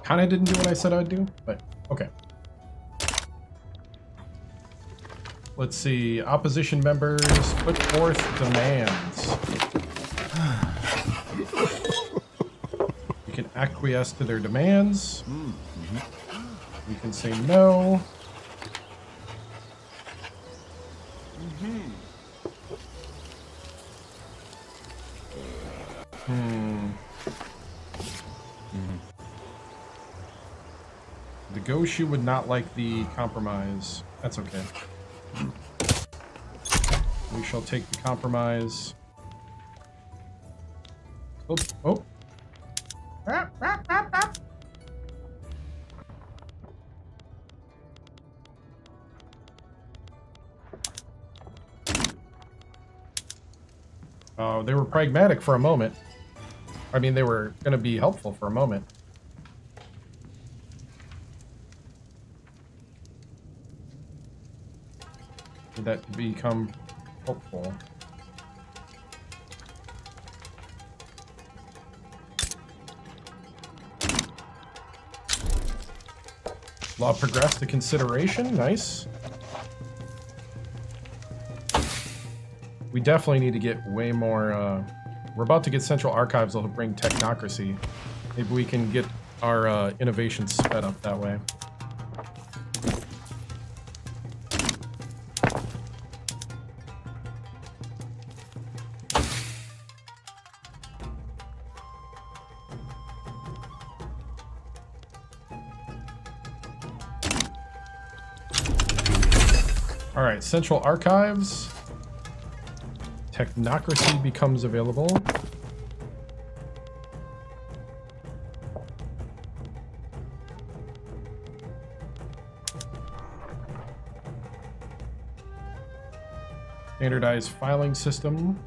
Kind of didn't do what I said I'd do, but okay. Let's see. Opposition members put forth demands. We can acquiesce to their demands. We can say no. The Goshu would not like the compromise. That's okay. We shall take the compromise. Oh, oh. Oh, they were pragmatic for a moment. I mean, they were going to be helpful for a moment. For that to become helpful. Law progressed to consideration. Nice. We definitely need to get way more. We're about to get central archives that'll bring technocracy. Maybe we can get our innovation sped up that way. All right, Central Archives. Technocracy becomes available. Standardized filing system.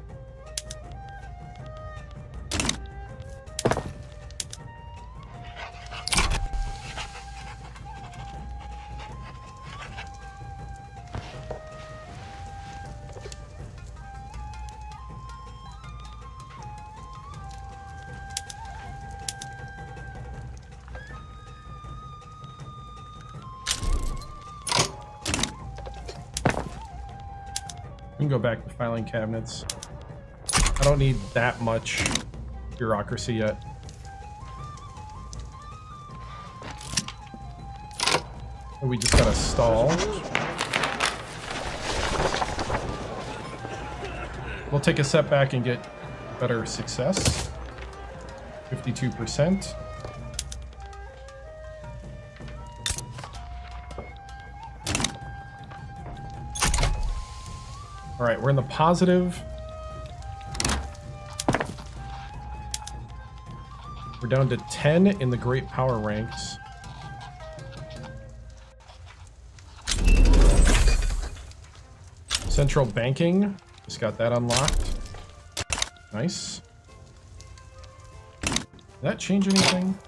We can go back to filing cabinets. I don't need that much bureaucracy yet. We just gotta stall. We'll take a setback and get better success. 52%. All right, we're in the positive. We're down to 10 in the great power ranks. Central banking, just got that unlocked. Nice. Did that change anything?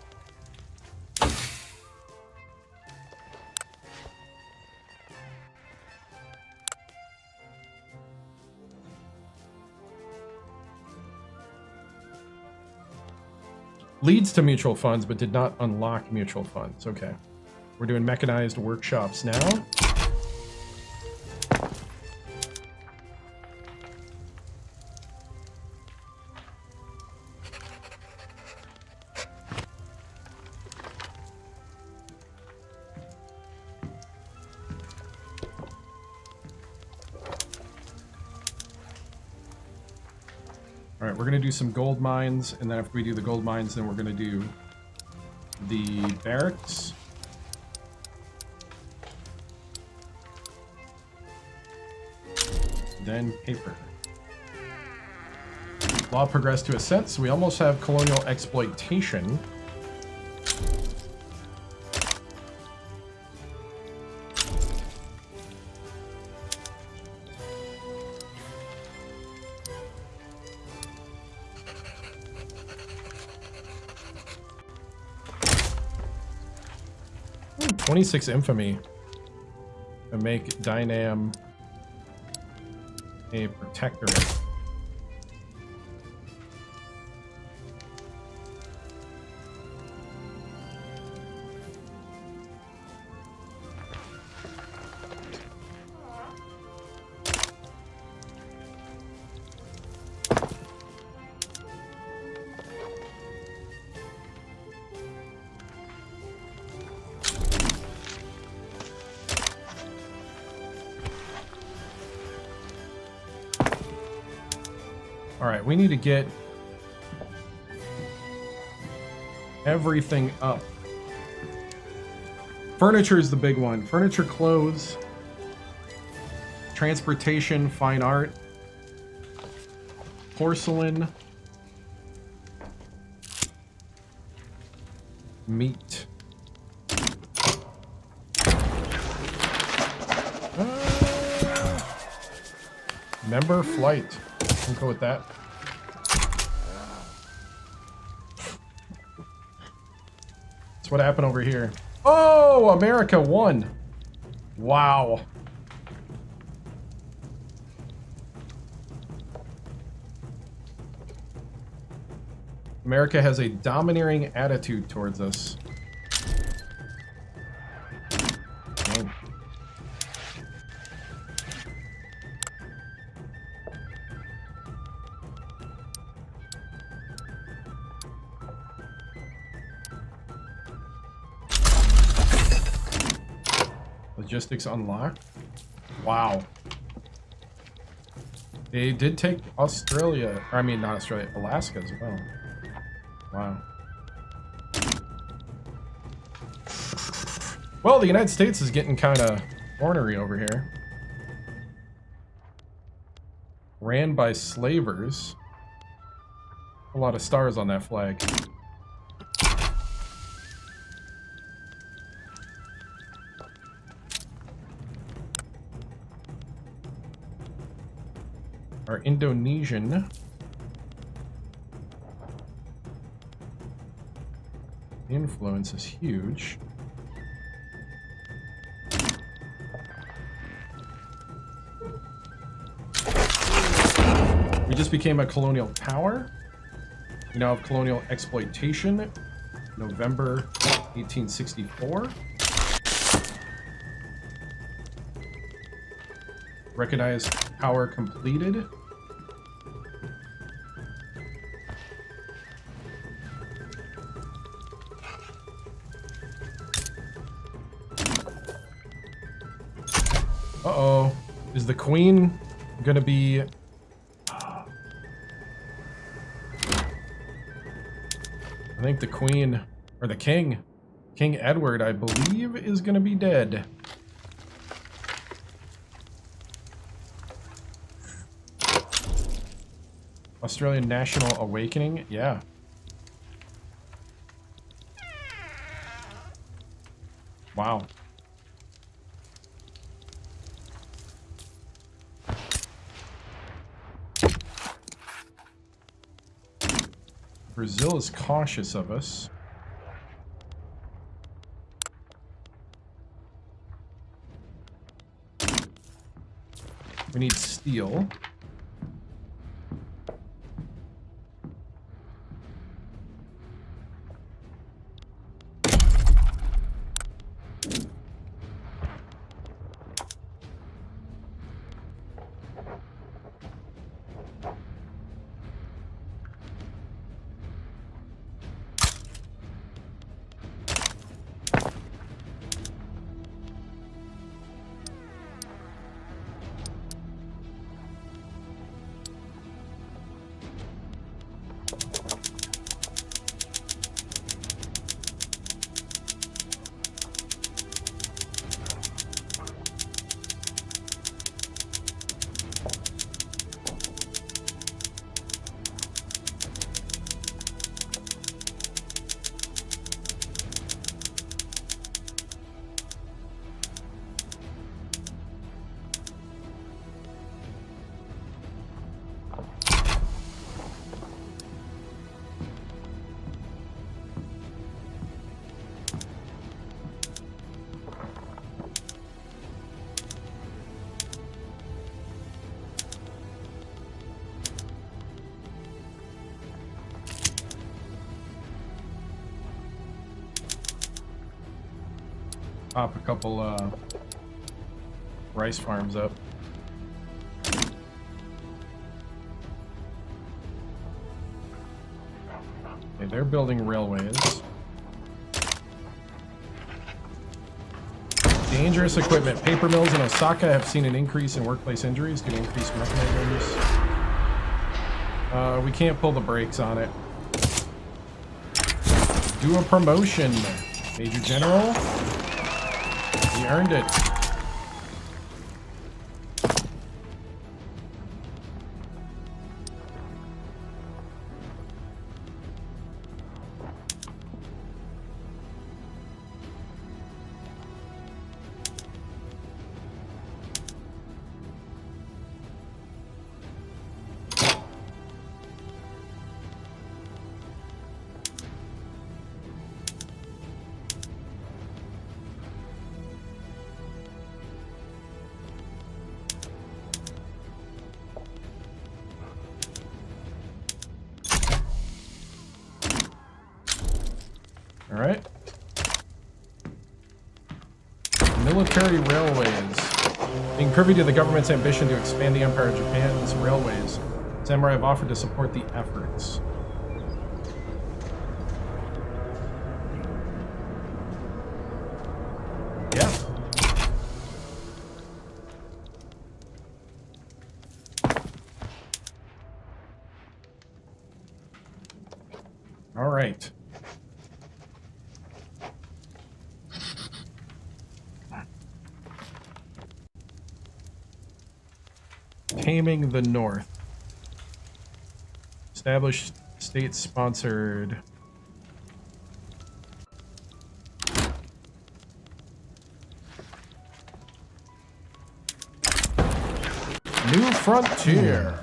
Leads to mutual funds, but did not unlock mutual funds. Okay. We're doing mechanized workshops now. All right, we're gonna do some gold mines, and then after we do the gold mines, then we're gonna do the barracks. Then paper. Law progressed to a sense, so we almost have colonial exploitation. Ooh, 26 infamy. And make Dynam a protectorate. All right, we need to get everything up. Furniture is the big one. Furniture, clothes, transportation, fine art, porcelain, meat. Member flight. We'll go with that. That's what happened over here. Oh, America won. Wow. America has a domineering attitude towards us. Dang. Logistics unlocked. Wow. They did take Australia, or I mean not Australia, Alaska as well. Wow. Well, the United States is getting kind of ornery over here. Ran by slavers. A lot of stars on that flag. Our Indonesian influence is huge. We just became a colonial power. We now have colonial exploitation. November 1864. Recognized power completed. Uh-oh. Is the queen gonna be... I think the queen, or the king, King Edward, I believe, is gonna be dead. Australian National Awakening, yeah. Wow. Brazil is cautious of us. We need steel. Pop a couple rice farms up. Okay, they're building railways. Dangerous equipment. Paper mills in Osaka have seen an increase in workplace injuries due to increased mechanizers. We can't pull the brakes on it. Do a promotion, Major General. He earned it. All right. Military railways. Being privy to the government's ambition to expand the Empire of Japan's railways, samurai have offered to support the efforts. Yeah. All right. Reclaiming the North. Established state-sponsored. New Frontier.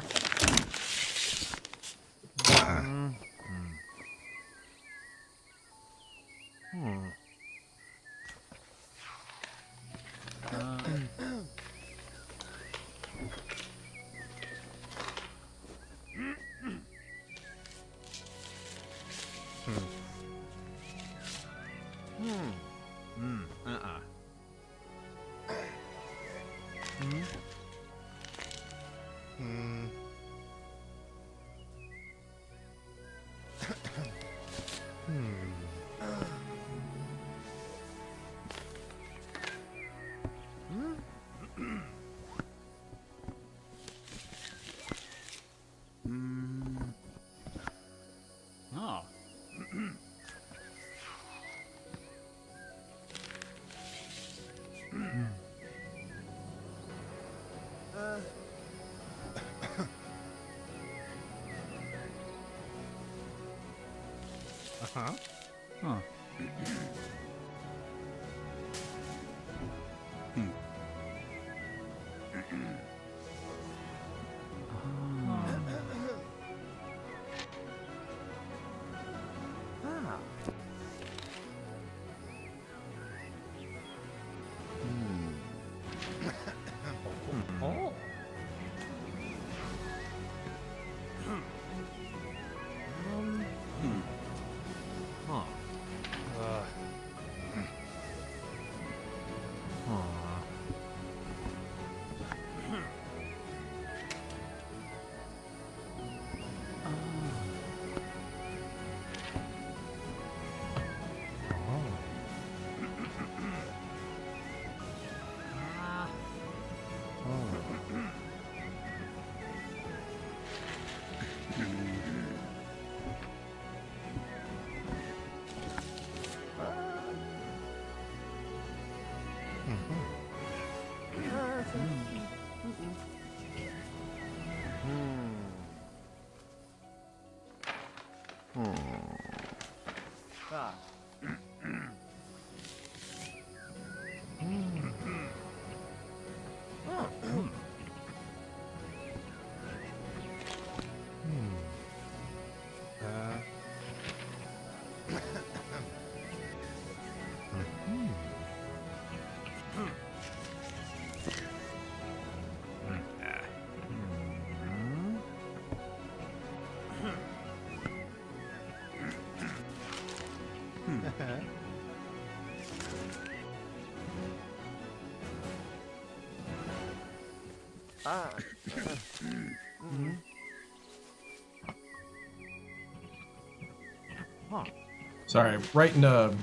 Sorry, writing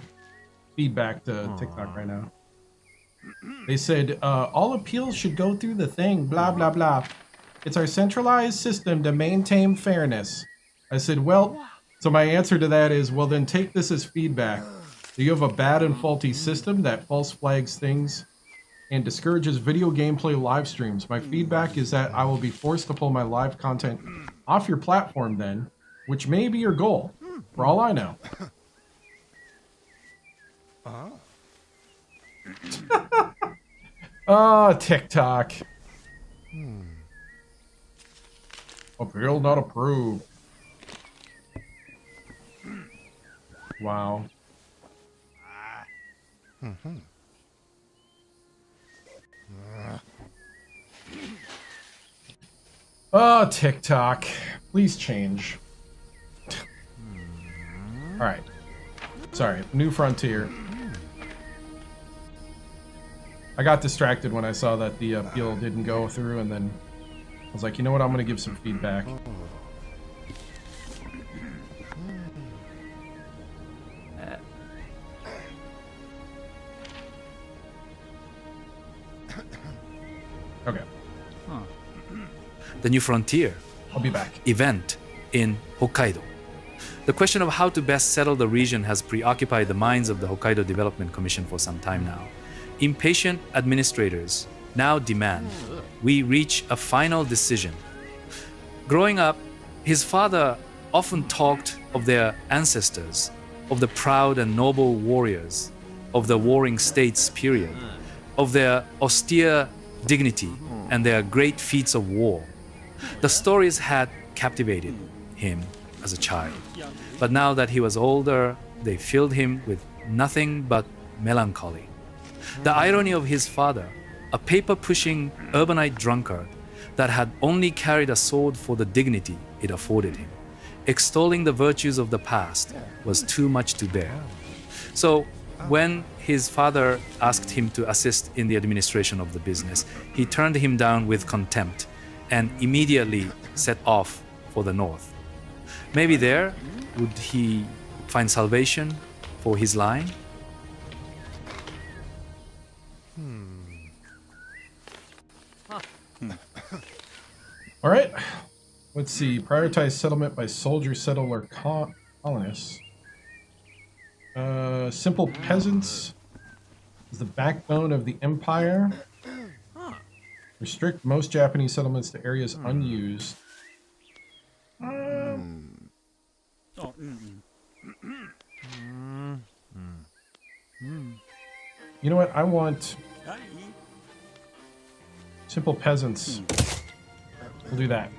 feedback to TikTok right now. They said, all appeals should go through the thing, blah, blah, blah. It's our centralized system to maintain fairness. I said, well, so my answer to that is, well, then take this as feedback. You have a bad and faulty system that false flags things and discourages video gameplay live streams. My feedback is that I will be forced to pull my live content off your platform then, which may be your goal, for all I know. Oh, TikTok. Appeal not approved. Wow. Oh, TikTok. Please change. Alright. Sorry, New Frontier. I got distracted when I saw that the appeal didn't go through, and then I was like, you know what, I'm going to give some feedback. Okay. The New Frontier I'll be back. event in Hokkaido. The question of how to best settle the region has preoccupied the minds of the Hokkaido Development Commission for some time now. Impatient administrators now demand we reach a final decision. Growing up, his father often talked of their ancestors, of the proud and noble warriors of the warring states period, of their austere dignity and their great feats of war. The stories had captivated him as a child, but now that he was older, they filled him with nothing but melancholy. The irony of his father, a paper-pushing urbanite drunkard that had only carried a sword for the dignity it afforded him, extolling the virtues of the past, was too much to bear. So, when his father asked him to assist in the administration of the business, he turned him down with contempt and immediately set off for the north. Maybe there would he find salvation for his line? All right. Let's see. Prioritize settlement by soldier, settler, colonists. Simple peasants is the backbone of the empire. Restrict most Japanese settlements to areas unused. You know what? I want simple peasants. We'll do that.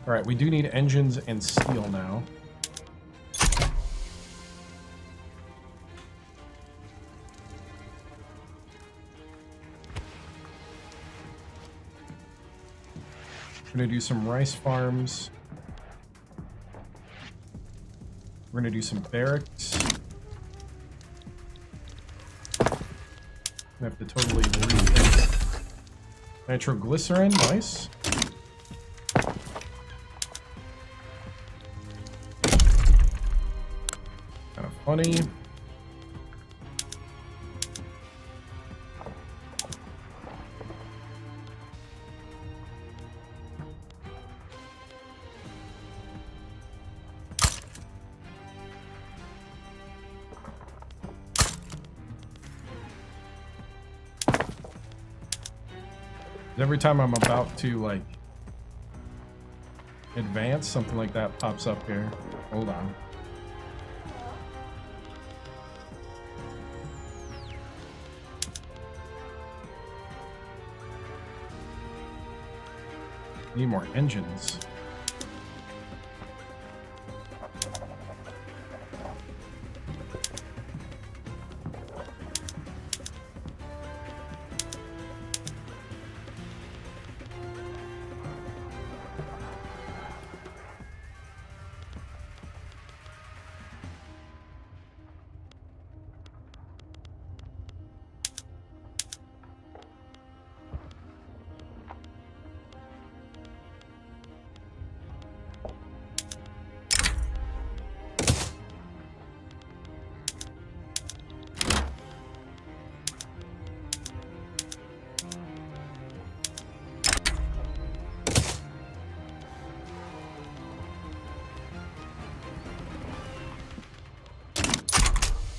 All right, we do need engines and steel now. We're gonna do some rice farms. We're gonna do some barracks. We have to totally rethink. Nitroglycerin, nice. Kind of funny. Every time I'm about to, like, advance, something like that pops up here. Hold on. Need more engines.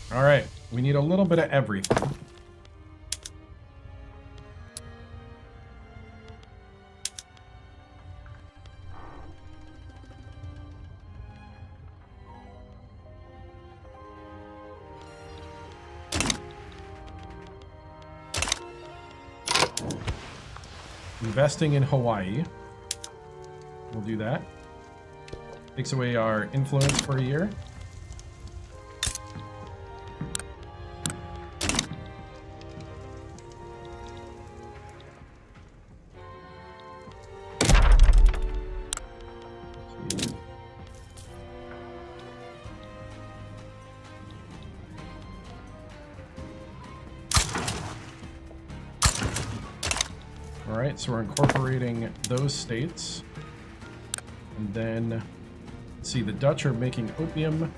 All right, we need a little bit of everything. Investing in Hawaii. We'll do that. Takes away our influence for a year. So we're incorporating those states. And then, let's see, the Dutch are making opium.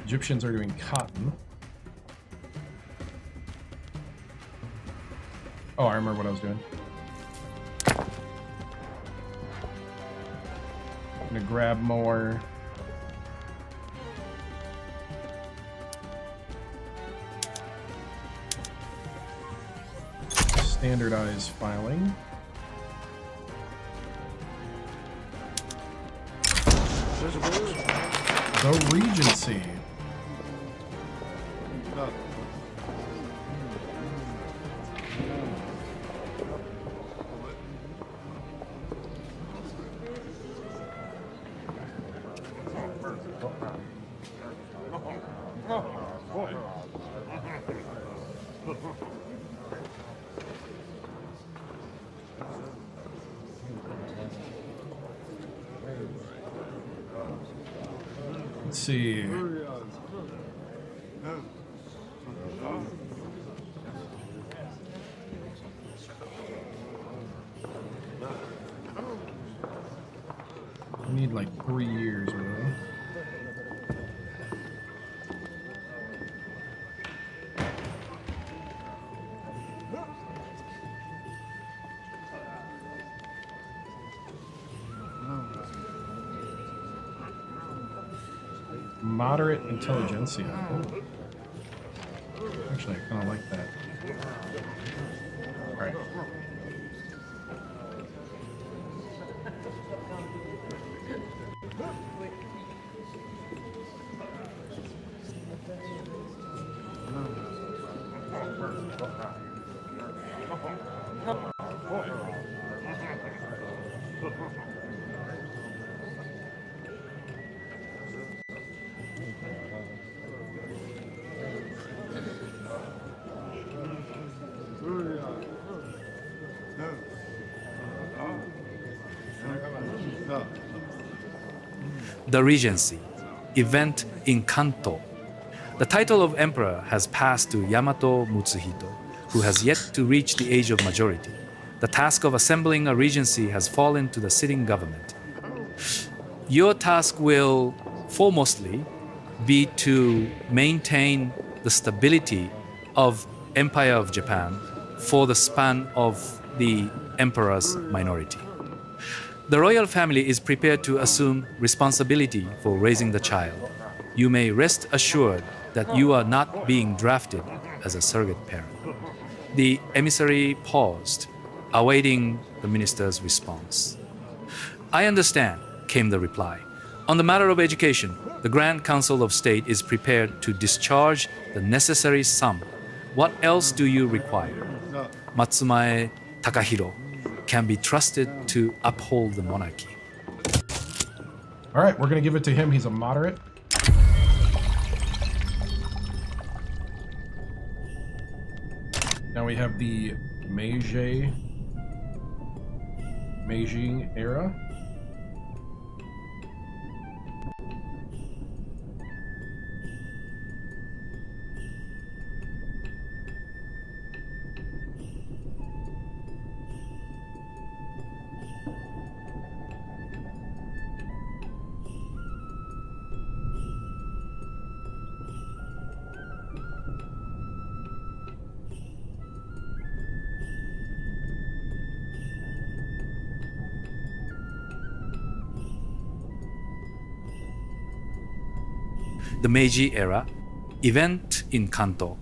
Egyptians are doing cotton. Oh, I remember what I was doing. I'm gonna grab more. standardized filing. The Regency. Let's see. We need like 3 years, really. Moderate intelligentsia. Actually, I kind of like that. All right. The Regency, event in Kanto. The title of emperor has passed to Yamato Mutsuhito, who has yet to reach the age of majority. The task of assembling a regency has fallen to the sitting government. Your task will, foremostly, be to maintain the stability of Empire of Japan for the span of the emperor's minority. The royal family is prepared to assume responsibility for raising the child. You may rest assured that you are not being drafted as a surrogate parent. The emissary paused, awaiting the minister's response. I understand, came the reply. On the matter of education, the Grand Council of State is prepared to discharge the necessary sum. What else do you require? Matsumae Takahiro can be trusted to uphold the monarchy. All right, we're going to give it to him. He's a moderate. Now we have the Meiji era. The Meiji era, event in Kanto.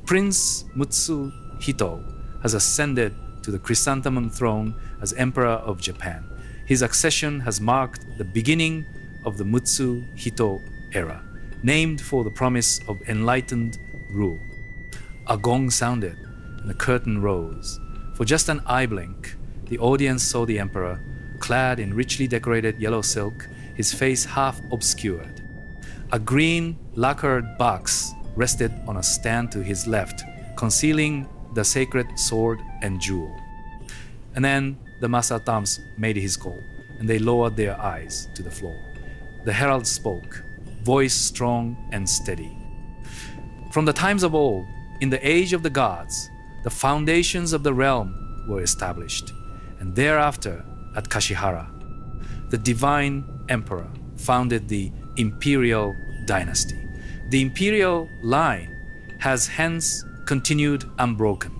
Prince Mutsuhito has ascended to the chrysanthemum throne as Emperor of Japan. His accession has marked the beginning of the Mutsuhito era, named for the promise of enlightened rule. A gong sounded and the curtain rose. For just an eye blink, the audience saw the emperor, clad in richly decorated yellow silk, his face half obscured. A green lacquered box rested on a stand to his left, concealing the sacred sword and jewel. And then the Masatams made his call, and they lowered their eyes to the floor. The herald spoke, voice strong and steady. From the times of old, in the age of the gods, the foundations of the realm were established, and thereafter at Kashihara, the divine emperor founded the imperial dynasty. The imperial line has hence continued unbroken.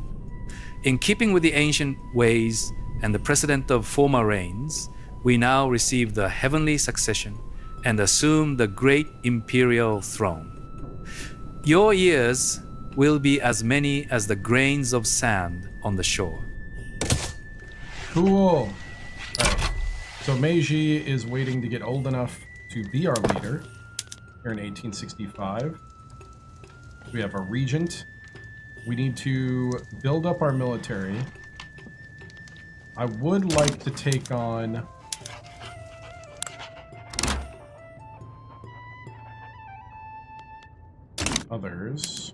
In keeping with the ancient ways and the precedent of former reigns, we now receive the heavenly succession and assume the great imperial throne. Your years will be as many as the grains of sand on the shore. Cool. Alright. So Meiji is waiting to get old enough to be our leader here in 1865. We have a regent. We need to build up our military. I would like to take on others.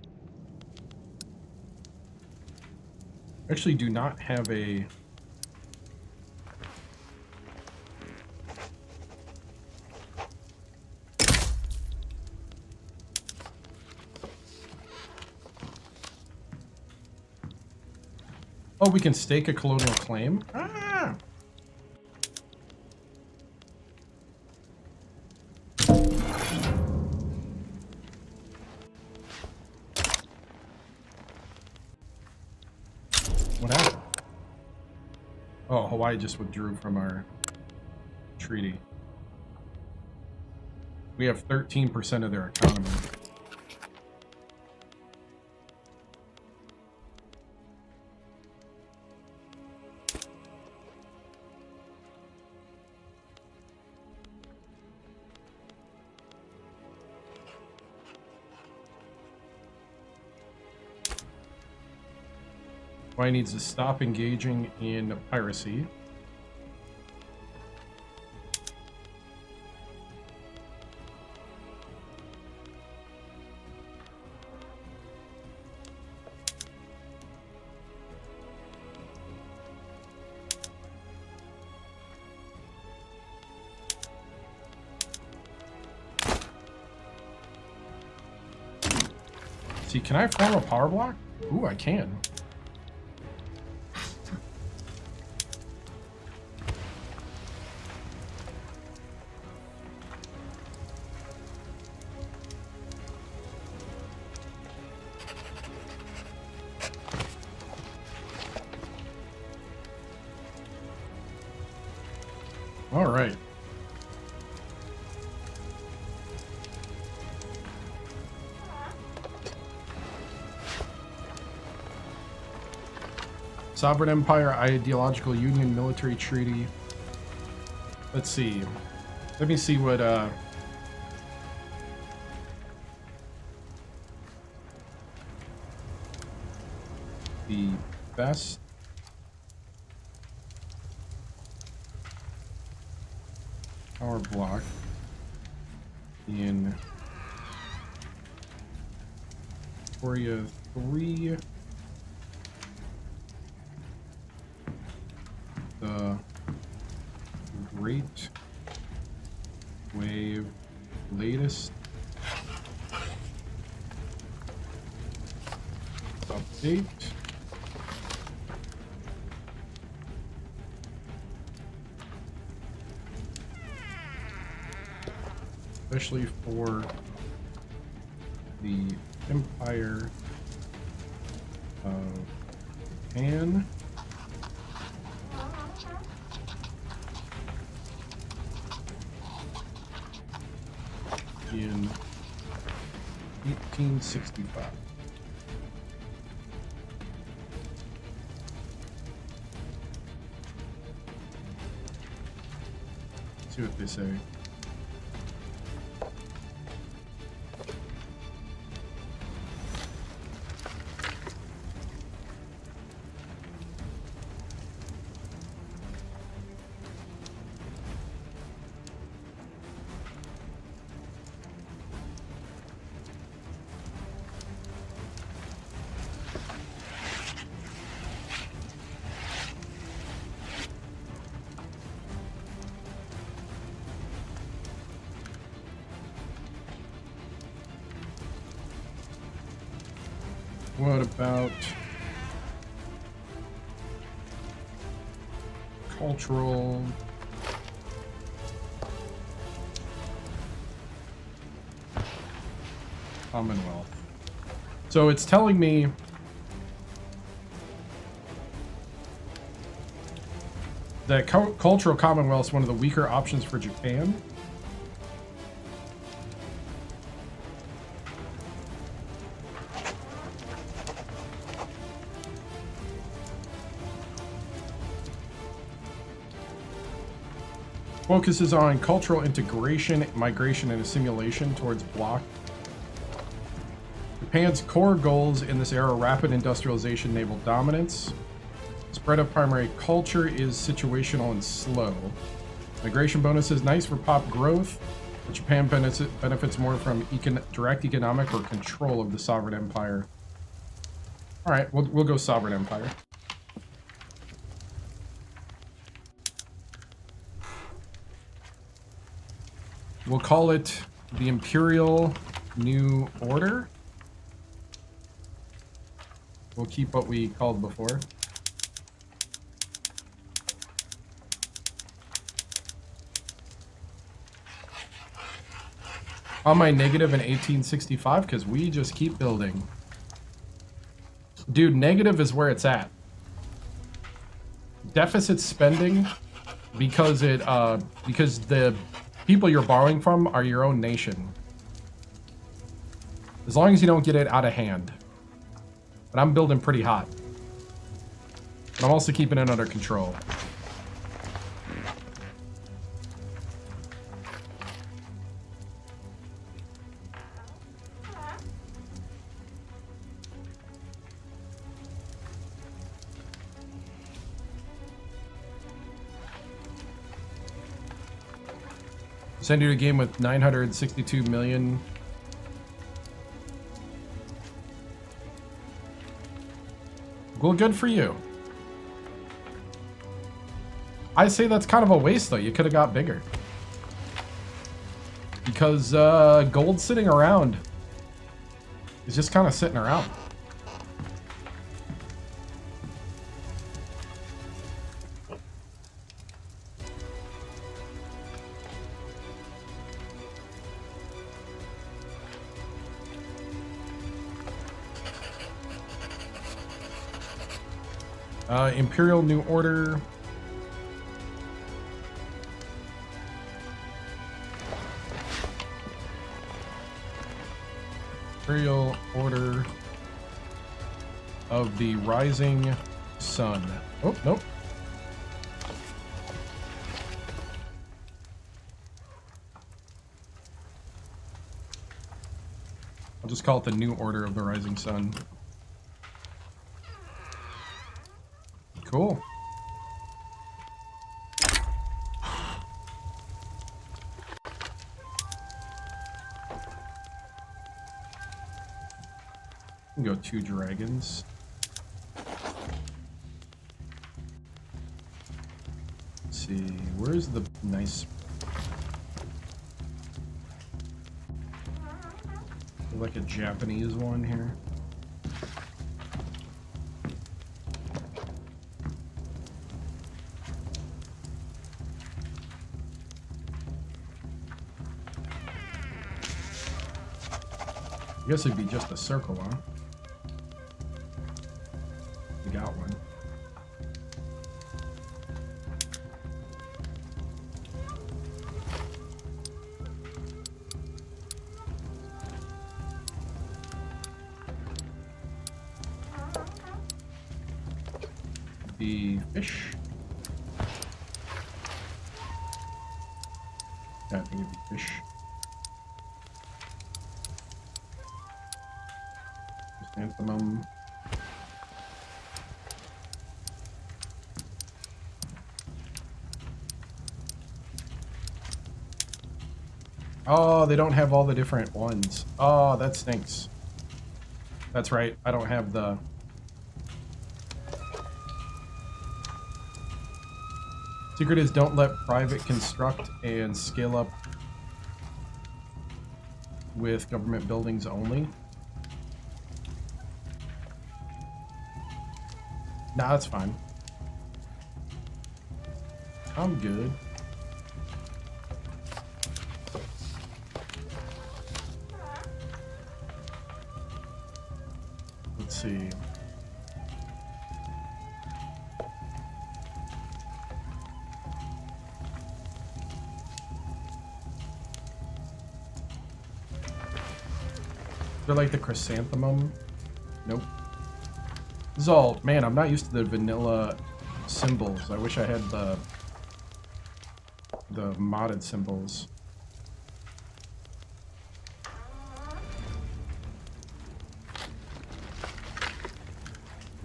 Actually do not have a oh, we can stake a colonial claim? Ah! What happened? Oh, Hawaii just withdrew from our treaty. We have 13% of their economy. Hawaii needs to stop engaging in piracy. See, can I form a power block? Ooh, I can. All right. Sovereign Empire, Ideological Union, Military Treaty. Let's see. Let me see what, the best power block in Victoria 3. The Great Wave latest update. Especially for the Empire of Japan. In 1865. See what they say. What about cultural? Commonwealth. So it's telling me that cultural Commonwealth is one of the weaker options for Japan. Focuses on cultural integration, migration, and assimilation towards bloc. Japan's core goals in this era: rapid industrialization, naval dominance. Spread of primary culture is situational and slow. Migration bonus is nice for pop growth, but Japan benefits more from direct economic or control of the sovereign empire. All right, we'll go sovereign empire. We'll call it the Imperial New Order. We'll keep what we called before. On my negative in 1865, because we just keep building. Dude, negative is where it's at. Deficit spending, because the people you're borrowing from are your own nation. As long as you don't get it out of hand. But I'm building pretty hot. But I'm also keeping it under control. Send you a game with 962 million. Well, good for you. I say that's kind of a waste, though. You could have got bigger. Because gold sitting around is just kind of sitting around. Imperial New Order. Imperial Order of the Rising Sun. Oh, nope. I'll just call it the New Order of the Rising Sun. Cool. We can go 2 dragons. Let's see, where's the nice... like a Japanese one here. I guess it'd be just a circle, huh? We got one. The fish. Yeah, I think it'd be fish. Chrysanthemum. Oh, they don't have all the different ones. Oh, that stinks. That's right. I don't have the... Secret is don't let private construct and scale up with government buildings only. Nah, that's fine. I'm good. Let's see. They're like the chrysanthemum. Nope. This is all, man, I'm not used to the vanilla symbols. I wish I had the the modded symbols.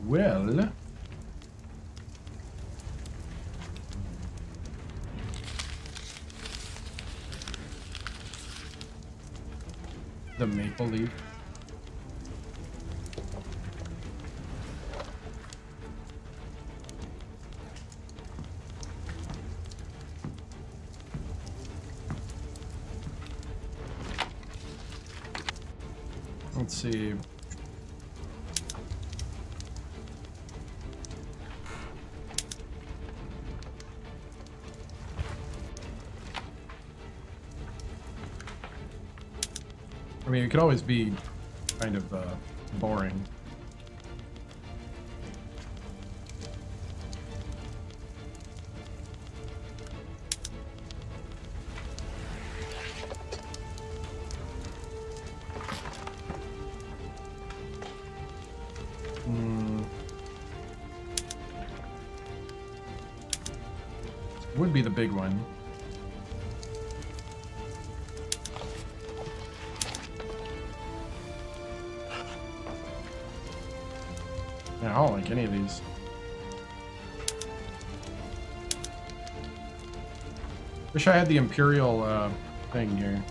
Well, the maple leaf. Let's see. I mean, it could always be kind of boring. Would be the big one. Yeah, I don't like any of these. Wish I had the imperial thing here.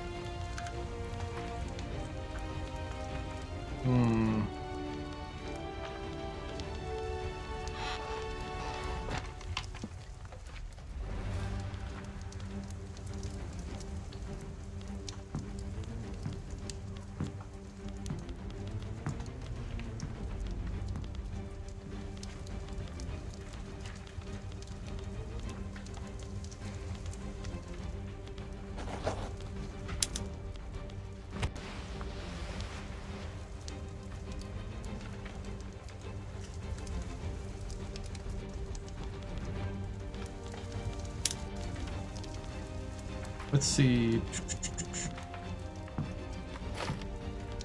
Let's see.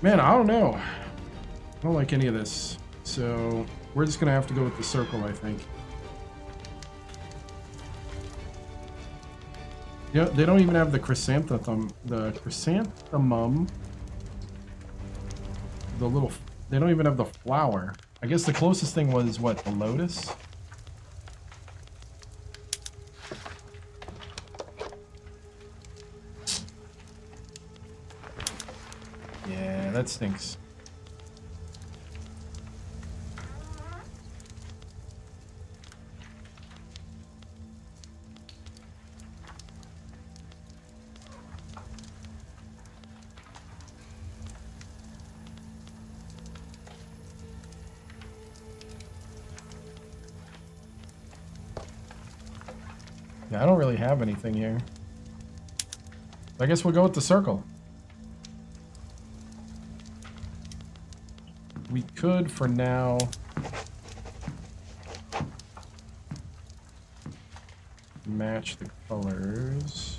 Man, I don't know. I don't like any of this. So we're just gonna have to go with the circle, I think. Yeah, they don't even have the chrysanthemum. The chrysanthemum. The little. They don't even have the flower. I guess the closest thing was what? The lotus? Yeah, that stinks. Yeah, I don't really have anything here. I guess we'll go with the circle. We could, for now, match the colors.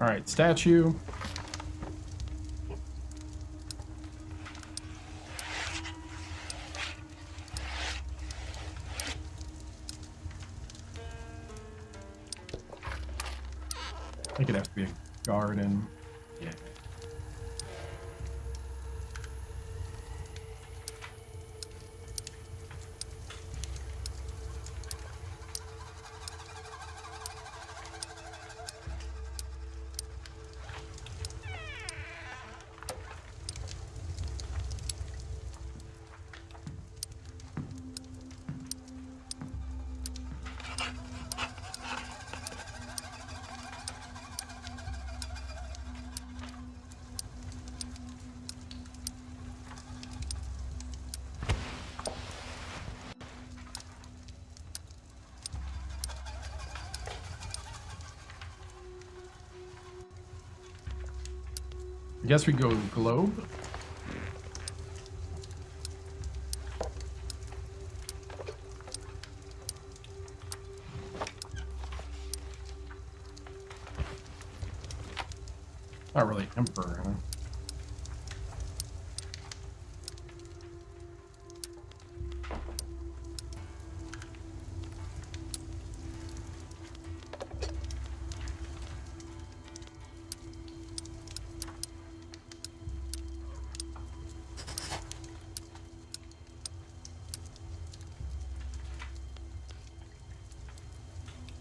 All right, statue. I think it'd have to be a garden. Yeah. I guess we go globe. Not really emperor, huh?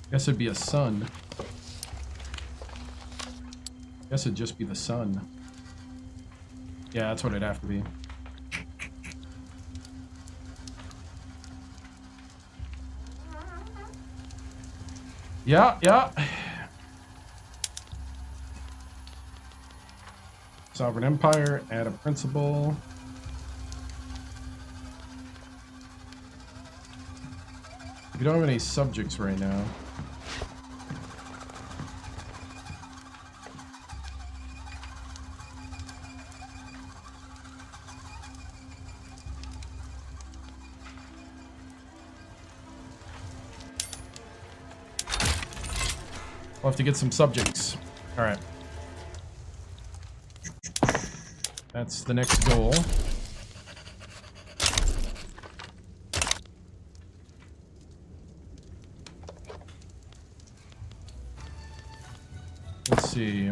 Guess it'd be a sun. Guess it'd just be the sun. Yeah, that's what it'd have to be. Yeah, yeah. Sovereign Empire, add a principal. We don't have any subjects right now. We'll have to get some subjects. All right. That's the next goal. Let's see.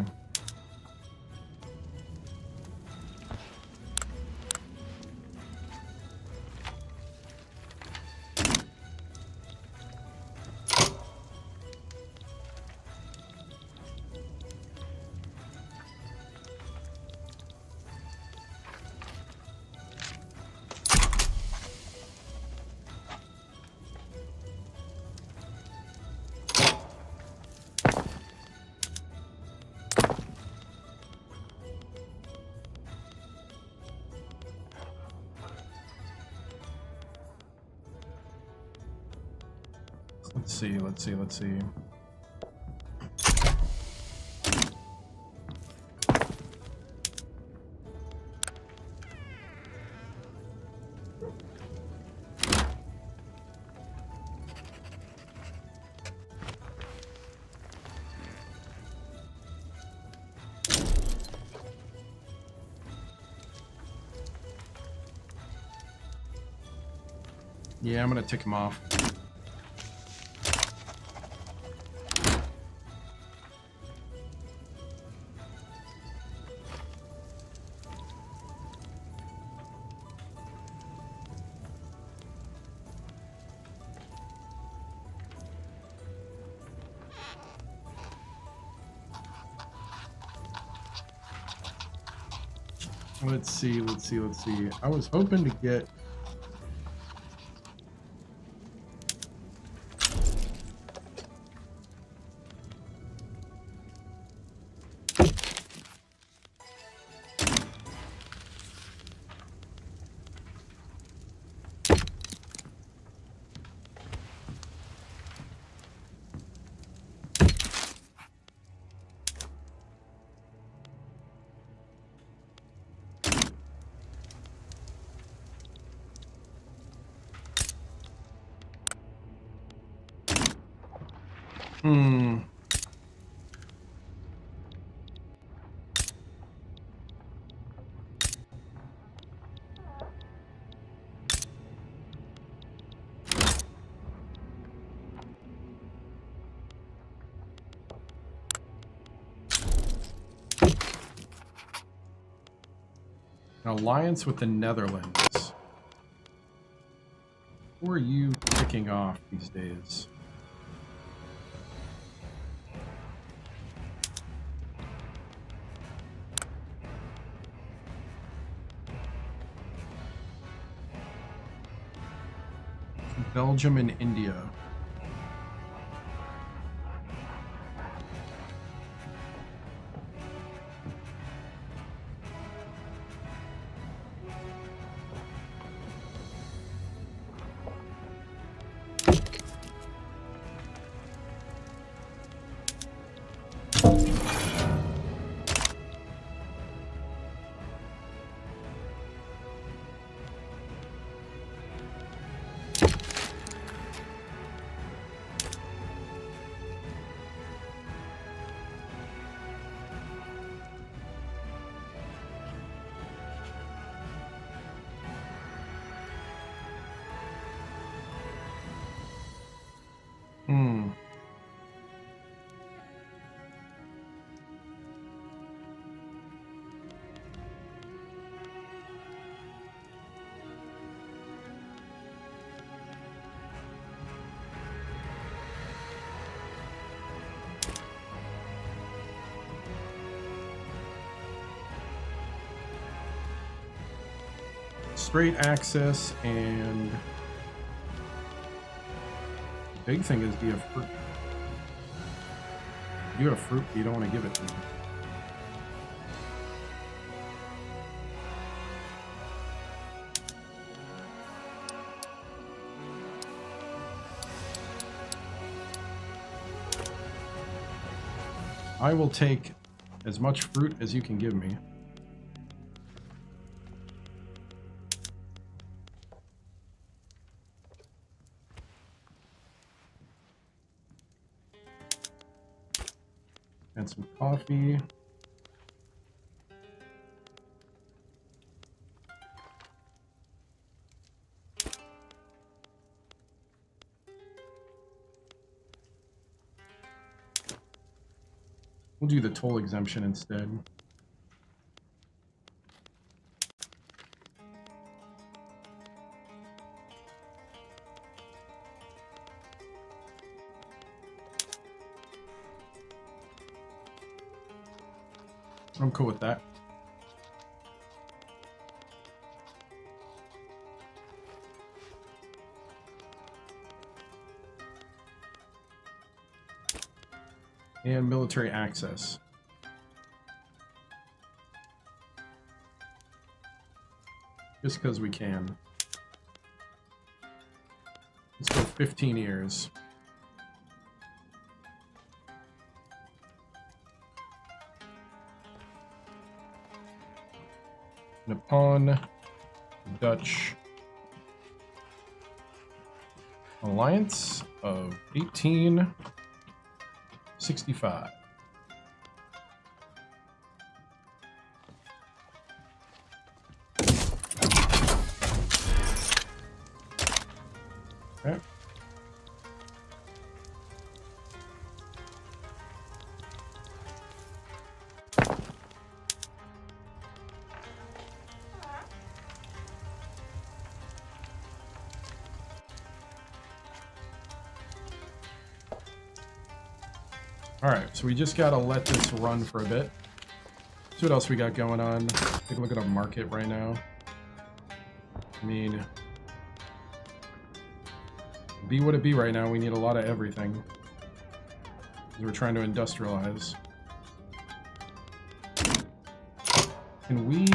Let's see. Yeah, I'm gonna tick him off. Let's see. I was hoping to get... An alliance with the Netherlands. Who are you picking off these days? Belgium and India. straight access, and the big thing is, do you have fruit? You have fruit, but you don't want to give it to me. I will take as much fruit as you can give me. And some coffee. We'll do the toll exemption instead. I'm cool with that. And military access. Just because we can. Let's go 15 years. And upon the Dutch alliance of 1865. Okay. Alright, so we just gotta let this run for a bit. See what else we got going on. Take a look at our market right now. I mean, be what it be right now, we need a lot of everything. We're trying to industrialize. Can we...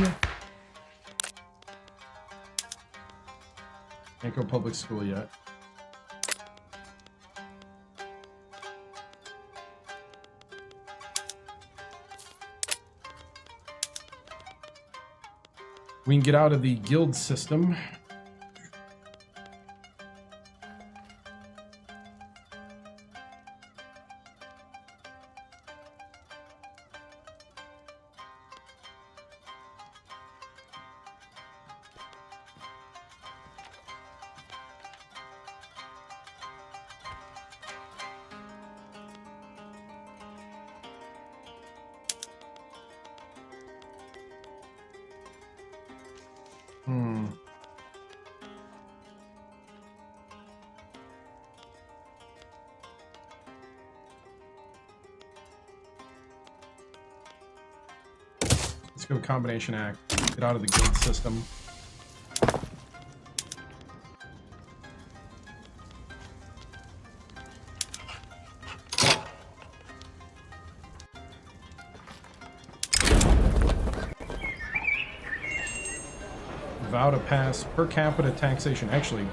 Can't go public school yet. We can get out of the guild system. Let's go Combination Act. Get out of the guild system. Vow to pass per capita taxation. Actually,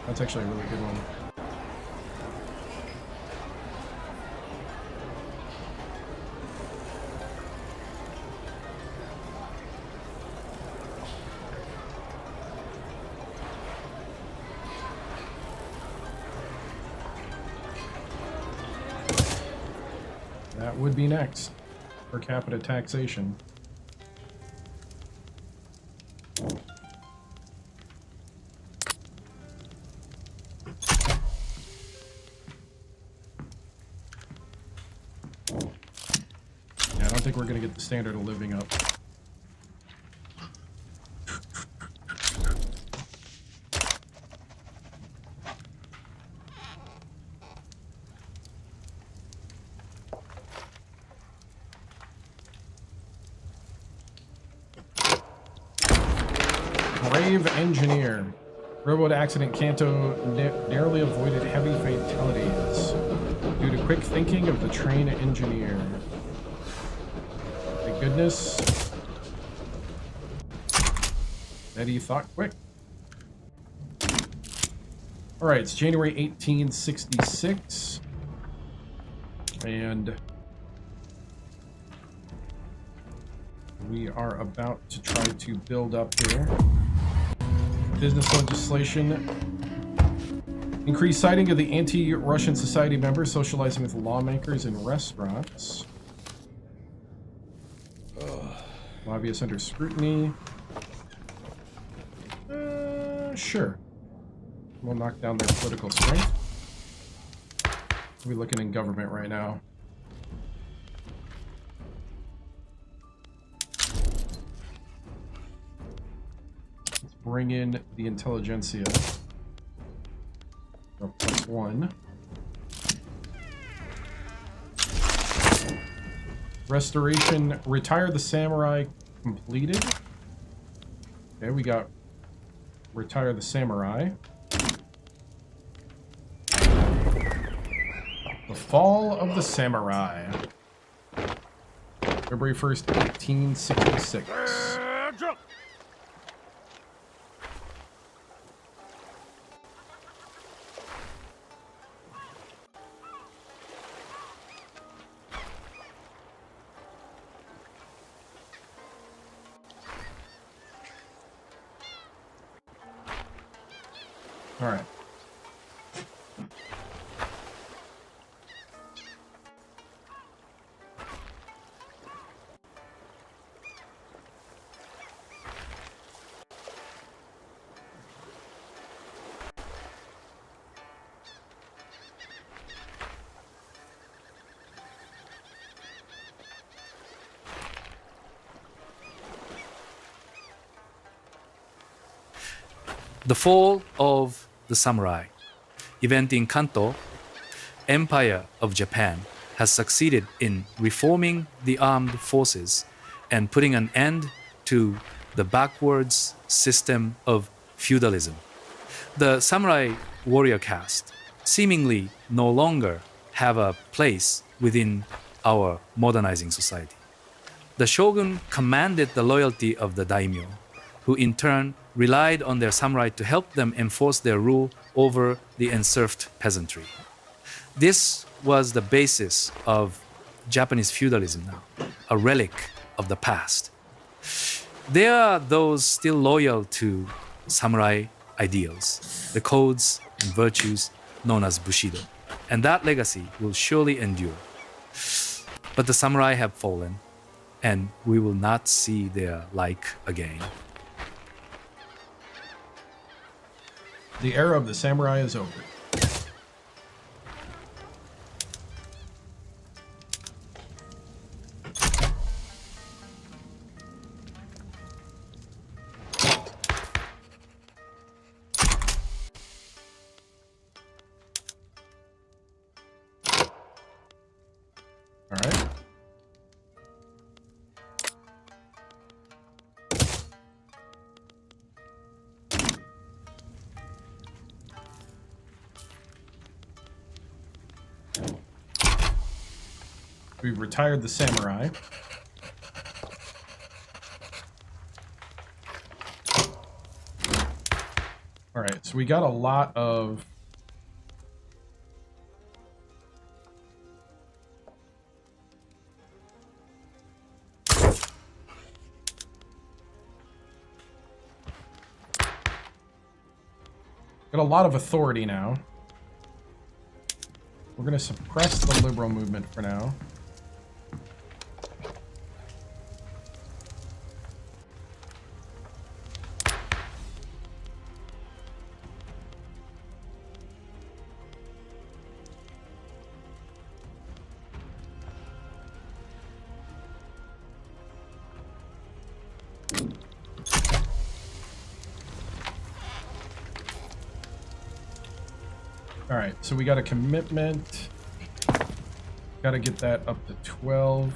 that's actually a really good one. That would be next. Per capita taxation. We're going to get the standard of living up. Great. Brave engineer. Railroad accident. Kanto narrowly avoided heavy fatalities due to quick thinking of the train engineer. Thank goodness that he thought quick. All right, it's January 1866, and we are about to try to build up here. Business legislation. Increased sighting of the anti-Russian society members socializing with lawmakers in restaurants. Lobbyists under scrutiny. Sure. We'll knock down their political strength. We're looking in government right now. Let's bring in the intelligentsia. Oh, +1. Restoration. Retire the samurai completed. Okay, we got retire the samurai. The fall of the samurai. February 1st, 1866. All right. The fall of the samurai. Event in Kanto, Empire of Japan has succeeded in reforming the armed forces and putting an end to the backwards system of feudalism. The samurai warrior caste seemingly no longer have a place within our modernizing society. The shogun commanded the loyalty of the daimyo, who in turn relied on their samurai to help them enforce their rule over the enserfed peasantry. This was the basis of Japanese feudalism now, a relic of the past. There are those still loyal to samurai ideals, the codes and virtues known as Bushido, and that legacy will surely endure. But the samurai have fallen, and we will not see their like again. The era of the samurai is over. All right. We've retired the samurai. All right, so we got a lot of authority now. We're going to suppress the liberal movement for now. All right, so we got a commitment. Got to get that up to 12.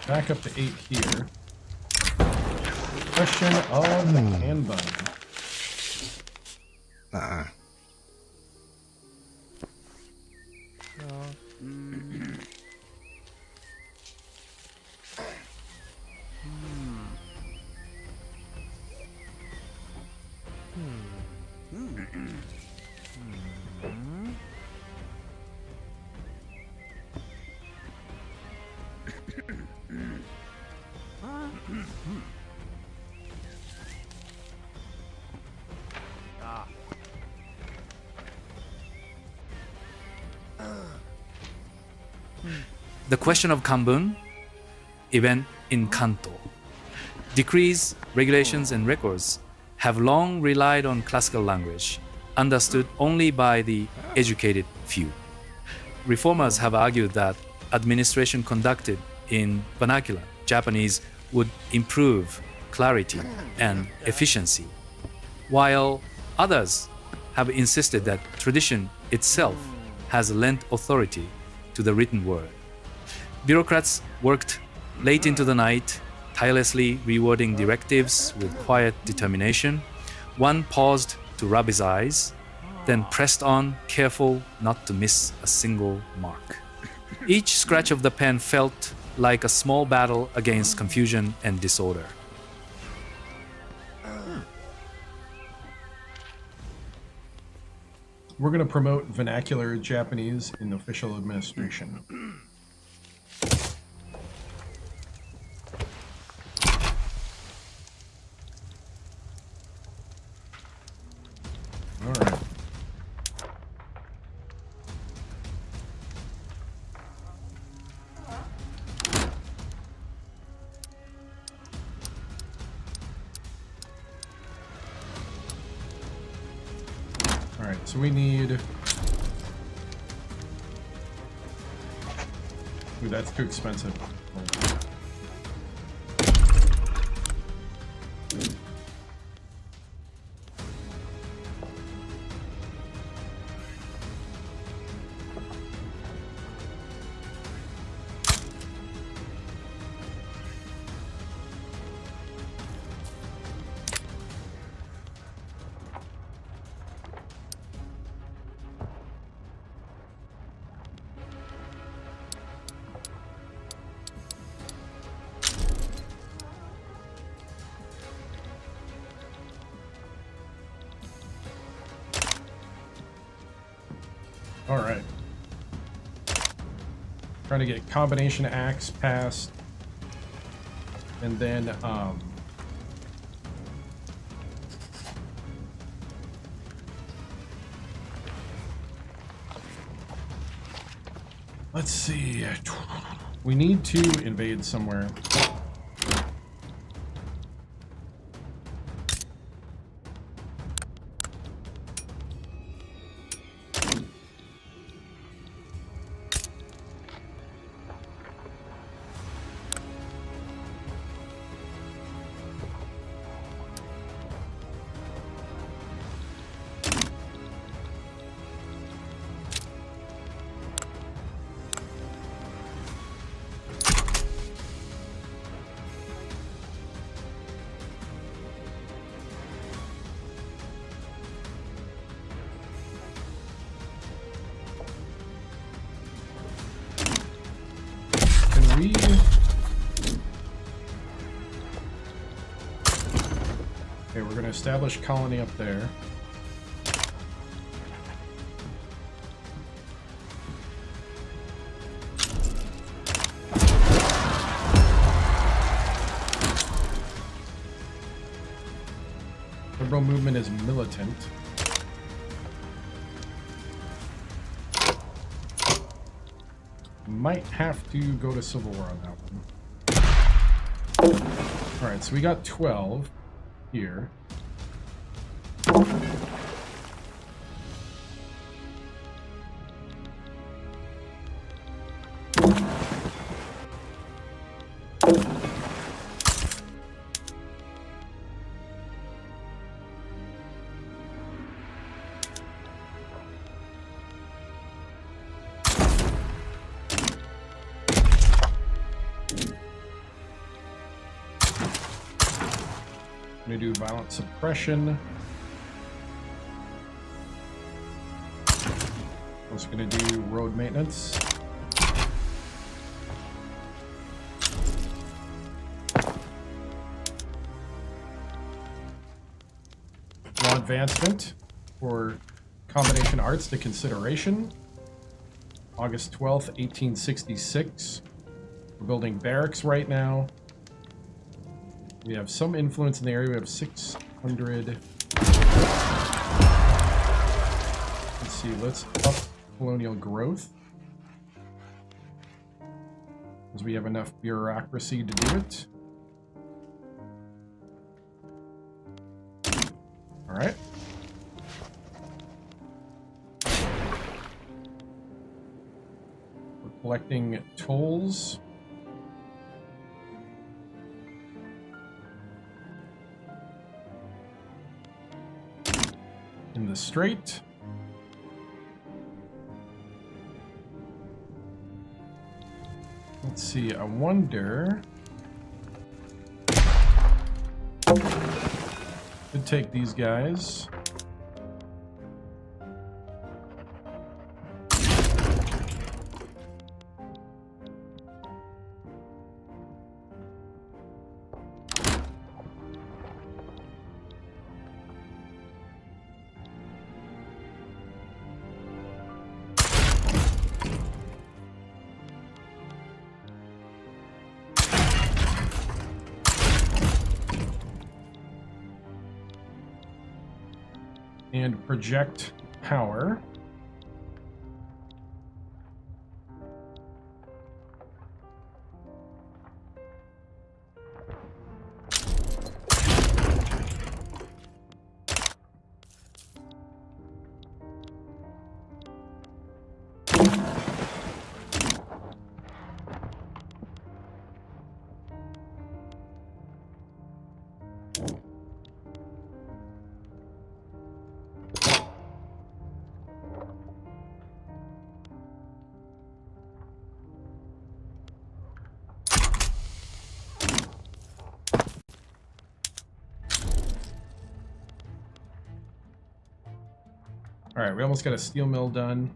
Back up to 8 here. Question of the handbun. The question of Kanbun, event in Kanto. Decrees, regulations, and records have long relied on classical language, understood only by the educated few. Reformers have argued that administration conducted in vernacular Japanese would improve clarity and efficiency, while others have insisted that tradition itself has lent authority to the written word. Bureaucrats worked late into the night, tirelessly rewording directives with quiet determination. One paused to rub his eyes, then pressed on, careful not to miss a single mark. Each scratch of the pen felt like a small battle against confusion and disorder. We're going to promote vernacular Japanese in official administration. All right. All right, so we need... Ooh, that's too expensive. All right. Trying to get combination acts passed, and then let's see. We need to invade somewhere. Okay, we're going to establish colony up there. Liberal movement is militant. Might have to go to civil war on that one. Alright, so we got 12 here. I'm going to do violent suppression. I'm also going to do road maintenance. Law advancement for combination arts to consideration. August 12th, 1866. We're building barracks right now. We have some influence in the area. We have 600. Let's see, let's up colonial growth. Because we have enough bureaucracy to do it. Alright. We're collecting tolls. In the strait. Let's see, I wonder. Could take these guys. And project power. All right, we almost got a steel mill done.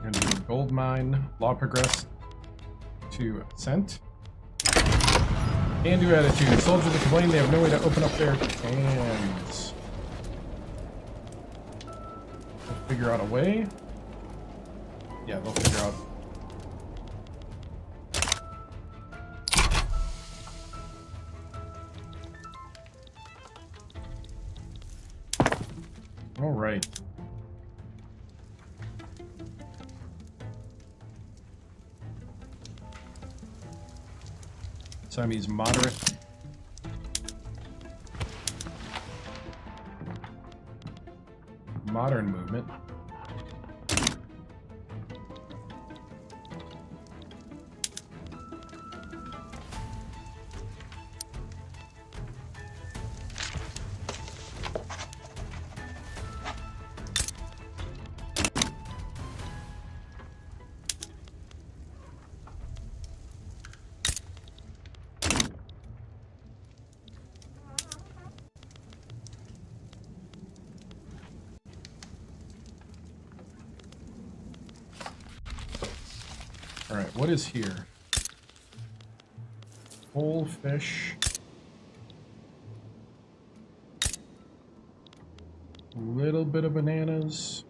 We're gonna do a gold mine. Law progressed to ascent. Can-do attitude. Soldiers complain they have no way to open up their cans. They'll figure out a way. Yeah, they'll figure out. All right. Siamese moderate. Modern movement. All right, what is here? Whole fish. A little bit of bananas.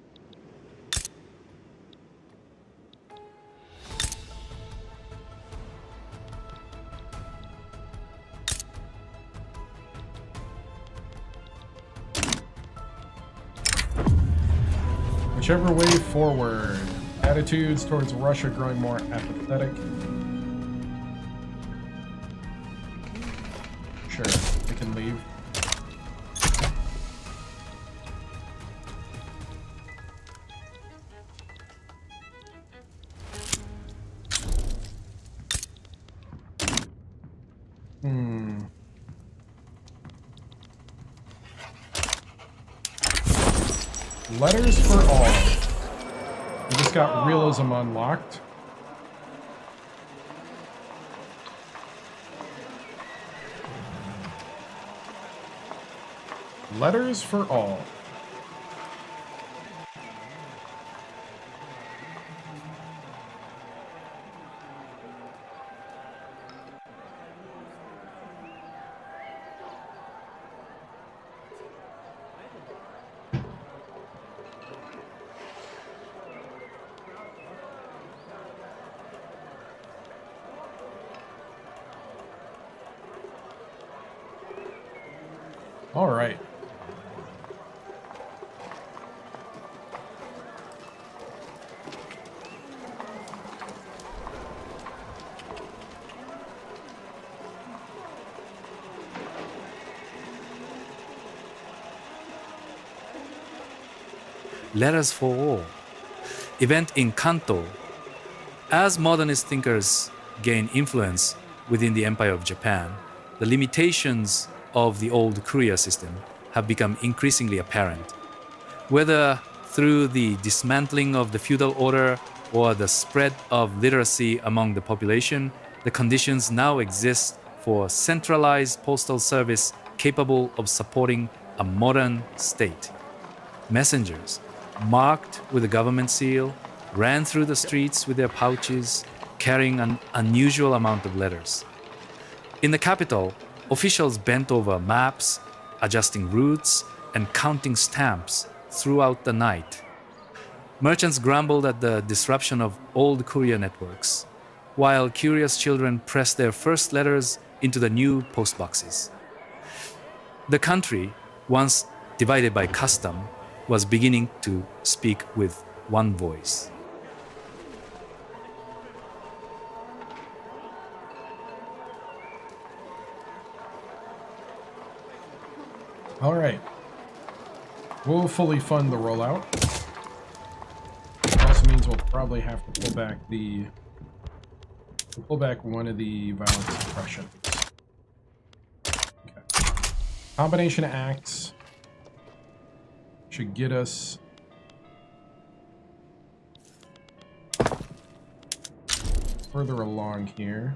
Whichever way forward. Attitudes towards Russia growing more apathetic. Sure, I can leave. Letters for all. We just got realism unlocked. Letters for all. All right. Letters for all. Event in Kanto. As modernist thinkers gain influence within the Empire of Japan, the limitations of the old courier system have become increasingly apparent. Whether through the dismantling of the feudal order or the spread of literacy among the population, the conditions now exist for centralized postal service capable of supporting a modern state. Messengers, marked with a government seal, ran through the streets with their pouches, carrying an unusual amount of letters. In the capital, officials bent over maps, adjusting routes, and counting stamps throughout the night. Merchants grumbled at the disruption of old courier networks, while curious children pressed their first letters into the new postboxes. The country, once divided by custom, was beginning to speak with one voice. All right. We'll fully fund the rollout. Also means we'll probably have to pull back one of the violent suppressions. Okay. Combination acts should get us further along here.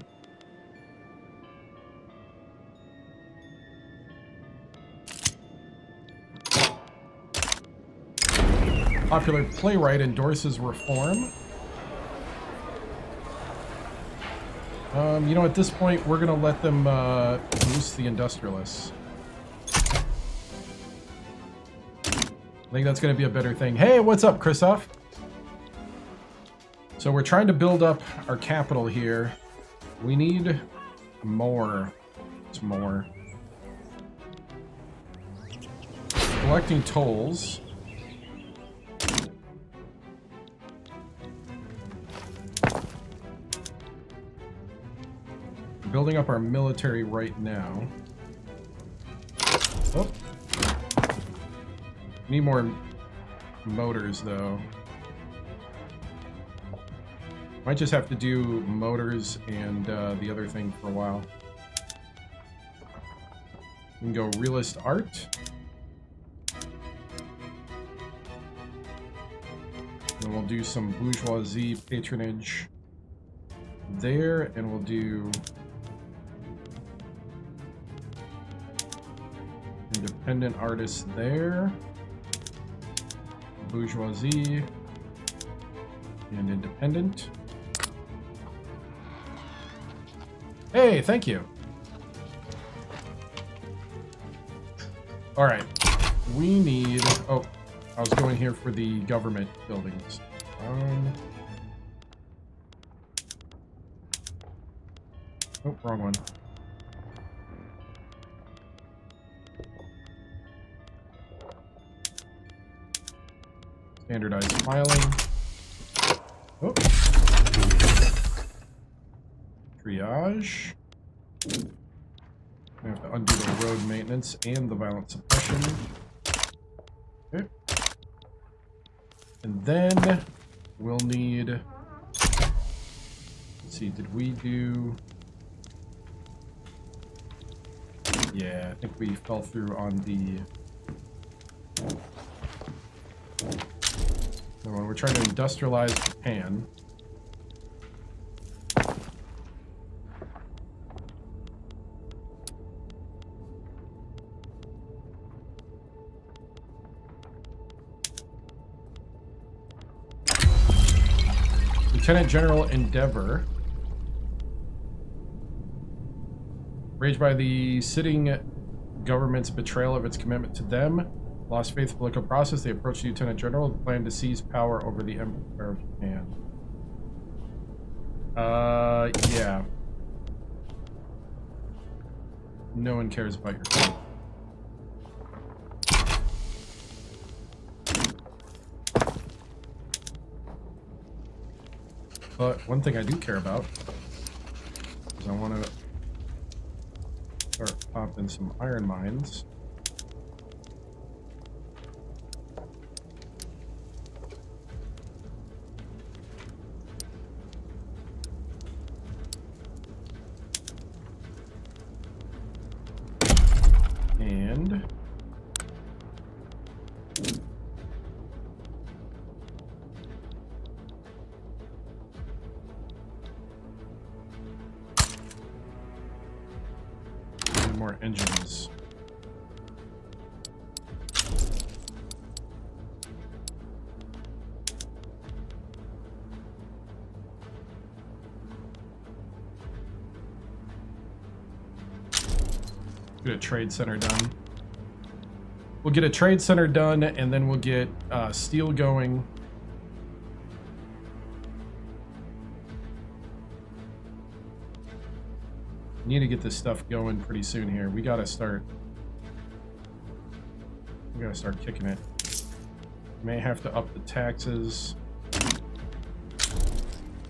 Popular playwright endorses reform. You know, at this point, we're gonna let them loose the industrialists. I think that's gonna be a better thing. Hey, what's up, Christoph? So we're trying to build up our capital here. We need more. It's more. Collecting tolls. Building up our military right now. Oh. Need more motors, though. Might just have to do motors and the other thing for a while. We can go realist art. And we'll do some bourgeoisie patronage there, and we'll do independent artists there, bourgeoisie, and independent. Hey, thank you. All right, we need, oh, I was going here for the government buildings. Oh, wrong one. Standardized filing. Oh. Triage. We have to undo the road maintenance and the violent suppression. Okay. And then we'll need, let's see, did we do, yeah, I think we fell through on the So when we're trying to industrialize Japan, Lieutenant General Endeavor, raged by the sitting government's betrayal of its commitment to them, lost faith in the political process, they approached the Lieutenant General with a plan to seize power over the Empire of Japan. Yeah. No one cares about your faith. But one thing I do care about is I want to start popping some iron mines. And more engines. Get a trade center done. We'll get a trade center done, and then we'll get steel going. Need to get this stuff going pretty soon here. We gotta start kicking it. May have to up the taxes.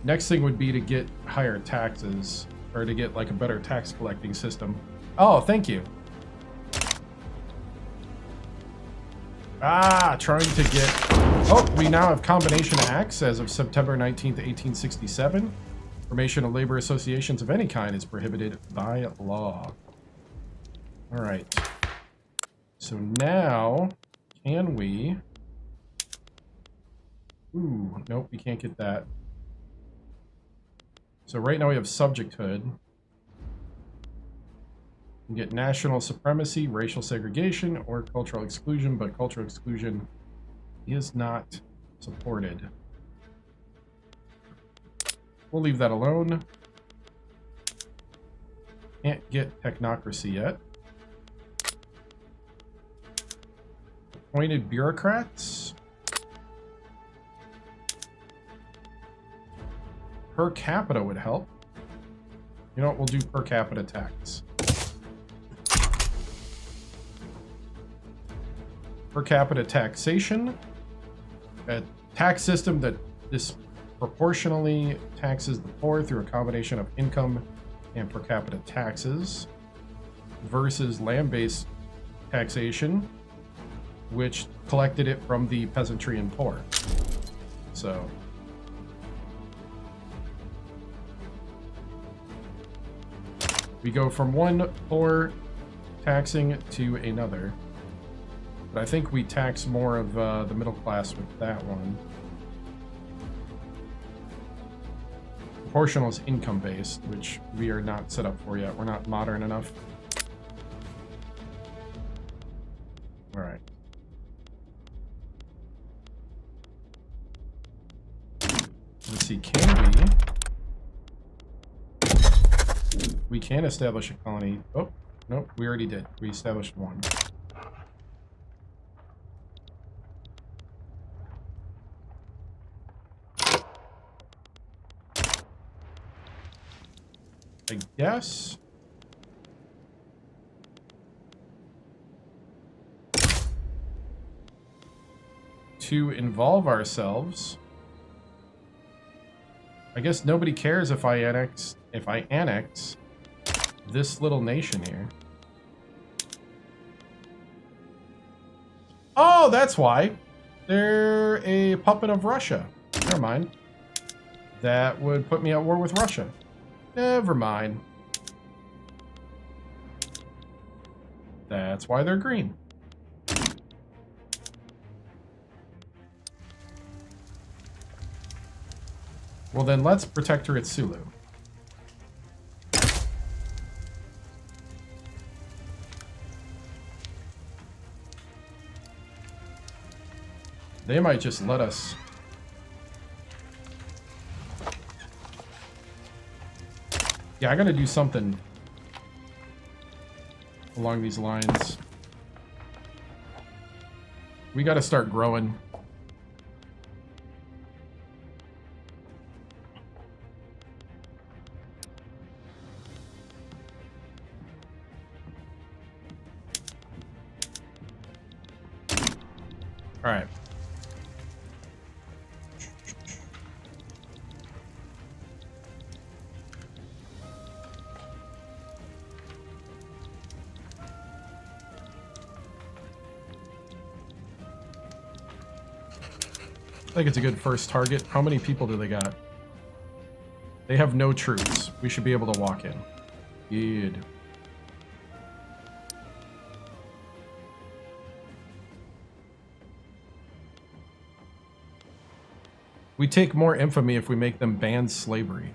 Next thing would be to get higher taxes, or to get like a better tax collecting system. Oh, thank you. Trying to get... Oh, we now have combination acts as of September 19th, 1867. Formation of labor associations of any kind is prohibited by law. All right. So now, can we... Ooh, nope, we can't get that. So right now we have subjecthood. We get national supremacy, racial segregation, or cultural exclusion, but cultural exclusion is not supported. We'll leave that alone. Can't get technocracy yet. Appointed bureaucrats. Per capita would help. You know what? We'll do per capita tax. Per capita taxation. A tax system that disproportionately taxes the poor through a combination of income and per capita taxes versus land-based taxation, which collected it from the peasantry and poor. So we go from one poor taxing to another. But I think we tax more of the middle class with that one. Proportional is income-based, which we are not set up for yet. We're not modern enough. All right. Let's see, can we? We can establish a colony. Oh, nope, we already did. We established one. I guess. To involve ourselves. I guess nobody cares if I annex this little nation here. Oh, that's why. They're a puppet of Russia. Never mind. That would put me at war with Russia. Never mind. That's why they're green. Well, then let's Protectorate Sulu. They might just let us. Yeah, I gotta do something along these lines. We gotta start growing. All right. I think it's a good first target. How many people do they got? They have no troops. We should be able to walk in. Good. We take more infamy if we make them ban slavery.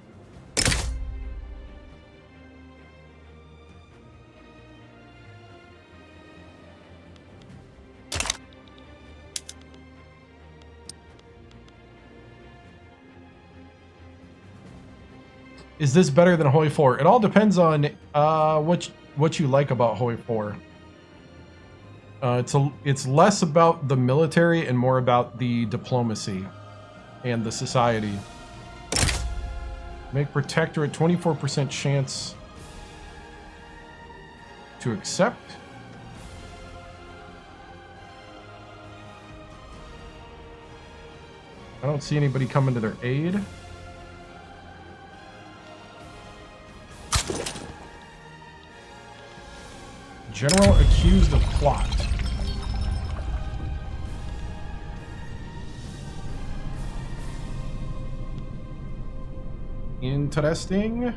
Is this better than Hoi 4? It all depends on what you like about Hoi 4. It's less about the military and more about the diplomacy and the society. Make Protectorate 24% chance to accept. I don't see anybody coming to their aid. General accused of plot. Interesting.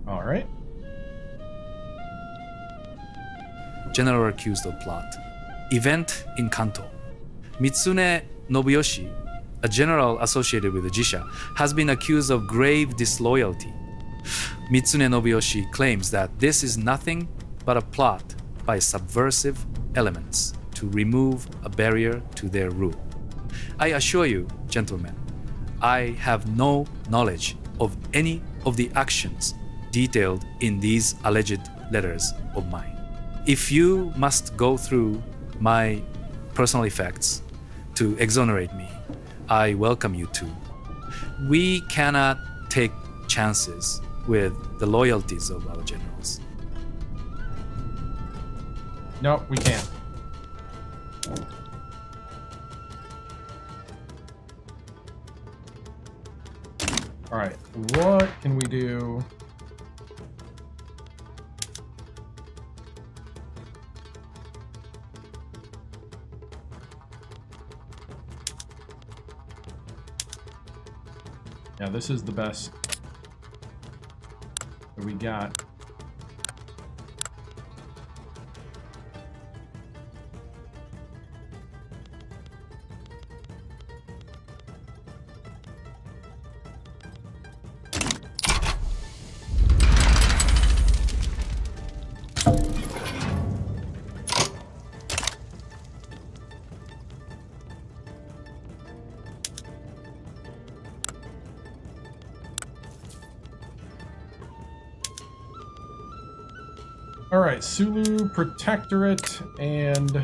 All right. General accused of plot. Event in Kanto. Mitsune Nobuyoshi, a general associated with the Jisha, has been accused of grave disloyalty. Mitsune Nobuyoshi claims that this is nothing but a plot by subversive elements to remove a barrier to their rule. I assure you, gentlemen, I have no knowledge of any of the actions detailed in these alleged letters of mine. If you must go through my personal effects to exonerate me, I welcome you to. We cannot take chances with the loyalties of our generals. No, we can't. All right, what can we do? Yeah, this is the best that we got. All right, Sulu Protectorate and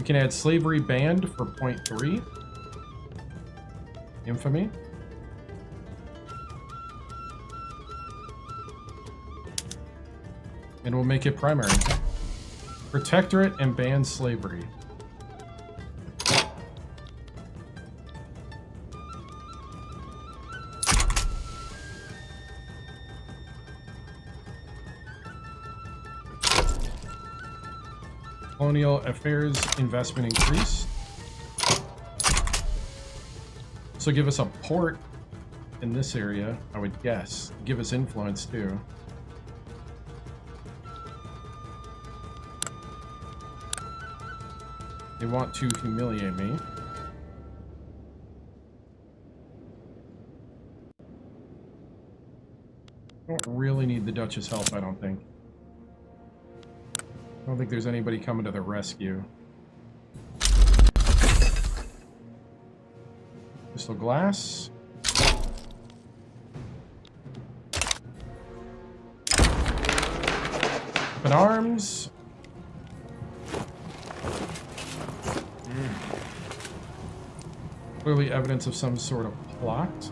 We can add slavery banned for 0.3. Infamy. And we'll make it primary. Protectorate and ban slavery. Colonial affairs investment increase. So give us a port in this area, I would guess. Give us influence too. They want to humiliate me. Don't really need the Dutch's help, I don't think. I don't think there's anybody coming to the rescue. Crystal glass. Open arms. Clearly evidence of some sort of plot.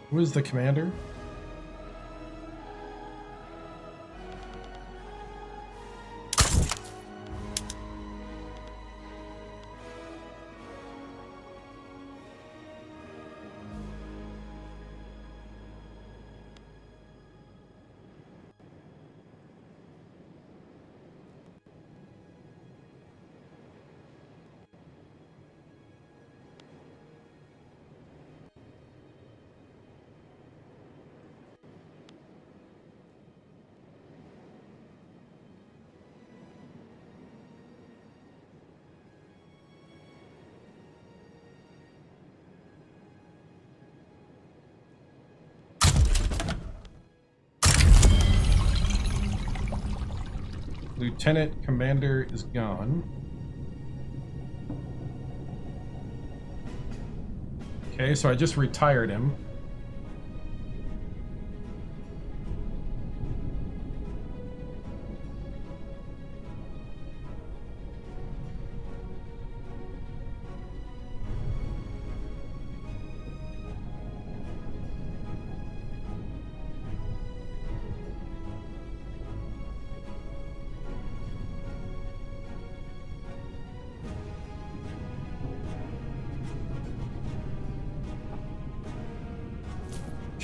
Who is the commander? Lieutenant Commander is gone. Okay, so I just retired him.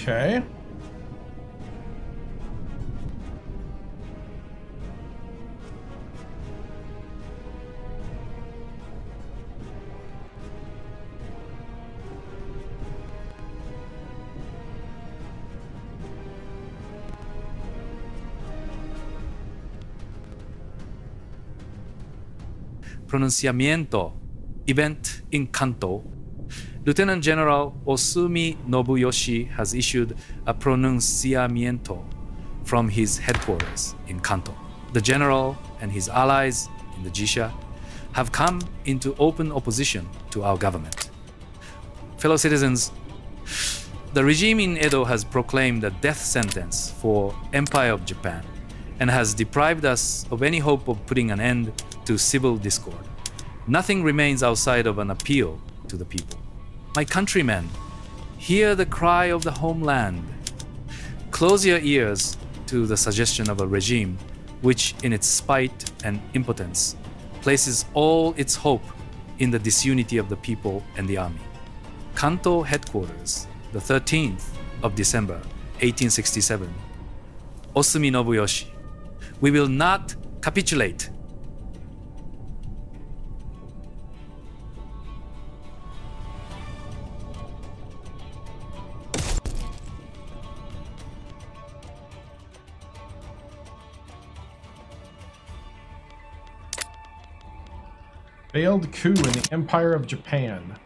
Okay. Pronunciamiento event in Kanto. Lieutenant General Osumi Nobuyoshi has issued a pronunciamiento from his headquarters in Kanto. The general and his allies in the Jisha have come into open opposition to our government. Fellow citizens, the regime in Edo has proclaimed a death sentence for Empire of Japan and has deprived us of any hope of putting an end to civil discord. Nothing remains outside of an appeal to the people. My countrymen, hear the cry of the homeland. Close your ears to the suggestion of a regime which, in its spite and impotence, places all its hope in the disunity of the people and the army. Kanto headquarters, the 13th of December, 1867. Osumi Nobuyoshi. We will not capitulate. Failed coup in the Empire of Japan.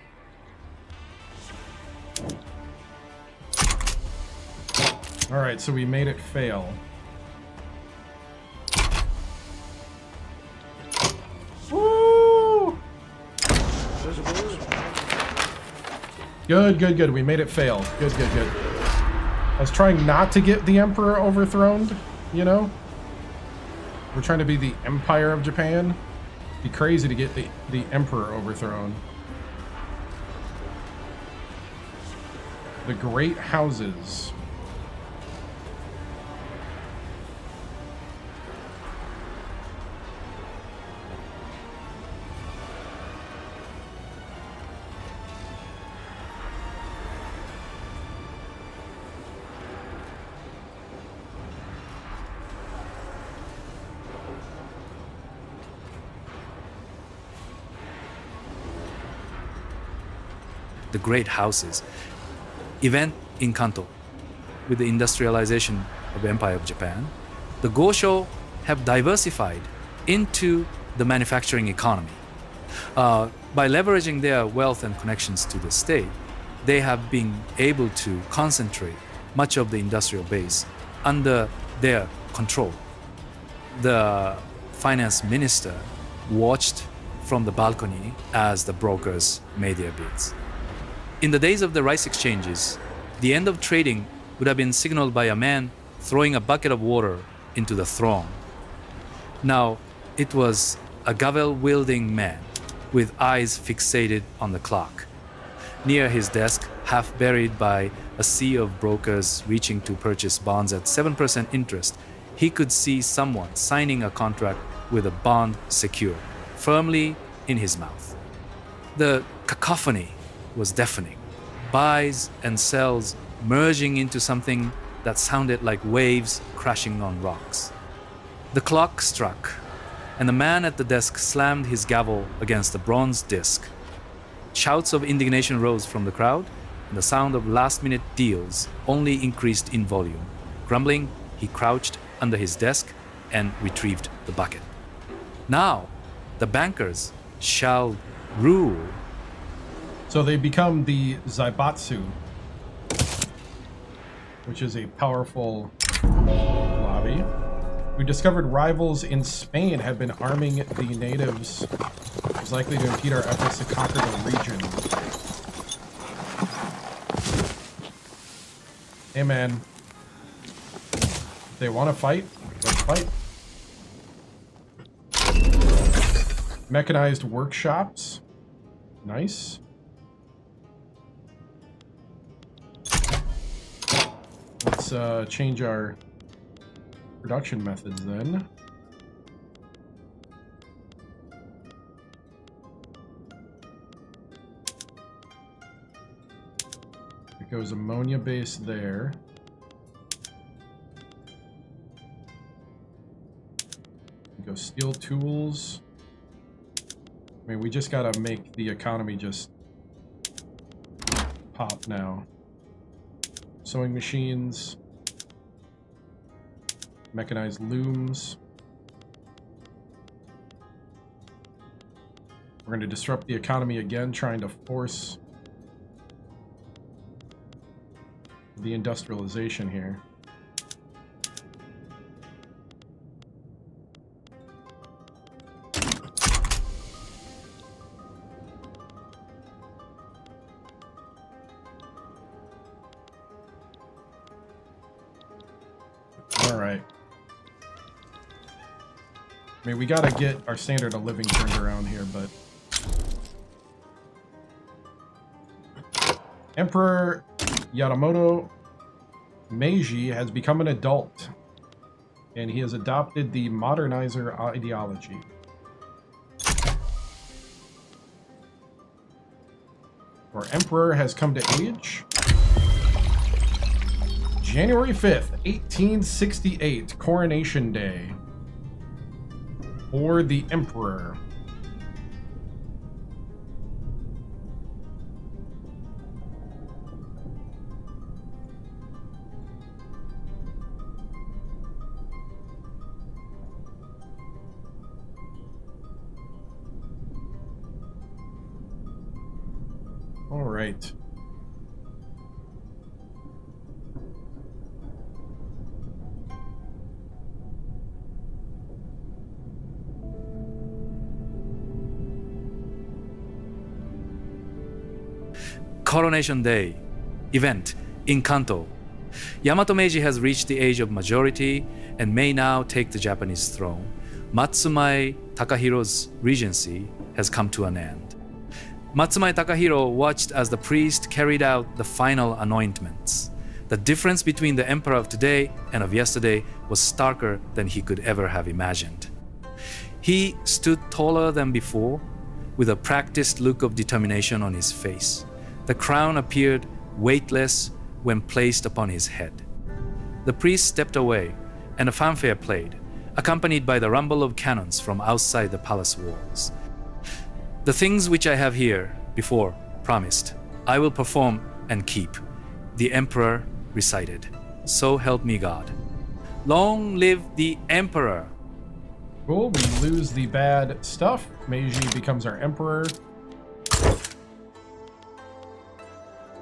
Alright, so we made it fail. Woo! Good, good, good. We made it fail. Good, good, good. I was trying not to get the Emperor overthrown, you know? We're trying to be the Empire of Japan. It'd be crazy to get the Emperor overthrown. The Great Houses. The great houses. Event in Kanto. With the industrialization of the Empire of Japan, the Gosho have diversified into the manufacturing economy. By leveraging their wealth and connections to the state, they have been able to concentrate much of the industrial base under their control. The finance minister watched from the balcony as the brokers made their bids. In the days of the rice exchanges, the end of trading would have been signaled by a man throwing a bucket of water into the throng. Now, it was a gavel-wielding man with eyes fixated on the clock. Near his desk, half buried by a sea of brokers reaching to purchase bonds at 7% interest, he could see someone signing a contract with a bond secure, firmly in his mouth. The cacophony was deafening. Buys and sells merging into something that sounded like waves crashing on rocks. The clock struck, and the man at the desk slammed his gavel against the bronze disc. Shouts of indignation rose from the crowd, and the sound of last-minute deals only increased in volume. Grumbling, he crouched under his desk and retrieved the bucket. Now, the bankers shall rule. So they become the Zaibatsu, which is a powerful lobby. We discovered rivals in Spain have been arming the natives. It's likely to impede our efforts to conquer the region. Hey man, if they want to fight, let's fight. Mechanized workshops. Nice. Let's change our production methods then. It goes ammonia base there. Go steel tools. I mean, we just gotta make the economy just pop now. Sewing machines. Mechanized looms. We're going to disrupt the economy again, trying to force the industrialization here. All right. I mean, we gotta get our standard of living turned around here, but... Emperor Yamamoto Meiji has become an adult, and he has adopted the modernizer ideology. Our emperor has come to age. January 5th, 1868, Coronation Day. For the Emperor. All right. Coronation Day event in Kanto. Yamato Meiji has reached the age of majority and may now take the Japanese throne. Matsumai Takahiro's regency has come to an end. Matsumai Takahiro watched as the priest carried out the final anointments. The difference between the emperor of today and of yesterday was starker than he could ever have imagined. He stood taller than before, with a practiced look of determination on his face. The crown appeared weightless when placed upon his head. The priest stepped away, and a fanfare played, accompanied by the rumble of cannons from outside the palace walls. The things which I have here before promised, I will perform and keep, the emperor recited. So help me God. Long live the emperor! Cool, we lose the bad stuff. Meiji becomes our emperor.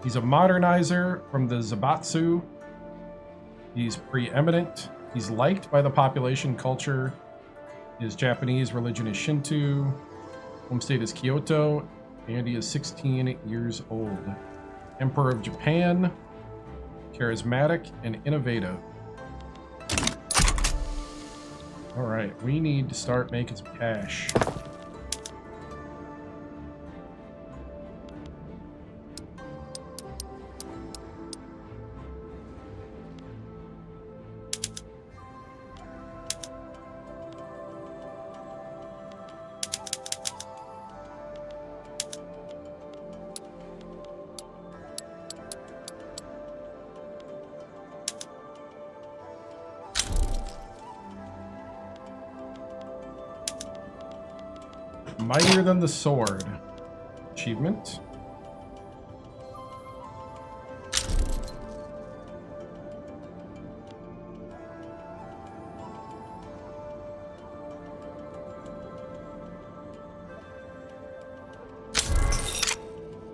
He's a modernizer from the Zaibatsu. He's preeminent. He's liked by the population culture. His Japanese religion is Shinto. Home state is Kyoto. And he is 16 years old. Emperor of Japan. Charismatic and innovative. Alright, we need to start making some cash. Mightier than the sword. Achievement.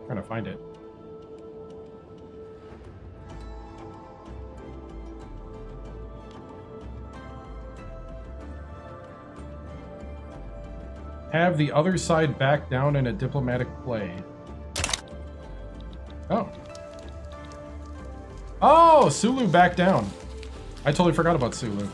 Trying to find it. Have the other side back down in a diplomatic play. Oh. Oh, Sulu back down. I totally forgot about Sulu.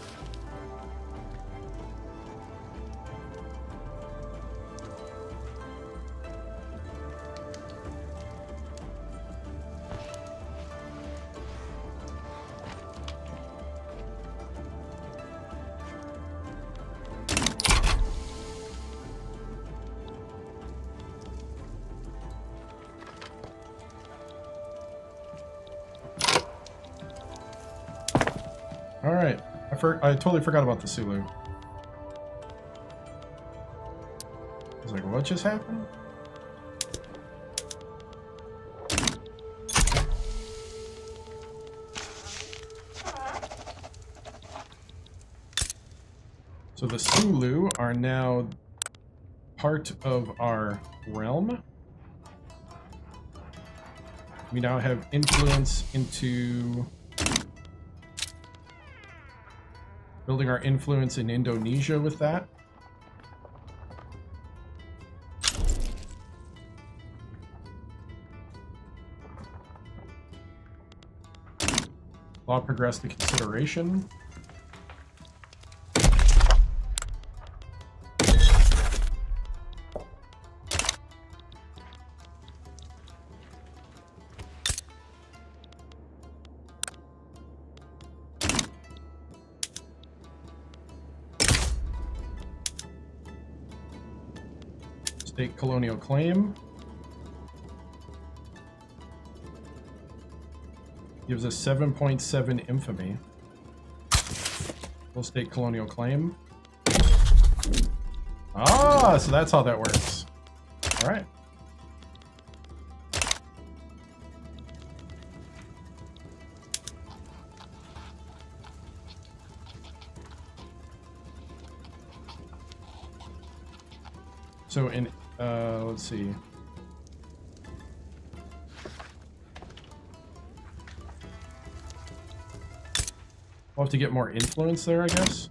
Alright, I totally forgot about the Sulu. I was like, what just happened? So the Sulu are now part of our realm. We now have influence into building our influence in Indonesia with that. Law progressed to consideration. State colonial claim. Gives us 7.7 infamy. Full state colonial claim. Ah, so that's how that works. All right. So in let's see. We'll have to get more influence there, I guess.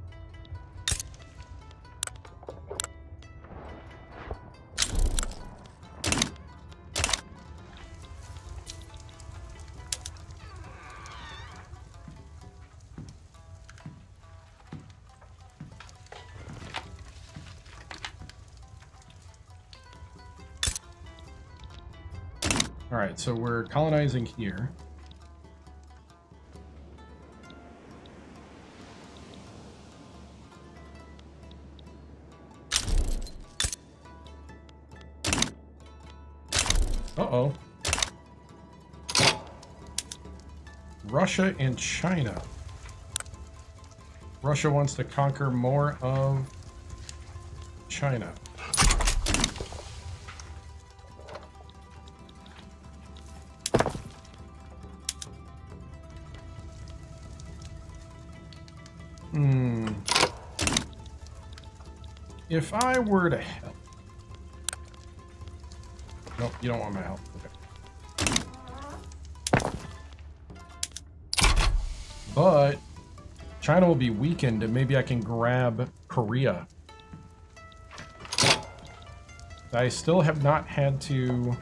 All right, so we're colonizing here. Uh-oh. Russia and China. Russia wants to conquer more of China. If I were to help... Nope, you don't want my help. Okay. But China will be weakened, and maybe I can grab Korea. I still have not had to...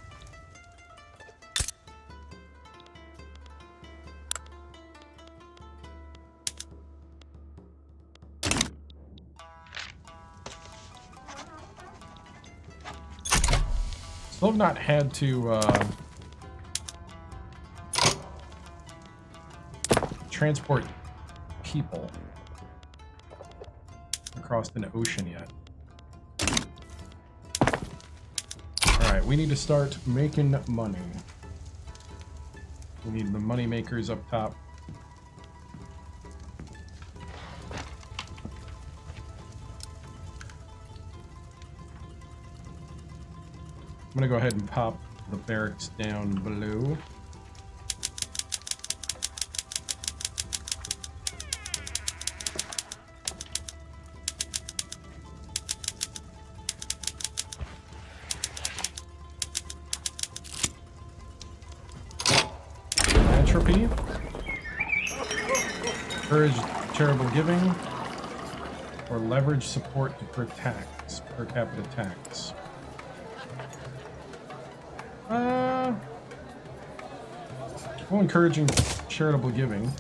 Still have not had to transport people across an ocean yet. Alright, we need to start making money. We need the money makers up top. I'm gonna go ahead and pop the barracks down below. Entropy. Encourage charitable giving. Or leverage support to per capita tax. Well, encouraging charitable giving.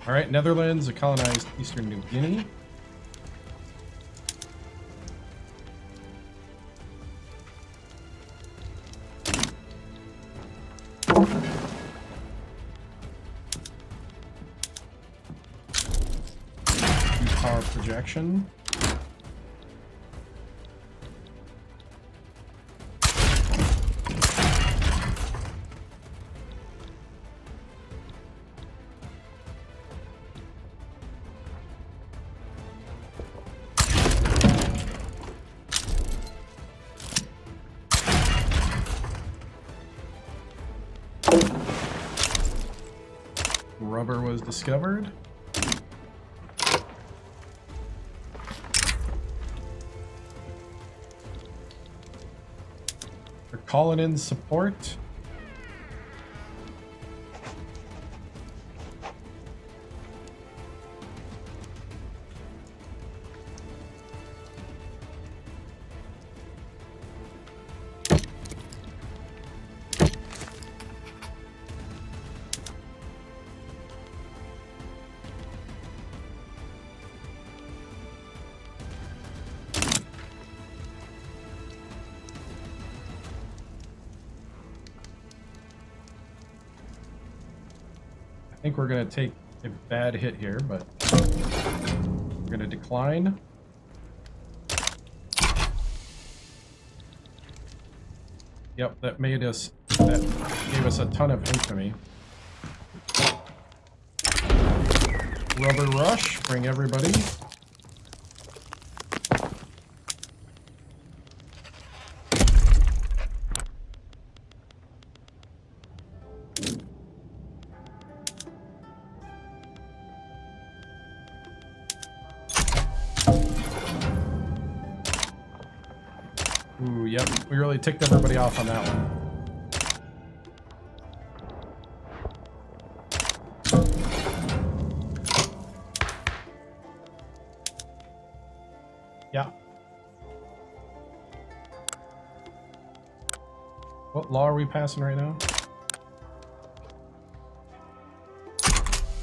All right, Netherlands colonized Eastern New Guinea. Power projection. Rubber was discovered. They're calling in support. I think we're going to take a bad hit here, but we're going to decline. Yep, that gave us a ton of infamy. Rubber rush, bring everybody. Ooh, yep, we really ticked everybody off on that one. Yeah. What law are we passing right now?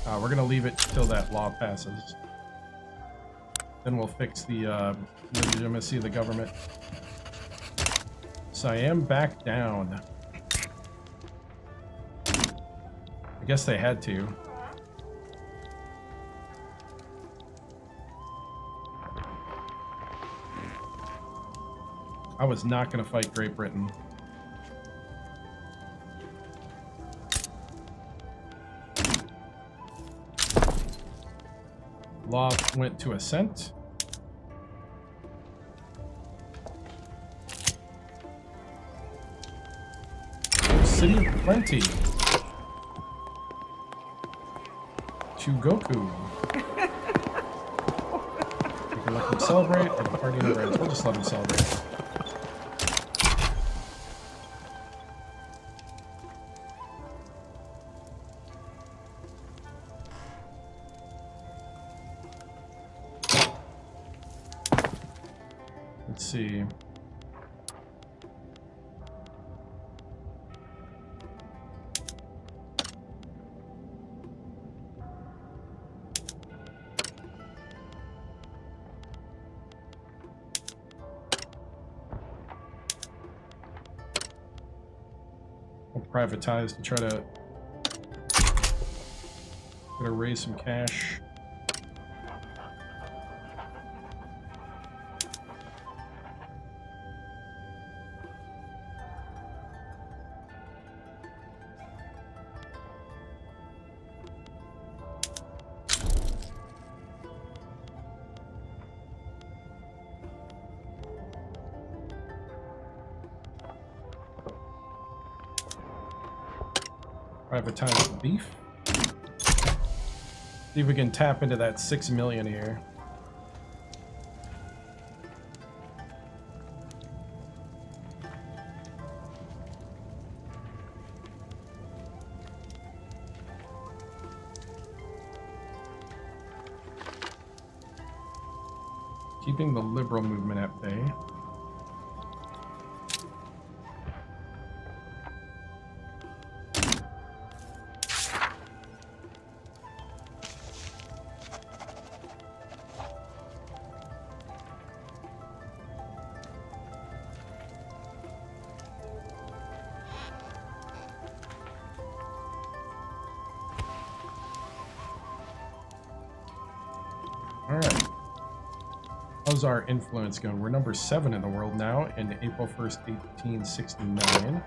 We're gonna leave it till that law passes. Then we'll fix the legitimacy of the government. So I am back down. I guess they had to. I was not going to fight Great Britain. Law went to assent. City of Plenty. Chugoku. We can let them celebrate and party in the reds. We'll just let them celebrate. Let's see. Privatize to try to raise some cash. Privatize the beef. See if we can tap into that 6 million here. Keeping the liberal movement at bay. Alright. How's our influence going? We're number 7 in the world now, in April 1st, 1869.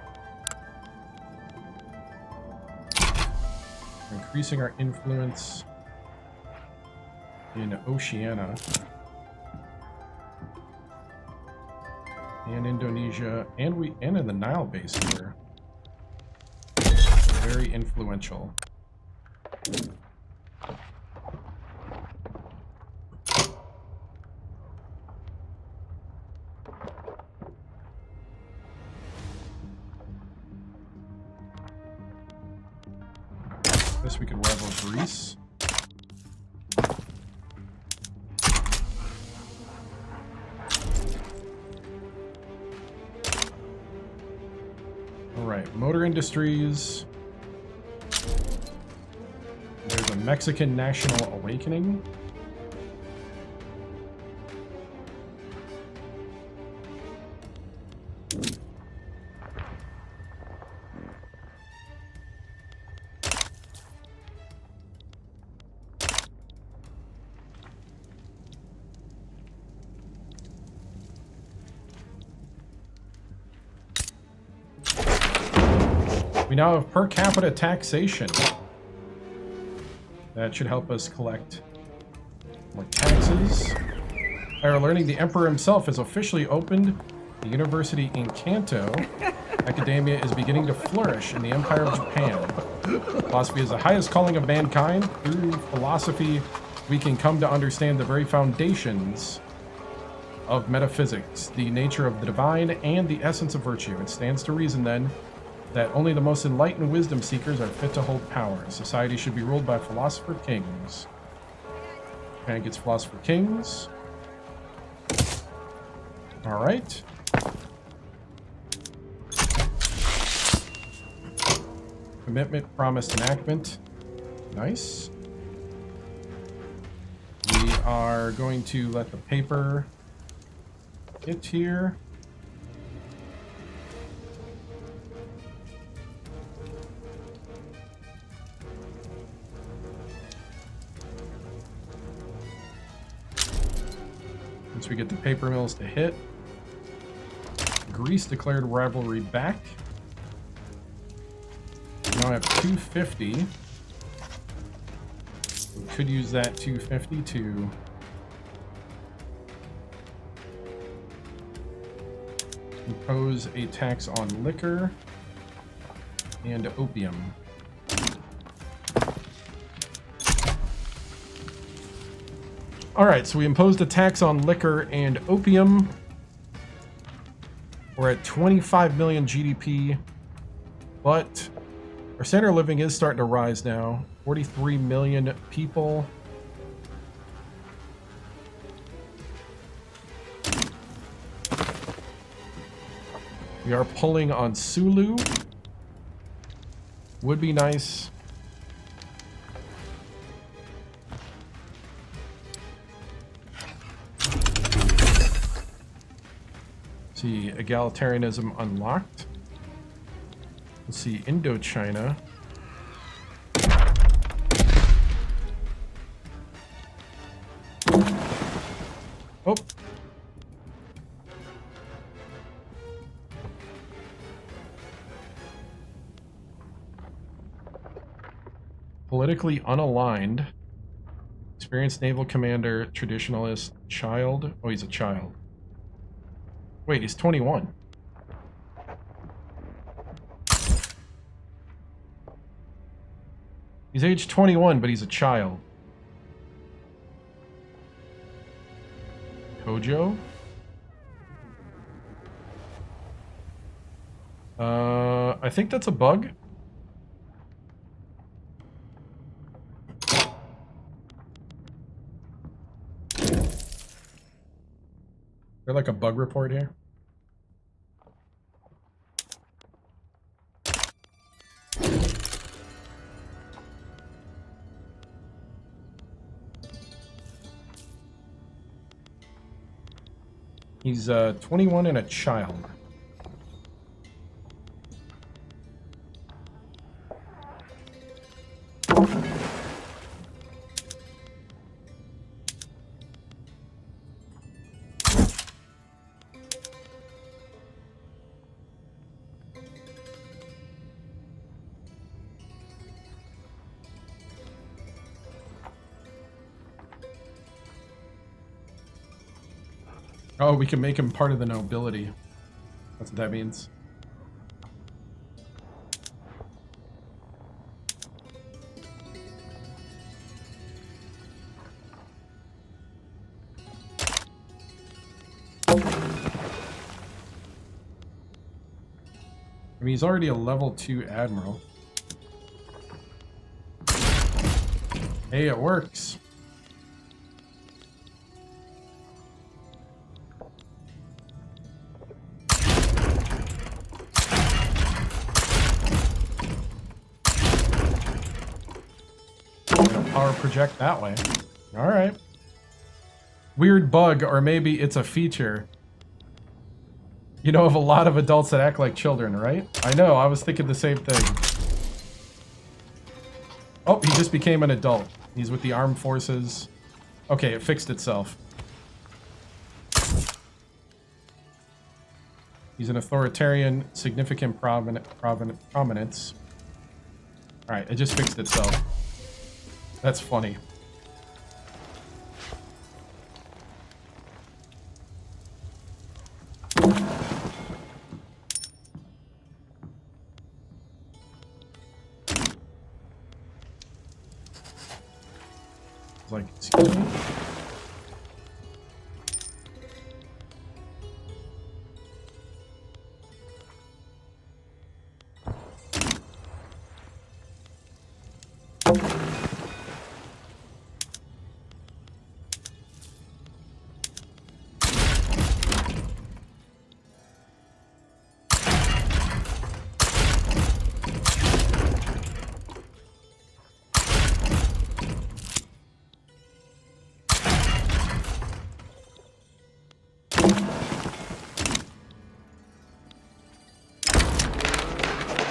We're increasing our influence in Oceania and Indonesia, and in the Nile Basin here. Very influential. Guess we could rival Greece. Alright, motor industries. There's a Mexican national awakening. We now have per capita taxation. That should help us collect more taxes. By our learning, the Emperor himself has officially opened the university in Kanto. Academia is beginning to flourish in the Empire of Japan. Philosophy is the highest calling of mankind. Through philosophy, we can come to understand the very foundations of metaphysics, the nature of the divine, and the essence of virtue. It stands to reason, then, that only the most enlightened wisdom seekers are fit to hold power. Society should be ruled by philosopher kings. Japan gets philosopher kings. All right. Commitment, promised enactment. Nice. We are going to let the paper get here. Once we get the paper mills to hit. Greece declared rivalry back. Now I have 250. We could use that 250 to impose a tax on liquor and opium. Alright, so we imposed a tax on liquor and opium. We're at 25 million GDP, but our standard of living is starting to rise now. 43 million people. We are pulling on Sulu. Would be nice. See, egalitarianism unlocked. Let's see, Indochina. Oh. Politically unaligned. Experienced naval commander, traditionalist, child. Oh, he's a child. Wait, he's 21. He's age 21, but he's a child. Tojo? I think that's a bug. Is there like a bug report here? He's 21 and a child. Oh, we can make him part of the nobility. That's what that means. I mean, he's already a level 2 admiral. Hey, it works. Power project that way. All right. Weird bug, or maybe it's a feature. You know of a lot of adults that act like children, right? I know, I was thinking the same thing. Oh, he just became an adult. He's with the armed forces. Okay, it fixed itself. He's an authoritarian, significant prominence. Alright, it just fixed itself. That's funny. Like, excuse me?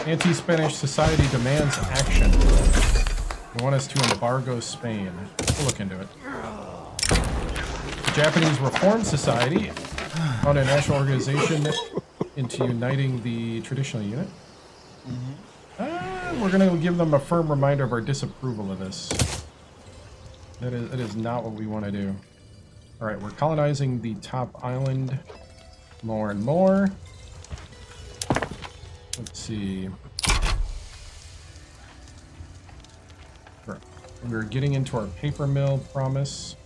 Anti-Spanish society demands action. They want us to embargo Spain. We'll look into it. The Japanese Reform Society found a national organization into uniting the traditional unit. We're going to give them a firm reminder of our disapproval of this. That is not what we want to do. Alright, we're colonizing the top island more and more. Let's see. We're getting into our paper mill promise.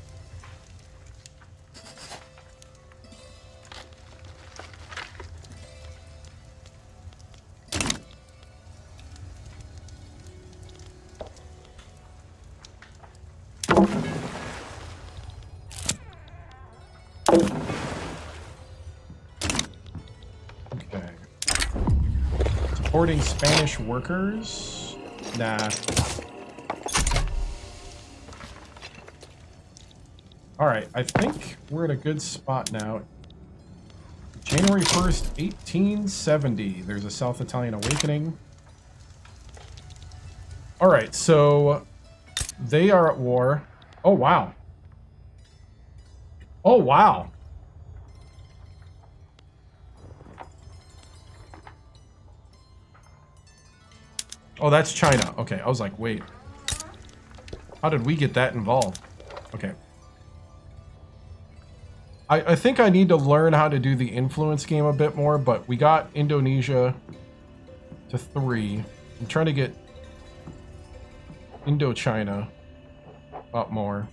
Okay. Supporting Spanish workers? Nah. Alright, I think we're in a good spot now. January 1st, 1870. There's a South Italian awakening. Alright, so they are at war. Oh, wow. Oh, wow. Oh, that's China. Okay, I was like, wait. How did we get that involved? Okay. I think I need to learn how to do the influence game a bit more, but we got Indonesia to 3. I'm trying to get Indochina up more.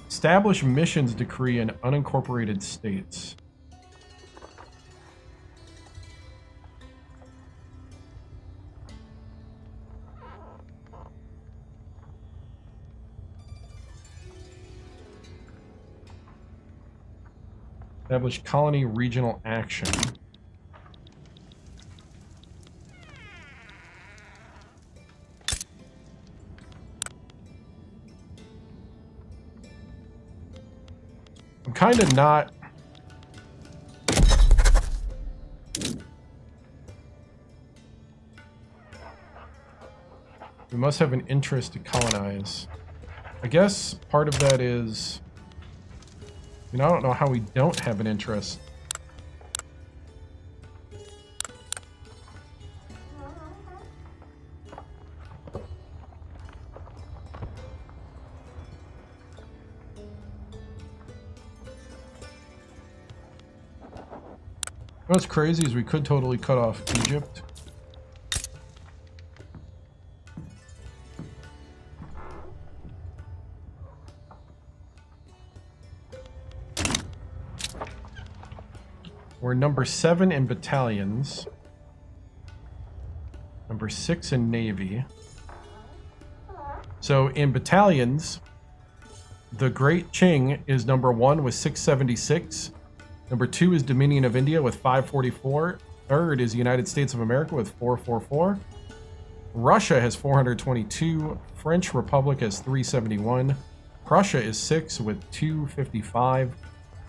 Establish missions decree in unincorporated states. Establish colony regional action. I'm kind of not... We must have an interest to colonize. I guess part of that is... I don't know how we don't have an interest. What's crazy is we could totally cut off Egypt. We're number 7 in battalions. Number 6 in Navy. So in battalions, the Great Qing is number 1 with 676. Number 2 is Dominion of India with 544. Third is United States of America with 444. Russia has 422. French Republic has 371. Prussia is 6 with 255.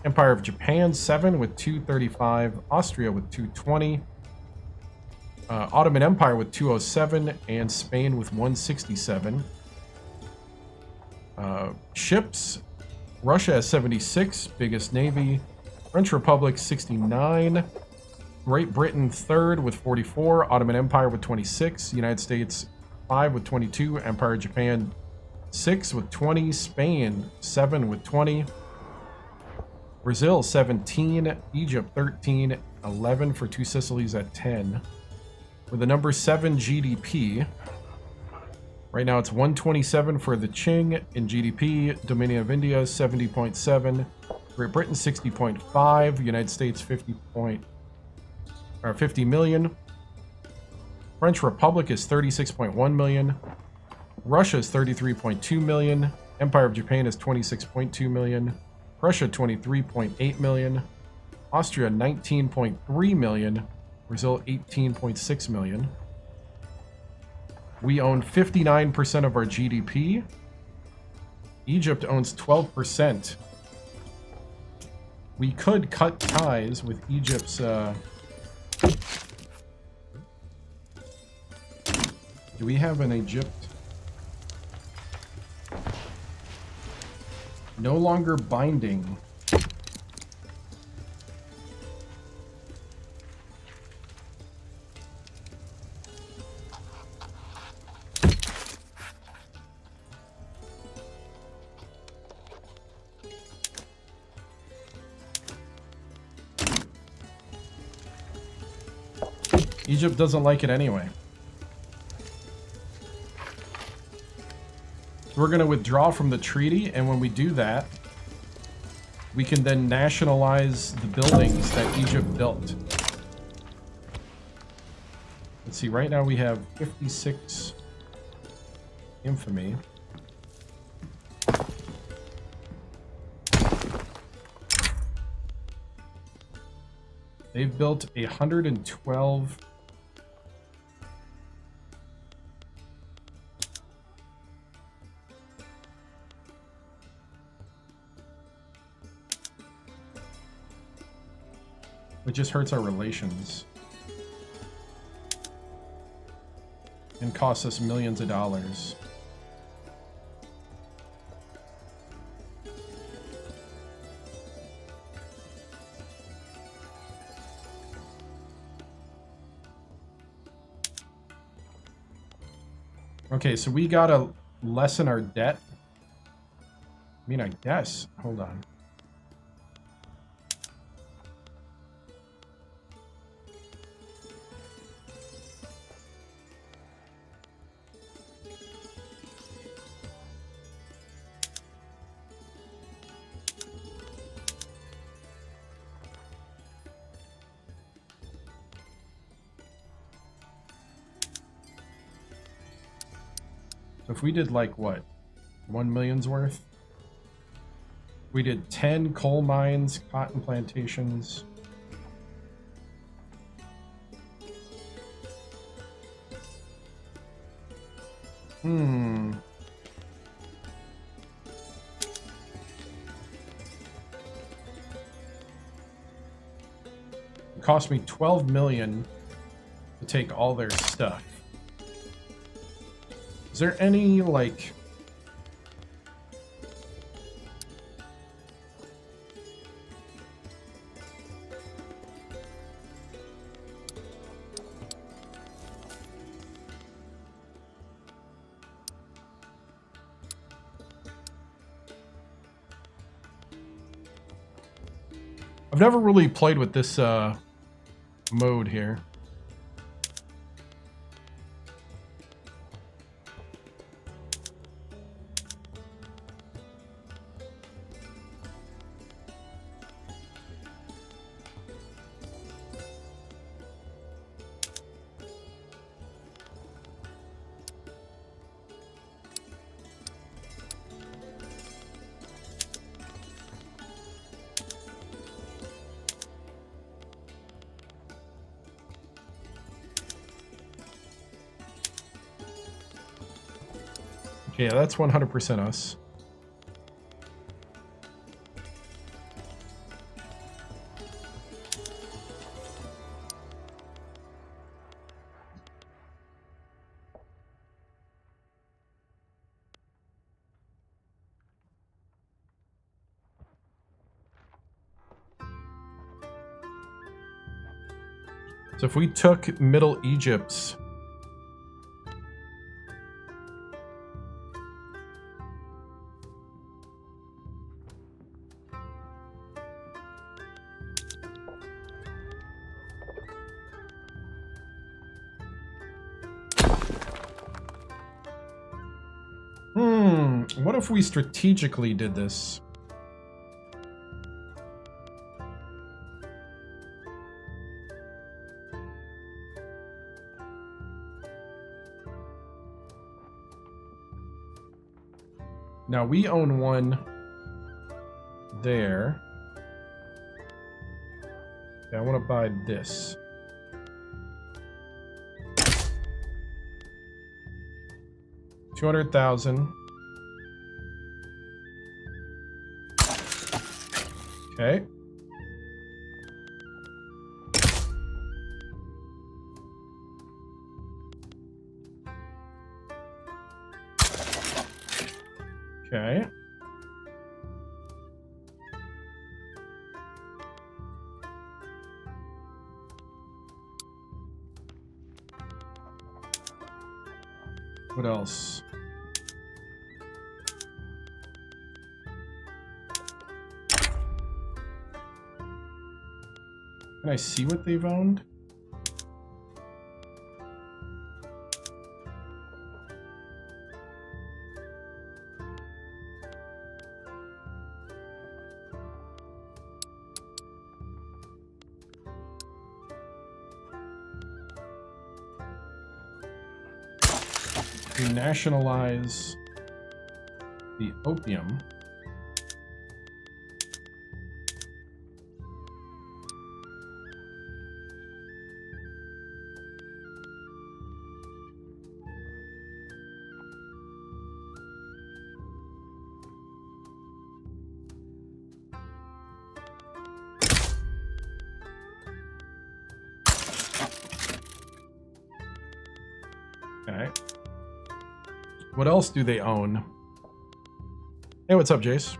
Empire of Japan 7 with 235. Austria with 220. Ottoman Empire with 207. And Spain with 167. Ships, Russia has 76, biggest navy. French Republic 69. Great Britain third with 44. Ottoman Empire with 26. United States 5 with 22. Empire of Japan 6 with 20. Spain 7 with 20. Brazil 17. Egypt 13. 11 for two Sicilies at 10. With the number 7 GDP. Right now it's 127 for the Qing in GDP. Dominion of India 70.7. Great Britain 60.5. United States 50 million. French Republic is 36.1 million. Russia is 33.2 million. Empire of Japan is 26.2 million. Prussia 23.8 million. Austria 19.3 million. Brazil 18.6 million. We own 59% of our GDP. Egypt owns 12%. We could cut ties with Egypt's... Do we have an Egypt? No longer binding. Egypt doesn't like it anyway. We're going to withdraw from the treaty, and when we do that, we can then nationalize the buildings that Egypt built. Let's see, right now we have 56 infamy. They've built 112. It just hurts our relations. And costs us millions of dollars. Okay, so we gotta lessen our debt. I mean, I guess. Hold on. So if we did like what, 1 million's worth? We did 10 coal mines, cotton plantations. It cost me 12 million to take all their stuff. Is there any, like... I've never really played with this mode here. Yeah, that's 100% us. So if we took Middle Egypt, what if we strategically did this? Now we own one there. Yeah, I want to buy this. $200,000. Okay. Okay. What else? Can I see what they've owned? We nationalize the opium. Okay. What else do they own? Hey, what's up, Jace?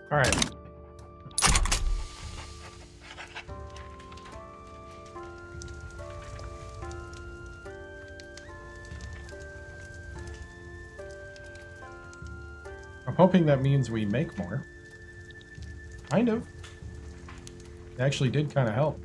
All right. I'm hoping that means we make more. Kind of. It actually did kind of help.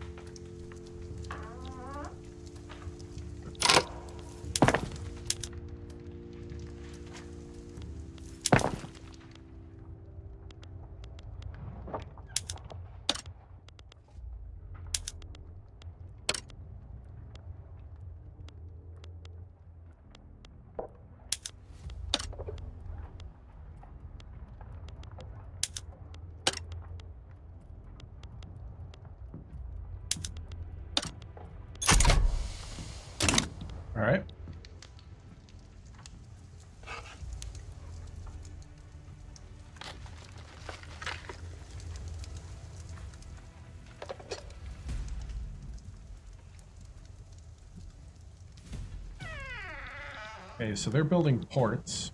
All right. Okay, so they're building ports.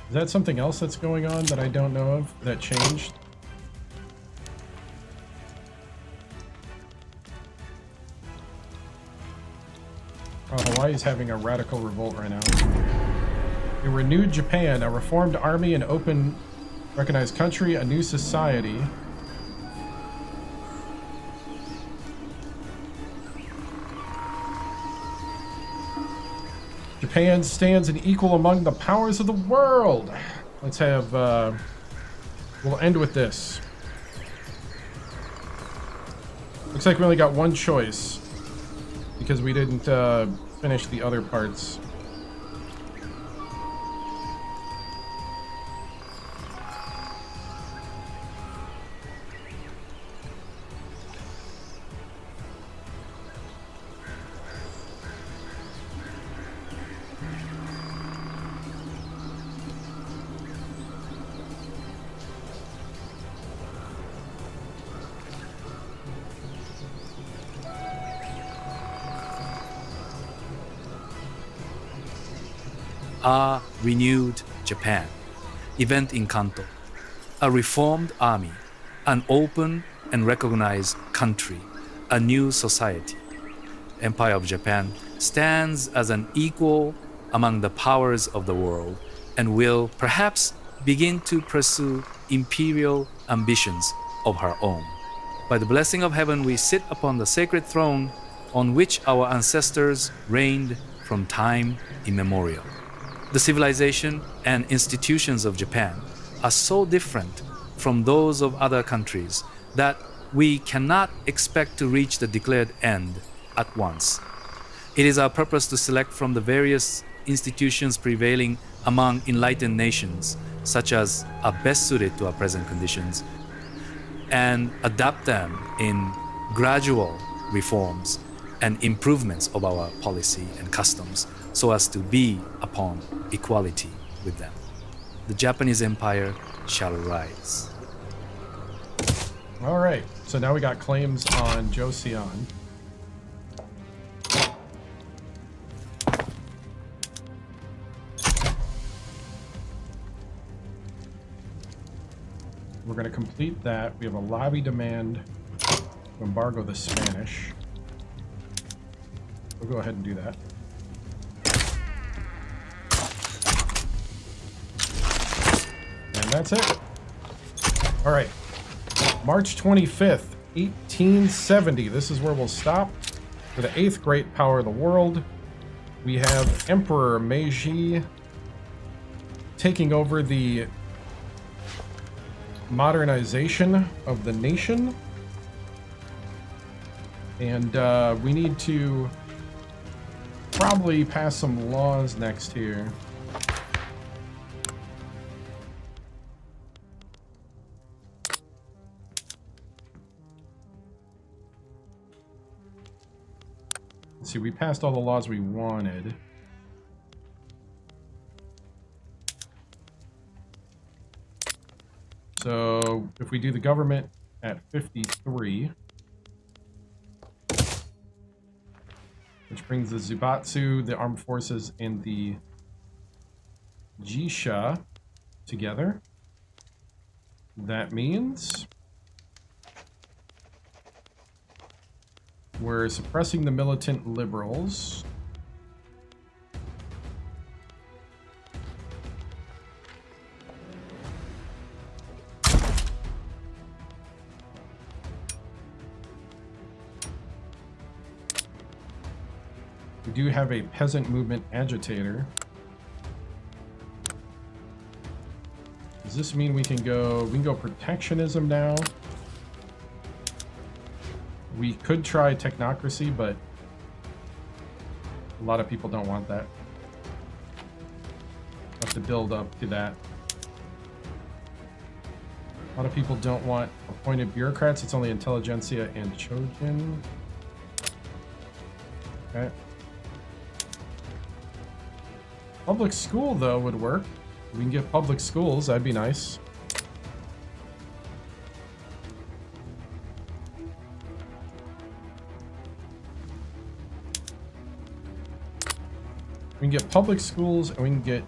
Is that something else that's going on that I don't know of that changed? Oh, Hawaii's having a radical revolt right now. A renewed Japan, a reformed army, an open, recognized country, a new society. Japan stands an equal among the powers of the world. Let's have, we'll end with this. Looks like we only got one choice because we didn't finish the other parts. A renewed Japan, event in Kanto, a reformed army, an open and recognized country, a new society. Empire of Japan stands as an equal among the powers of the world and will perhaps begin to pursue imperial ambitions of her own. By the blessing of heaven, we sit upon the sacred throne on which our ancestors reigned from time immemorial. The civilization and institutions of Japan are so different from those of other countries that we cannot expect to reach the declared end at once. It is our purpose to select from the various institutions prevailing among enlightened nations, such as are best suited to our present conditions, and adapt them in gradual reforms and improvements of our policy and customs so as to be upon equality with them. The Japanese Empire shall rise. All right, so now we got claims on Joseon. We're going to complete that. We have a lobby demand to embargo the Spanish. We'll go ahead and do that. And that's it. All right. March 25th, 1870. This is where we'll stop. For the 8th great power of the world, we have Emperor Meiji taking over the modernization of the nation. And we need to probably pass some laws next here. Let's see, we passed all the laws we wanted. So if we do the government at 53, which brings the Zubatsu, the armed forces, and the Jisha together, that means we're suppressing the militant liberals. We do have a peasant movement agitator. Does this mean we can go protectionism now? We could try technocracy, but a lot of people don't want that. Have to build up to that. A lot of people don't want appointed bureaucrats. It's only intelligentsia and chojin. Okay. Public school, though, would work. We can get public schools. That'd be nice. We can get public schools, and we can get,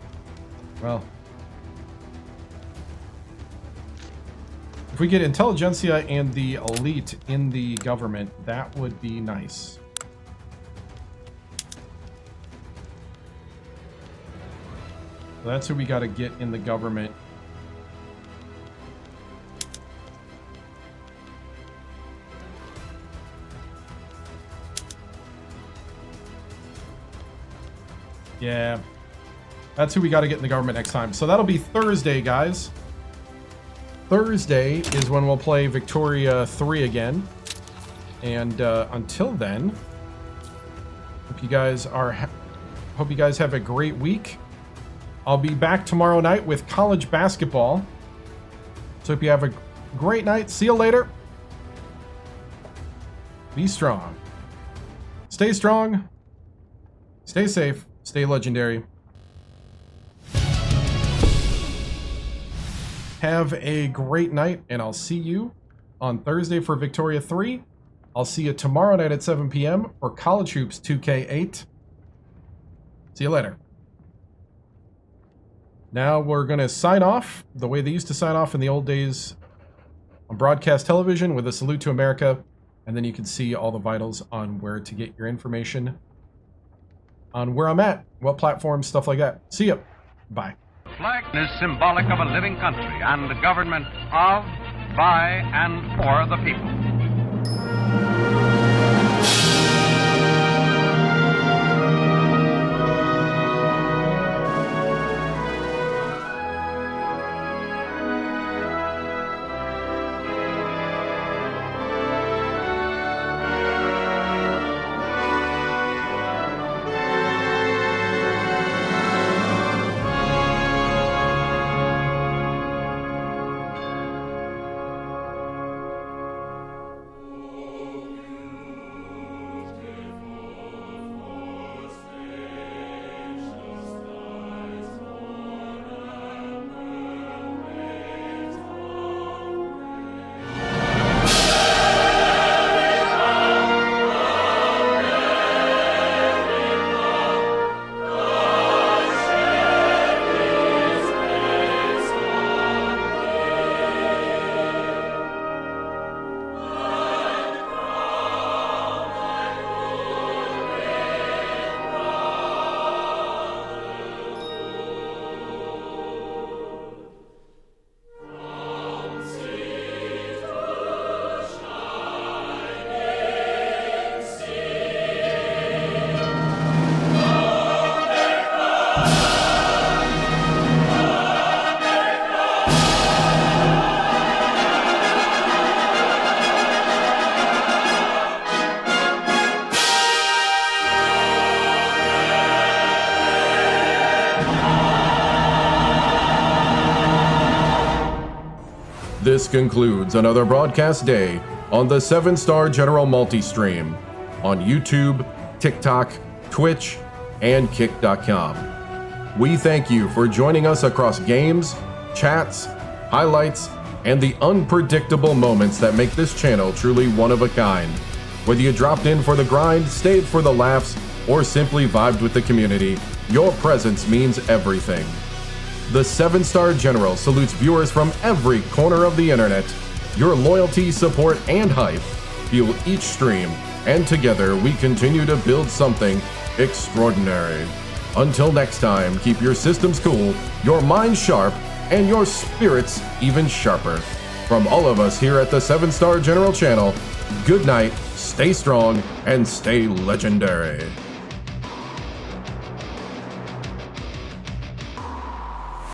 well, if we get intelligentsia and the elite in the government, that would be nice. So that's who we got to get in the government. Yeah, that's who we got to get in the government next time. So that'll be Thursday, guys. Thursday is when we'll play Victoria 3 again. And until then, hope you guys have a great week. I'll be back tomorrow night with college basketball. So hope you have a great night. See you later. Be strong. Stay strong. Stay safe. Stay legendary. Have a great night, and I'll see you on Thursday for Victoria 3. I'll see you tomorrow night at 7 p.m. for College Hoops 2K8. See you later. Now we're going to sign off the way they used to sign off in the old days on broadcast television with a salute to America, and then you can see all the vitals on where to get your information on where I'm at, what platforms, stuff like that. See ya. Bye. The flag is symbolic of a living country and the government of, by, and for the people. This concludes another broadcast day on the 7-Star General Multi-Stream on YouTube, TikTok, Twitch, and Kick.com. We thank you for joining us across games, chats, highlights, and the unpredictable moments that make this channel truly one of a kind. Whether you dropped in for the grind, stayed for the laughs, or simply vibed with the community, your presence means everything. The 7-Star General salutes viewers from every corner of the internet. Your loyalty, support, and hype fuel each stream, and together we continue to build something extraordinary. Until next time, keep your systems cool, your minds sharp, and your spirits even sharper. From all of us here at the 7-Star General channel, good night, stay strong, and stay legendary.